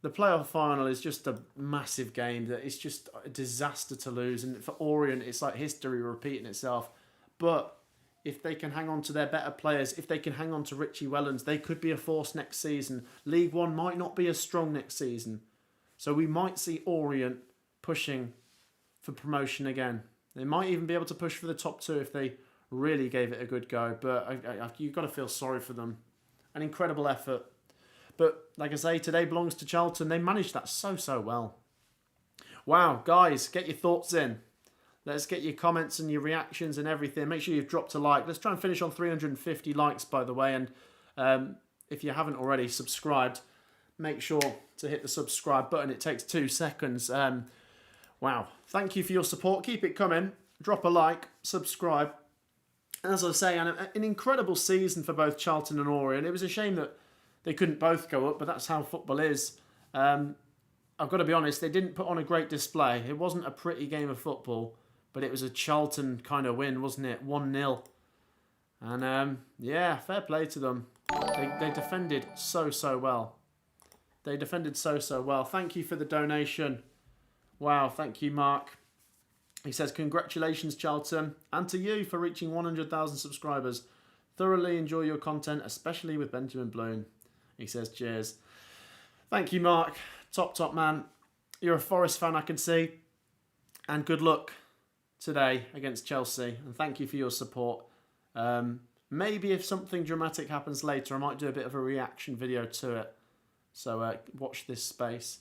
The playoff final is just a massive game. It's just a disaster to lose. And for Orient, it's like history repeating itself. But if they can hang on to their better players, if they can hang on to Richie Wellens, they could be a force next season. League One might not be as strong next season. So we might see Orient pushing for promotion again. They might even be able to push for the top two if they really gave it a good go. But you've got to feel sorry for them. An incredible effort. But like I say, today belongs to Charlton. They managed that so well. Wow, guys, get your thoughts in. Let's get your comments and your reactions and everything. Make sure you've dropped a like. Let's try and finish on 350 likes, by the way. And if you haven't already subscribed, make sure to hit the subscribe button. It takes 2 seconds. Wow. Thank you for your support. Keep it coming. Drop a like. Subscribe. As I say, an incredible season for both Charlton and Orient. It was a shame that they couldn't both go up, but that's how football is. I've got to be honest, they didn't put on a great display. It wasn't a pretty game of football, but it was a Charlton kind of win, wasn't it? 1-0. And yeah, fair play to them. They defended so well. They defended so well. Thank you for the donation. Wow, thank you, Mark. He says, congratulations, Charlton, and to you for reaching 100,000 subscribers. Thoroughly enjoy your content, especially with Benjamin Bloom. He says, cheers. Thank you, Mark. Top man. You're a Forest fan, I can see. And good luck today against Chelsea. And thank you for your support. Maybe if something dramatic happens later, I might do a bit of a reaction video to it. So watch this space.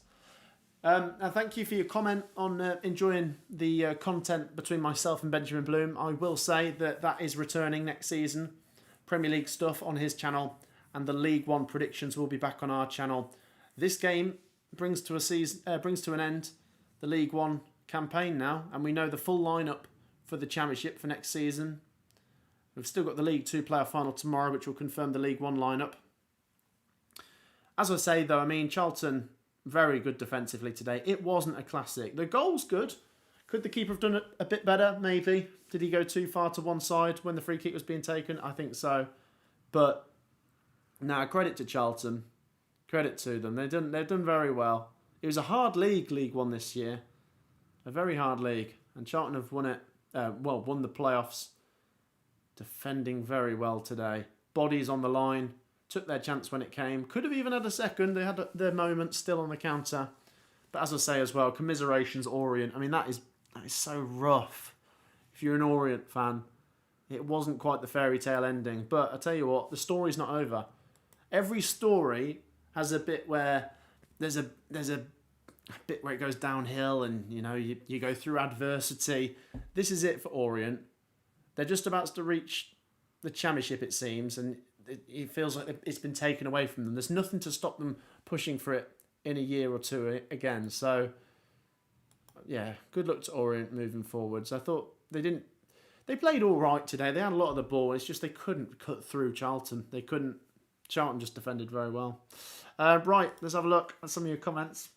And thank you for your comment on enjoying the content between myself and Benjamin Bloom. I will say that is returning next season. Premier League stuff on his channel, and the League One predictions will be back on our channel. This game brings to an end the League One campaign now, and we know the full lineup for the Championship for next season. We've still got the League Two playoff final tomorrow, which will confirm the League One lineup. As I say, though, I mean, Charlton Very good defensively today. It wasn't a classic. The goal's good. Could the keeper have done it a bit better? Maybe. Did he go too far to one side when the free kick was being taken? I think so. But now, credit to Charlton. Credit to them. They've done very well. It was a hard league, League One this year. A very hard league. And Charlton have won it. Won the playoffs. Defending very well today. Bodies on the line. Took their chance when it came. Could have even had a second. They had their moment still on the counter. But as I say as well, commiserations Orient. I mean, that is so rough. If you're an Orient fan, it wasn't quite the fairy tale ending. But I tell you what, the story's not over. Every story has a bit where there's a bit where it goes downhill, and you go through adversity. This is it for Orient. They're just about to reach the Championship, it seems, and it feels like it's been taken away from them. There's nothing to stop them pushing for it in a year or two again. So, yeah, good luck to Orient moving forwards. I thought they played all right today. They had a lot of the ball. It's just they couldn't cut through Charlton. They couldn't. Charlton just defended very well. Right, let's have a look at some of your comments.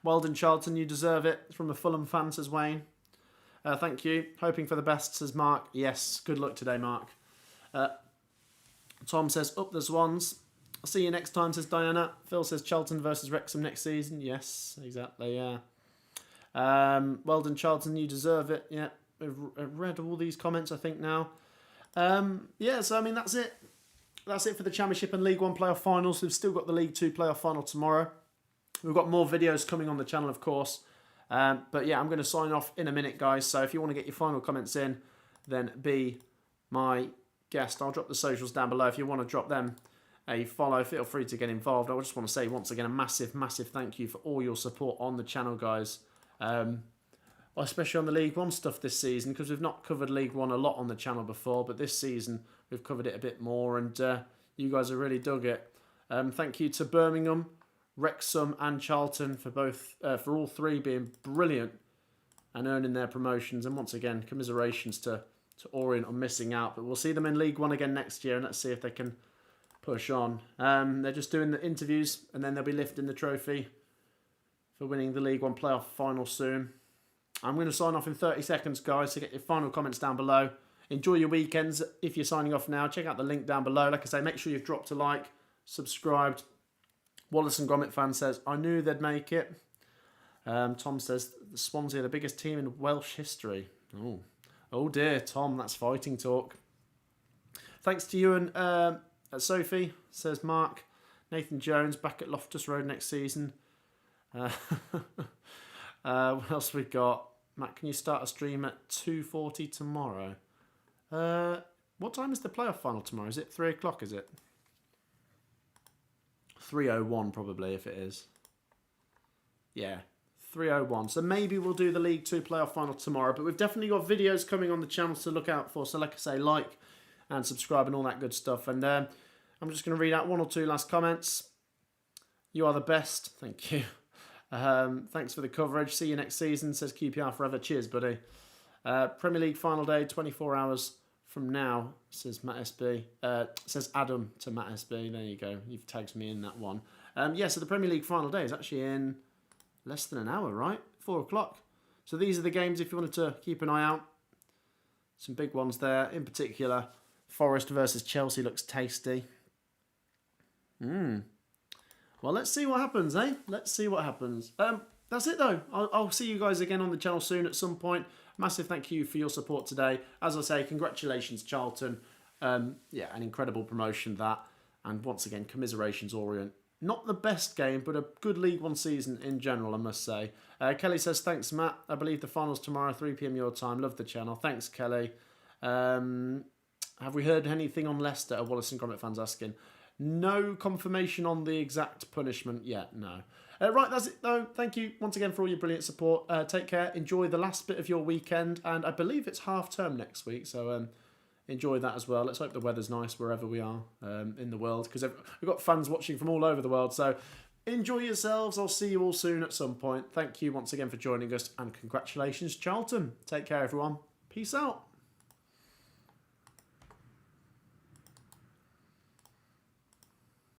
Well done, Charlton. You deserve it. It's from a Fulham fan, says Wayne. Thank you. Hoping for the best, says Mark. Yes, good luck today, Mark. Tom says, up the Swans. I'll see you next time, says Diana. Phil says, Charlton versus Wrexham next season. Yes, exactly, yeah. Well done, Charlton. You deserve it. Yeah, I've read all these comments, I think, now. Yeah, so, I mean, that's it. That's it for the Championship and League One playoff finals. We've still got the League Two playoff final tomorrow. We've got more videos coming on the channel, of course. But yeah, I'm going to sign off in a minute, guys. So if you want to get your final comments in, then be my guest. I'll drop the socials down below. If you want to drop them a follow, feel free to get involved. I just want to say once again a massive, massive thank you for all your support on the channel, guys. Especially on the League One stuff this season, because we've not covered League One a lot on the channel before, but this season we've covered it a bit more, and you guys have really dug it. Thank you to Birmingham, Wrexham and Charlton for all three being brilliant and earning their promotions. And once again, commiserations to Orient on missing out. But we'll see them in League One again next year, and let's see if they can push on. They're just doing the interviews, and then they'll be lifting the trophy for winning the League One playoff final soon. I'm going to sign off in 30 seconds, guys, so get your final comments down below. Enjoy your weekends. If you're signing off now, check out the link down below. Like I say, make sure you've dropped a like, subscribed. Wallace and Gromit fan says, I knew they'd make it. Tom says, Swansea are the biggest team in Welsh history. Oh dear, Tom, that's fighting talk. Thanks to you and Sophie, says Mark. Nathan Jones, back at Loftus Road next season. What else we got? Matt, can you start a stream at 2:40 tomorrow? What time is the playoff final tomorrow? Is it 3 o'clock, is it? 3:01 probably, if it is. Yeah, 3:01. So maybe we'll do the League Two playoff final tomorrow, but we've definitely got videos coming on the channel to look out for. So like I say, like and subscribe and all that good stuff. And I'm just going to read out one or two last comments. You are the best. Thank you. Thanks for the coverage. See you next season, says QPR forever. Cheers, buddy. Premier League final day, 24 hours from now, says Matt SB. Says Adam to Matt SB. There you go. You've tagged me in that one. Yeah, so the Premier League final day is actually in less than an hour, right? 4 o'clock. So these are the games if you wanted to keep an eye out. Some big ones there. In particular, Forest versus Chelsea looks tasty. Well, let's see what happens, eh? Let's see what happens. That's it, though. I'll see you guys again on the channel soon at some point. Massive thank you for your support today. As I say, congratulations, Charlton. Yeah, an incredible promotion, that. And once again, commiserations, Orient. Not the best game, but a good League One season in general, I must say. Kelly says, thanks, Matt. I believe the final's tomorrow, 3 p.m. your time. Love the channel. Thanks, Kelly. Have we heard anything on Leicester? Wallace and Gromit fans asking. No confirmation on the exact punishment yet, no. Right, that's it though. Thank you once again for all your brilliant support. Take care. Enjoy the last bit of your weekend. And I believe it's half term next week, so enjoy that as well. Let's hope the weather's nice wherever we are in the world, because we've got fans watching from all over the world. So enjoy yourselves. I'll see you all soon at some point. Thank you once again for joining us, and congratulations, Charlton. Take care, everyone. Peace out.